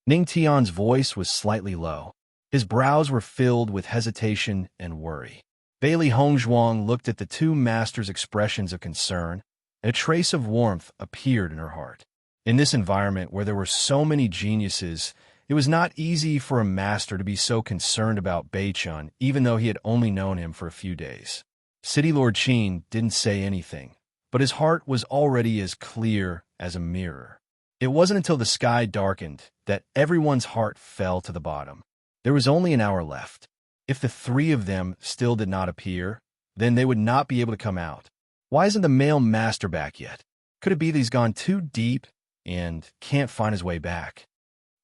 Ning Tian's voice was slightly low. His brows were filled with hesitation and worry. Bailey Hongzhuang looked at the two masters' expressions of concern, and a trace of warmth appeared in her heart. In this environment where there were so many geniuses, it was not easy for a master to be so concerned about Beichen, even though he had only known him for a few days. City Lord Qin didn't say anything, but his heart was already as clear as a mirror. It wasn't until the sky darkened that everyone's heart fell to the bottom. There was only an hour left. If the three of them still did not appear, then they would not be able to come out. Why isn't the male master back yet? Could it be that he's gone too deep and can't find his way back?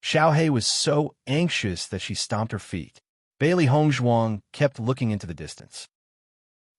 Xiaohei was so anxious that she stomped her feet. Bailey Hongzhuang kept looking into the distance.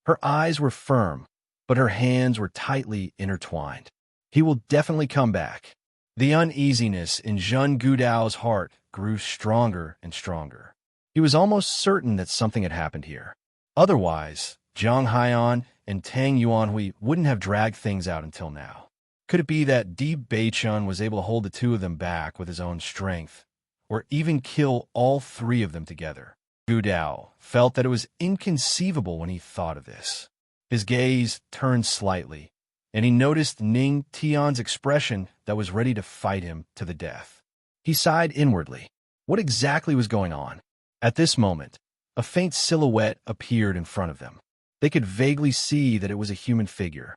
Her eyes were firm, but her hands were tightly intertwined. He will definitely come back. The uneasiness in Zhen Gudao's heart grew stronger and stronger. He was almost certain that something had happened here. Otherwise, Jiang Haiyan and Tang Yuanhui wouldn't have dragged things out until now. Could it be that Di Beichen was able to hold the two of them back with his own strength, or even kill all three of them together? Gudao felt that it was inconceivable when he thought of this. His gaze turned slightly, and he noticed Ning Tian's expression that was ready to fight him to the death. He sighed inwardly. What exactly was going on? At this moment, a faint silhouette appeared in front of them. They could vaguely see that it was a human figure.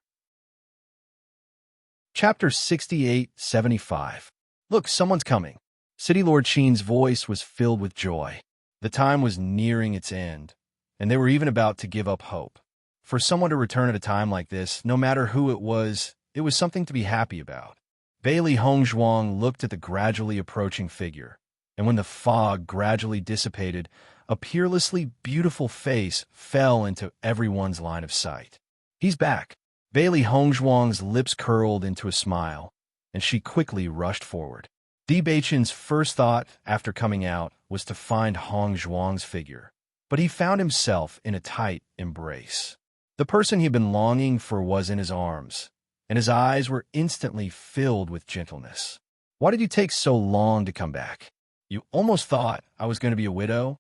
Chapter 68-75. Look, someone's coming. City Lord Qin's voice was filled with joy. The time was nearing its end, and they were even about to give up hope. For someone to return at a time like this, no matter who it was something to be happy about. Bailey Hongzhuang looked at the gradually approaching figure, and when the fog gradually dissipated, a peerlessly beautiful face fell into everyone's line of sight. He's back. Bailey Hongzhuang's lips curled into a smile, and she quickly rushed forward. Di Beichen's first thought after coming out was to find Hongzhuang's figure, but he found himself in a tight embrace. The person he had been longing for was in his arms, and his eyes were instantly filled with gentleness. Why did you take so long to come back? You almost thought I was going to be a widow?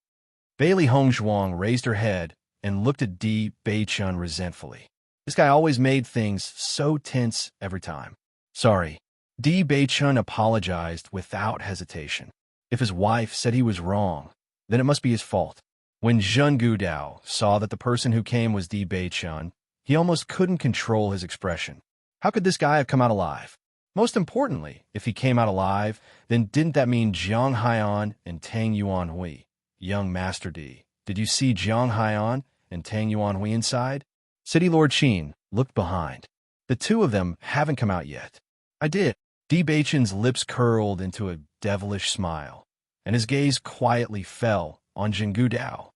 Bailey Hongzhuang raised her head and looked at Di Beichen resentfully. This guy always made things so tense every time. Sorry. Di Beichen apologized without hesitation. If his wife said he was wrong, then it must be his fault. When Zhen Gudao saw that the person who came was Di Beichen, he almost couldn't control his expression. How could this guy have come out alive? Most importantly, if he came out alive, then didn't that mean Jiang Haiyan and Tang Yuanhui? Young Master D, did you see Jiang Haiyan and Tang Yuanhui inside? City Lord Qin looked behind. The two of them haven't come out yet. I did. D. Beichen's lips curled into a devilish smile, and his gaze quietly fell on Zhen Gudao.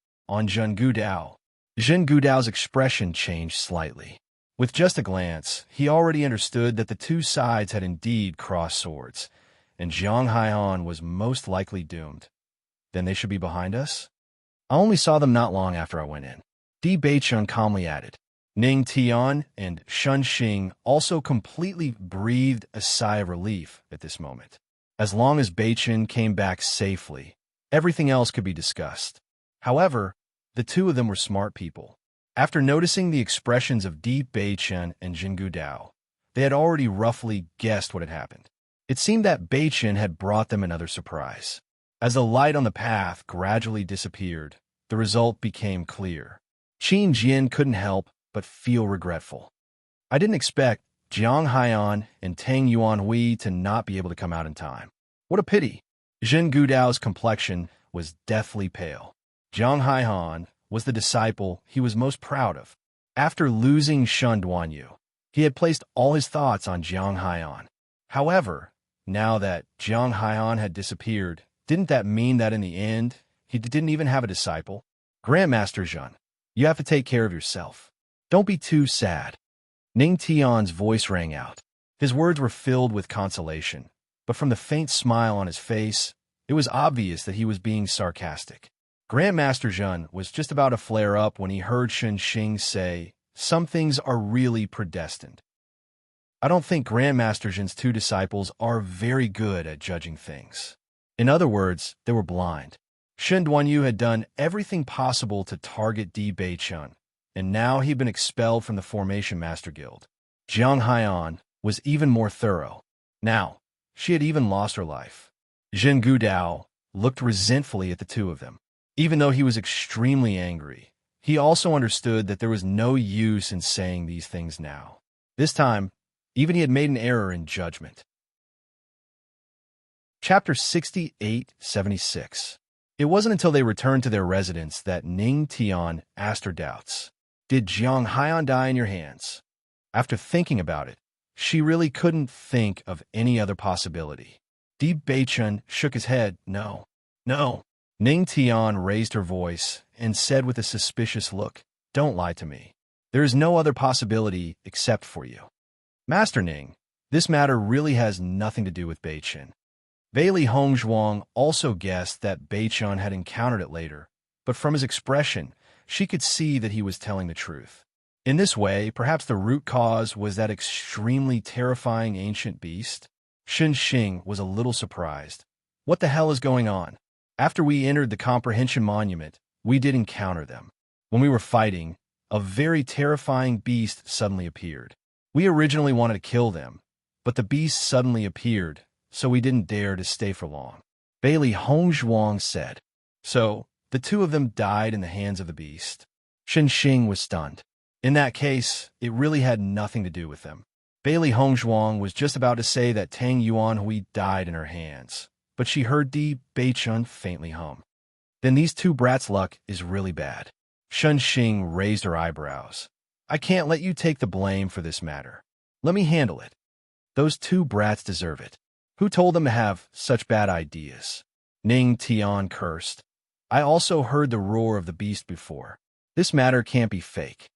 Zhen Gudao's expression changed slightly. With just a glance, he already understood that the two sides had indeed crossed swords, and Jiang Haiyan was most likely doomed. Then they should be behind us? I only saw them not long after I went in. D. Beichun calmly added. Ning Tian and Shun Xing also completely breathed a sigh of relief at this moment. As long as Beichun came back safely, everything else could be discussed. However, the two of them were smart people. After noticing the expressions of Di Beichun and Jingu Dao, they had already roughly guessed what had happened. It seemed that Beichun had brought them another surprise. As the light on the path gradually disappeared, the result became clear. Qin Jin couldn't help but feel regretful. I didn't expect Jiang Haiyan and Tang Yuanhui to not be able to come out in time. What a pity. Zhen Gudao's complexion was deathly pale. Jiang Haiyan was the disciple he was most proud of. After losing Shun Duanyu, he had placed all his thoughts on Jiang Haiyan. However, now that Jiang Haiyan had disappeared, didn't that mean that in the end, he didn't even have a disciple? Grandmaster Zhen, you have to take care of yourself. Don't be too sad. Ning Tian's voice rang out. His words were filled with consolation, but from the faint smile on his face, it was obvious that he was being sarcastic. Grandmaster Zhen was just about to flare up when he heard Shun Xing say, "Some things are really predestined." I don't think Grandmaster Zhen's two disciples are very good at judging things. In other words, they were blind. Shun Duanyu had done everything possible to target Di Beichun, and now he'd been expelled from the Formation Master Guild. Jiang Haiyan was even more thorough. Now, she had even lost her life. Zhen Gudao looked resentfully at the two of them. Even though he was extremely angry, he also understood that there was no use in saying these things now. This time, even he had made an error in judgment. Chapter 68-76. It wasn't until they returned to their residence that Ning Tian asked her doubts. Did Jiang Haiyan die in your hands? After thinking about it, she really couldn't think of any other possibility. Di Beichun shook his head. No. Ning Tian raised her voice and said with a suspicious look, "Don't lie to me. There is no other possibility except for you." Master Ning, this matter really has nothing to do with Beichun. Bailey Hongzhuang also guessed that Beichun had encountered it later, but from his expression, she could see that he was telling the truth. In this way, perhaps the root cause was that extremely terrifying ancient beast. Shun Xing was a little surprised. What the hell is going on? After we entered the Comprehension Monument, we did encounter them. When we were fighting, a very terrifying beast suddenly appeared. We originally wanted to kill them, but the beast suddenly appeared, so we didn't dare to stay for long. Bailey Hongzhuang said. So, the two of them died in the hands of the beast. Shun Xing was stunned. In that case, it really had nothing to do with them. Bailey Hongzhuang was just about to say that Tang Yuanhui died in her hands, but she heard Di Beichun faintly hum. Then these two brats' luck is really bad. Shun Xing raised her eyebrows. I can't let you take the blame for this matter. Let me handle it. Those two brats deserve it. Who told them to have such bad ideas? Ning Tian cursed. I also heard the roar of the beast before. This matter can't be fake.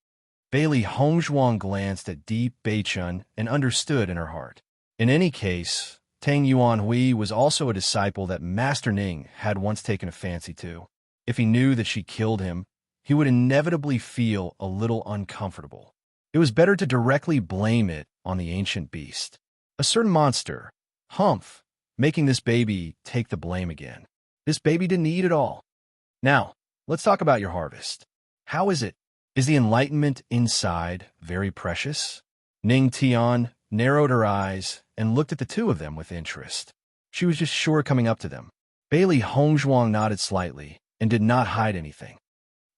Bailey Hongzhuang glanced at Di Beichun and understood in her heart. In any case, Tang Yuanhui was also a disciple that Master Ning had once taken a fancy to. If he knew that she killed him, he would inevitably feel a little uncomfortable. It was better to directly blame it on the ancient beast. A certain monster, Humph, making this baby take the blame again. This baby didn't eat at all. Now, let's talk about your harvest. How is it? Is the enlightenment inside very precious? Ning Tian narrowed her eyes and looked at the two of them with interest. She was just sure coming up to them. Bailey Hongzhuang nodded slightly and did not hide anything.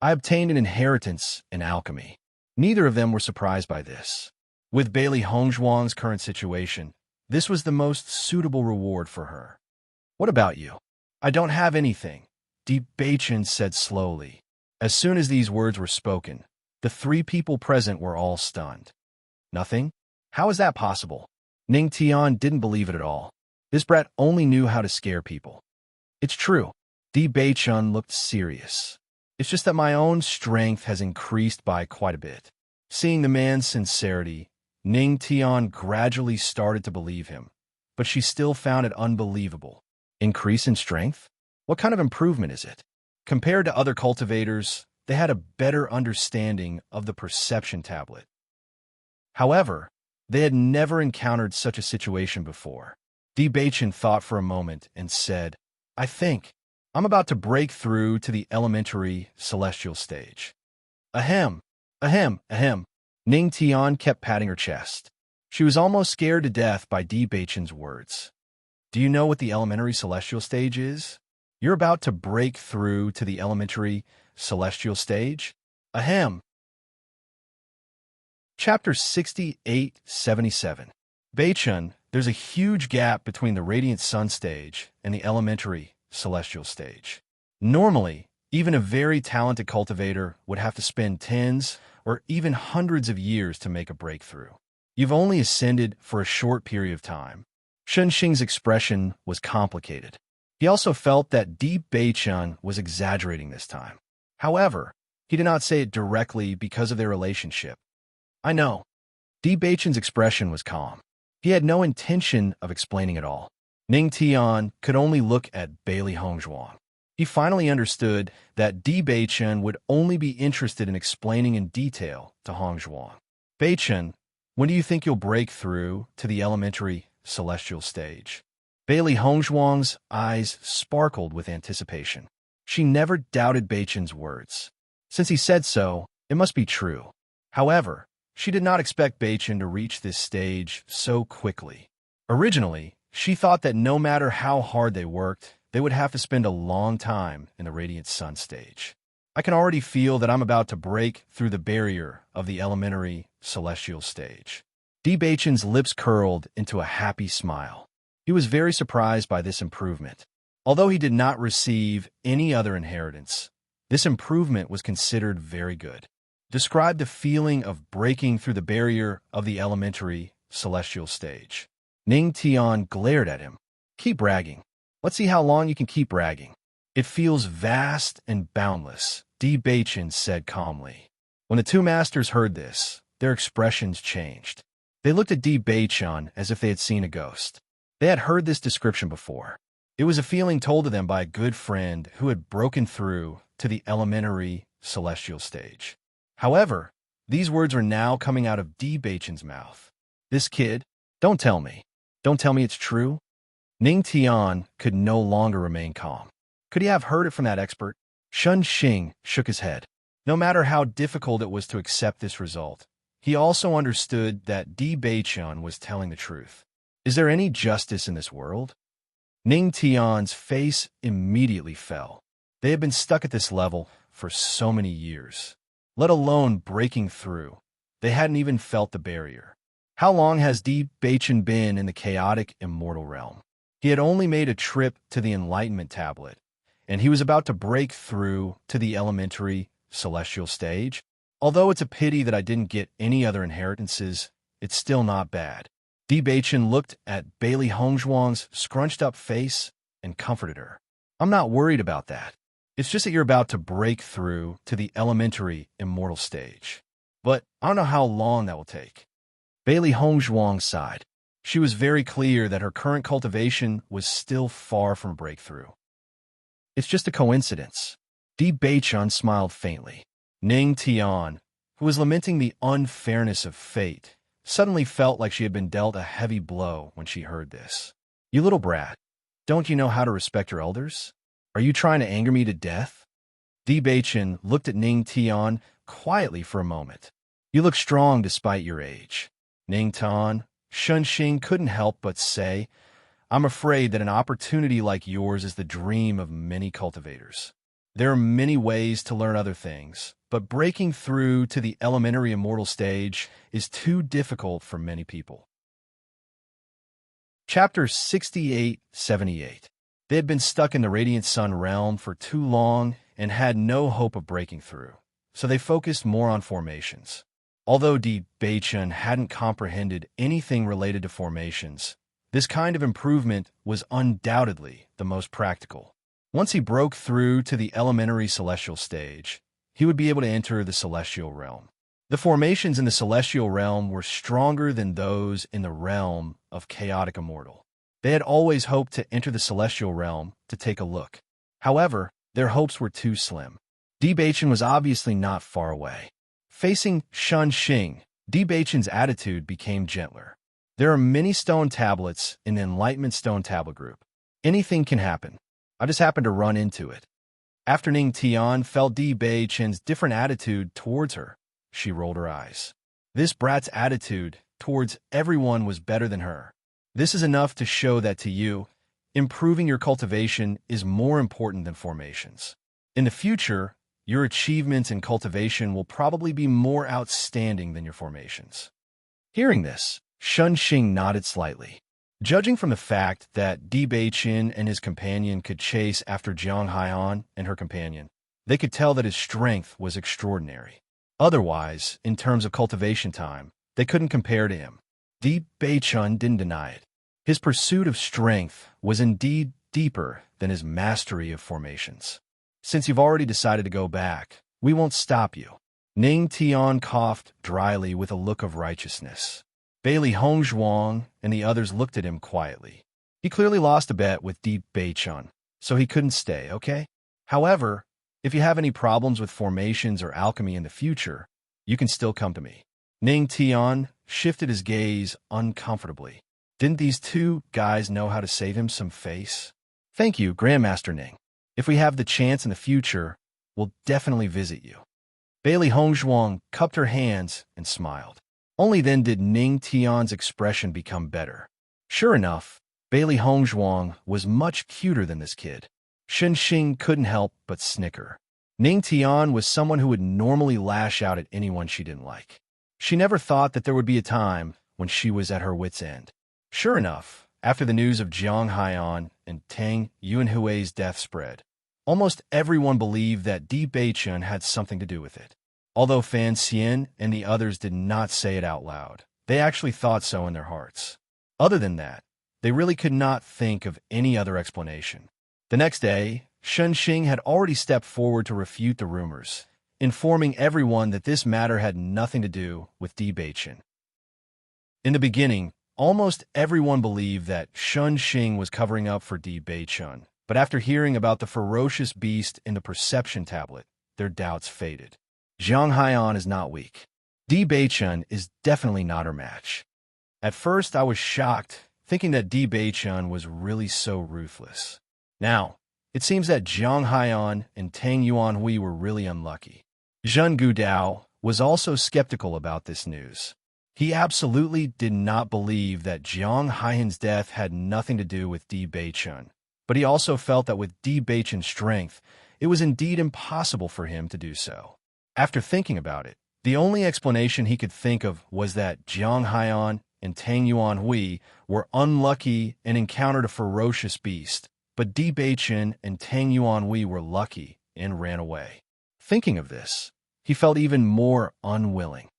I obtained an inheritance in alchemy. Neither of them were surprised by this. With Bailey Hongzhuang's current situation, This was the most suitable reward for her. What about you? I don't have anything, Deep Bachin said slowly. As soon as these words were spoken, the three people present were all stunned. Nothing? How is that possible? Ning Tian didn't believe it at all. This brat only knew how to scare people. It's true. Di Beichun looked serious. It's just that my own strength has increased by quite a bit. Seeing the man's sincerity, Ning Tian gradually started to believe him, but she still found it unbelievable. Increase in strength? What kind of improvement is it? Compared to other cultivators, they had a better understanding of the perception tablet. However, they had never encountered such a situation before. Di Beichen thought for a moment and said, I think I'm about to break through to the elementary celestial stage. Ahem, ahem, ahem. Ning Tian kept patting her chest. She was almost scared to death by Di Beichen's words. Do you know what the elementary celestial stage is? You're about to break through to the elementary celestial stage? Ahem. Chapter 68-77. Beichun, there's a huge gap between the radiant sun stage and the elementary celestial stage. Normally, even a very talented cultivator would have to spend tens or even hundreds of years to make a breakthrough. You've only ascended for a short period of time. Shunxing's expression was complicated. He also felt that Di Beichun was exaggerating this time. However, he did not say it directly because of their relationship. I know. Di Beichun's expression was calm. He had no intention of explaining it all. Ning Tian could only look at Bailey Hongzhuang. He finally understood that Di Beichun would only be interested in explaining in detail to Hongzhuang. Beichun, when do you think you'll break through to the elementary celestial stage? Bailey Hongzhuang's eyes sparkled with anticipation. She never doubted Beichun's words. Since he said so, it must be true. However, she did not expect Beichun to reach this stage so quickly. Originally, she thought that no matter how hard they worked, they would have to spend a long time in the Radiant Sun stage. I can already feel that I'm about to break through the barrier of the elementary celestial stage. Di Beichun's lips curled into a happy smile. He was very surprised by this improvement. Although he did not receive any other inheritance, this improvement was considered very good. Describe the feeling of breaking through the barrier of the elementary celestial stage. Ning Tian glared at him. Keep bragging. Let's see how long you can keep bragging. It feels vast and boundless, Di Beichun said calmly. When the two masters heard this, their expressions changed. They looked at Di Beichun as if they had seen a ghost. They had heard this description before. It was a feeling told to them by a good friend who had broken through to the elementary celestial stage. However, these words were now coming out of Di Beichun's mouth. This kid? Don't tell me. Don't tell me it's true? Ning Tian could no longer remain calm. Could he have heard it from that expert? Shunxing shook his head. No matter how difficult it was to accept this result, he also understood that Di Beichun was telling the truth. Is there any justice in this world? Ning Tian's face immediately fell. They had been stuck at this level for so many years. Let alone breaking through. They hadn't even felt the barrier. How long has Di Beichun been in the chaotic immortal realm? He had only made a trip to the Enlightenment Tablet, and he was about to break through to the elementary celestial stage. Although it's a pity that I didn't get any other inheritances, it's still not bad. Di Beichun looked at Bailey Hongzhuang's scrunched-up face and comforted her. I'm not worried about that. It's just that you're about to break through to the elementary immortal stage. But I don't know how long that will take. Bailey Hongzhuang sighed. She was very clear that her current cultivation was still far from breakthrough. It's just a coincidence. Di Beichun smiled faintly. Ning Tian, who was lamenting the unfairness of fate, suddenly felt like she had been dealt a heavy blow when she heard this. You little brat, don't you know how to respect your elders? Are you trying to anger me to death? Di Beichun looked at Ning Tian quietly for a moment. You look strong despite your age. Ning Tian, Shunxing couldn't help but say, I'm afraid that an opportunity like yours is the dream of many cultivators. There are many ways to learn other things, but breaking through to the elementary immortal stage is too difficult for many people. Chapter 68-78. They had been stuck in the Radiant Sun realm for too long and had no hope of breaking through, so they focused more on formations. Although Di Beichun hadn't comprehended anything related to formations, this kind of improvement was undoubtedly the most practical. Once he broke through to the elementary celestial stage, he would be able to enter the celestial realm. The formations in the celestial realm were stronger than those in the realm of chaotic immortal. They had always hoped to enter the celestial realm to take a look. However, their hopes were too slim. Di Beichun was obviously not far away. Facing Shun Xing, Di Beichun's attitude became gentler. There are many stone tablets in the Enlightenment Stone Tablet group. Anything can happen. I just happened to run into it. After Ning Tian felt Di Beichun's different attitude towards her, she rolled her eyes. This brat's attitude towards everyone was better than her. This is enough to show that to you, improving your cultivation is more important than formations. In the future, your achievements in cultivation will probably be more outstanding than your formations. Hearing this, Shun Xing nodded slightly. Judging from the fact that Di Beichun and his companion could chase after Jiang Haiyan and her companion, they could tell that his strength was extraordinary. Otherwise, in terms of cultivation time, they couldn't compare to him. Di Beichun didn't deny it. His pursuit of strength was indeed deeper than his mastery of formations. Since you've already decided to go back, we won't stop you. Ning Tian coughed dryly with a look of righteousness. Bailey Hongzhuang and the others looked at him quietly. He clearly lost a bet with Di Beichun, so he couldn't stay, okay? However, if you have any problems with formations or alchemy in the future, you can still come to me. Ning Tian shifted his gaze uncomfortably. Didn't these two guys know how to save him some face? Thank you, Grandmaster Ning. If we have the chance in the future, we'll definitely visit you. Bailey Hongzhuang cupped her hands and smiled. Only then did Ning Tian's expression become better. Sure enough, Bailey Hongzhuang was much cuter than this kid. Shun Xing couldn't help but snicker. Ning Tian was someone who would normally lash out at anyone she didn't like. She never thought that there would be a time when she was at her wit's end. Sure enough, after the news of Jiang Haiyan and Tang Yuanhui's death spread, almost everyone believed that Di Beichun had something to do with it. Although Fan Xian and the others did not say it out loud, they actually thought so in their hearts. Other than that, they really could not think of any other explanation. The next day, Shun Xing had already stepped forward to refute the rumors, informing everyone that this matter had nothing to do with Di Beichun. In the beginning, almost everyone believed that Shun Xing was covering up for Di Beichun, but after hearing about the ferocious beast in the perception tablet, their doubts faded. Jiang Haiyan is not weak. Di Beichun is definitely not her match. At first, I was shocked, thinking that Di Beichun was really so ruthless. Now, it seems that Jiang Haiyan and Tang Yuanhui were really unlucky. Zhen Gudao was also skeptical about this news. He absolutely did not believe that Jiang Haiyan's death had nothing to do with Di Beichun, but he also felt that with Di Beichun's strength, it was indeed impossible for him to do so. After thinking about it, the only explanation he could think of was that Jiang Haiyan and Tang Yuanhui were unlucky and encountered a ferocious beast, but Di Beichun and Tang Yuanhui were lucky and ran away. Thinking of this, he felt even more unwilling.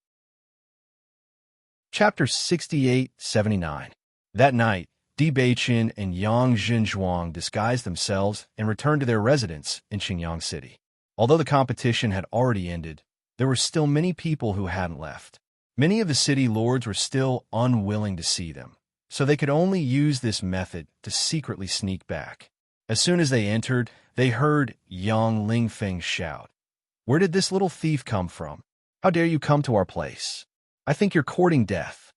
Chapter 68-79. That night, Di Beichun and Yang Xinzhuang disguised themselves and returned to their residence in Qingyang City. Although the competition had already ended, there were still many people who hadn't left. Many of the city lords were still unwilling to see them, so they could only use this method to secretly sneak back. As soon as they entered, they heard Yang Lingfeng shout, "Where did this little thief come from? How dare you come to our place? I think you're courting death."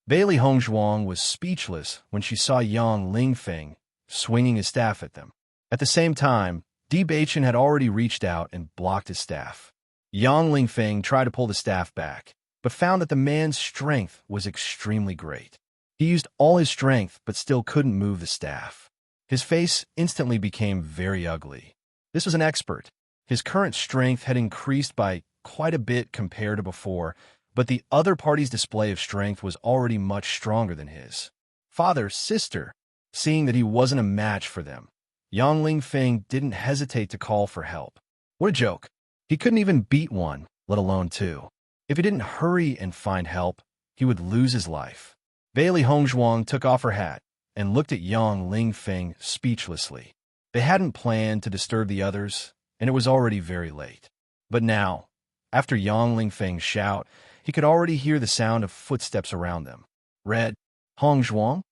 Bailey Hongzhuang was speechless when she saw Yang Lingfeng swinging his staff at them. At the same time, Di Beichun had already reached out and blocked his staff. Yang Lingfeng tried to pull the staff back, but found that the man's strength was extremely great. He used all his strength but still couldn't move the staff. His face instantly became very ugly. This was an expert. His current strength had increased by quite a bit compared to before, but the other party's display of strength was already much stronger than his. father, sister. Seeing that he wasn't a match for them, Yang Lingfeng didn't hesitate to call for help. What a joke. He couldn't even beat one, let alone two. If he didn't hurry and find help, he would lose his life. Bailey Hongzhuang took off her hat and looked at Yang Lingfeng speechlessly. They hadn't planned to disturb the others, and it was already very late. But now, after Yang Lingfeng's shout, he could already hear the sound of footsteps around them. Red, Hongzhuang?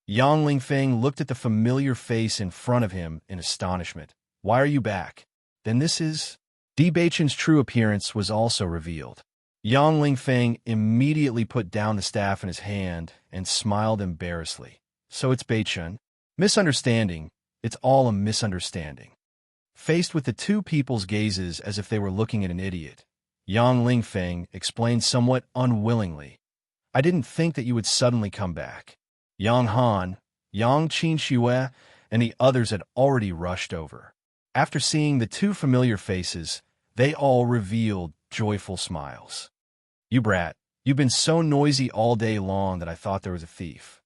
Yang Lingfeng looked at the familiar face in front of him in astonishment. Why are you back? Then this is... Di Beichen's true appearance was also revealed. Yang Lingfeng immediately put down the staff in his hand and smiled embarrassedly. So it's Beichen? Misunderstanding. It's all a misunderstanding. Faced with the two people's gazes as if they were looking at an idiot, Yang Lingfeng explained somewhat unwillingly. I didn't think that you would suddenly come back. Yang Han, Yang Qinxue, and the others had already rushed over. After seeing the two familiar faces, they all revealed joyful smiles. You brat, you've been so noisy all day long that I thought there was a thief.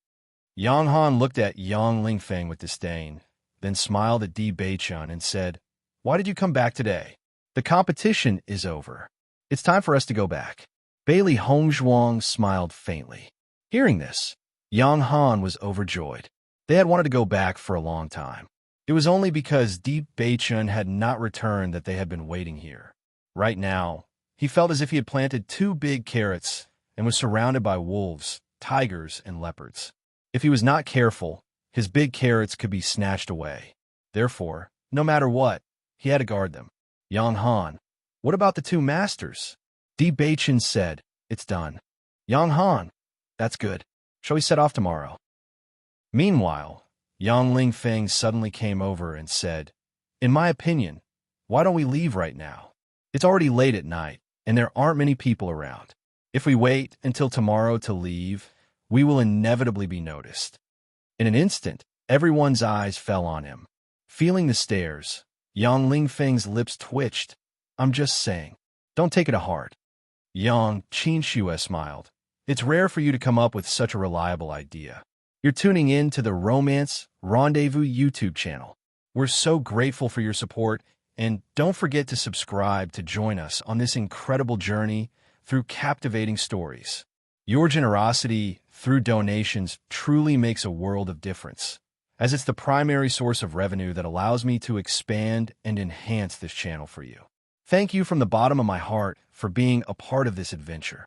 Yang Han looked at Yang Lingfeng with disdain, then smiled at Di Beichen and said, Why did you come back today? The competition is over. It's time for us to go back. Bailey Hongzhuang smiled faintly. Hearing this, Yang Han was overjoyed. They had wanted to go back for a long time. It was only because Di Beichen had not returned that they had been waiting here. Right now, he felt as if he had planted two big carrots and was surrounded by wolves, tigers, and leopards. If he was not careful, his big carrots could be snatched away. Therefore, no matter what, he had to guard them. Yang Han, what about the two masters? Di Beichen said, It's done. Yang Han, that's good. Shall we set off tomorrow? Meanwhile, Yang Lingfeng suddenly came over and said, In my opinion, why don't we leave right now? It's already late at night, and there aren't many people around. If we wait until tomorrow to leave, we will inevitably be noticed. In an instant, everyone's eyes fell on him. Feeling the stares, Yang Lingfeng's lips twitched. I'm just saying. Don't take it to heart. Yang Qinxue smiled. It's rare for you to come up with such a reliable idea. You're tuning in to the Romance Rendezvous YouTube channel. We're so grateful for your support, and don't forget to subscribe to join us on this incredible journey through captivating stories. Your generosity through donations truly makes a world of difference, as it's the primary source of revenue that allows me to expand and enhance this channel for you. Thank you from the bottom of my heart for being a part of this adventure.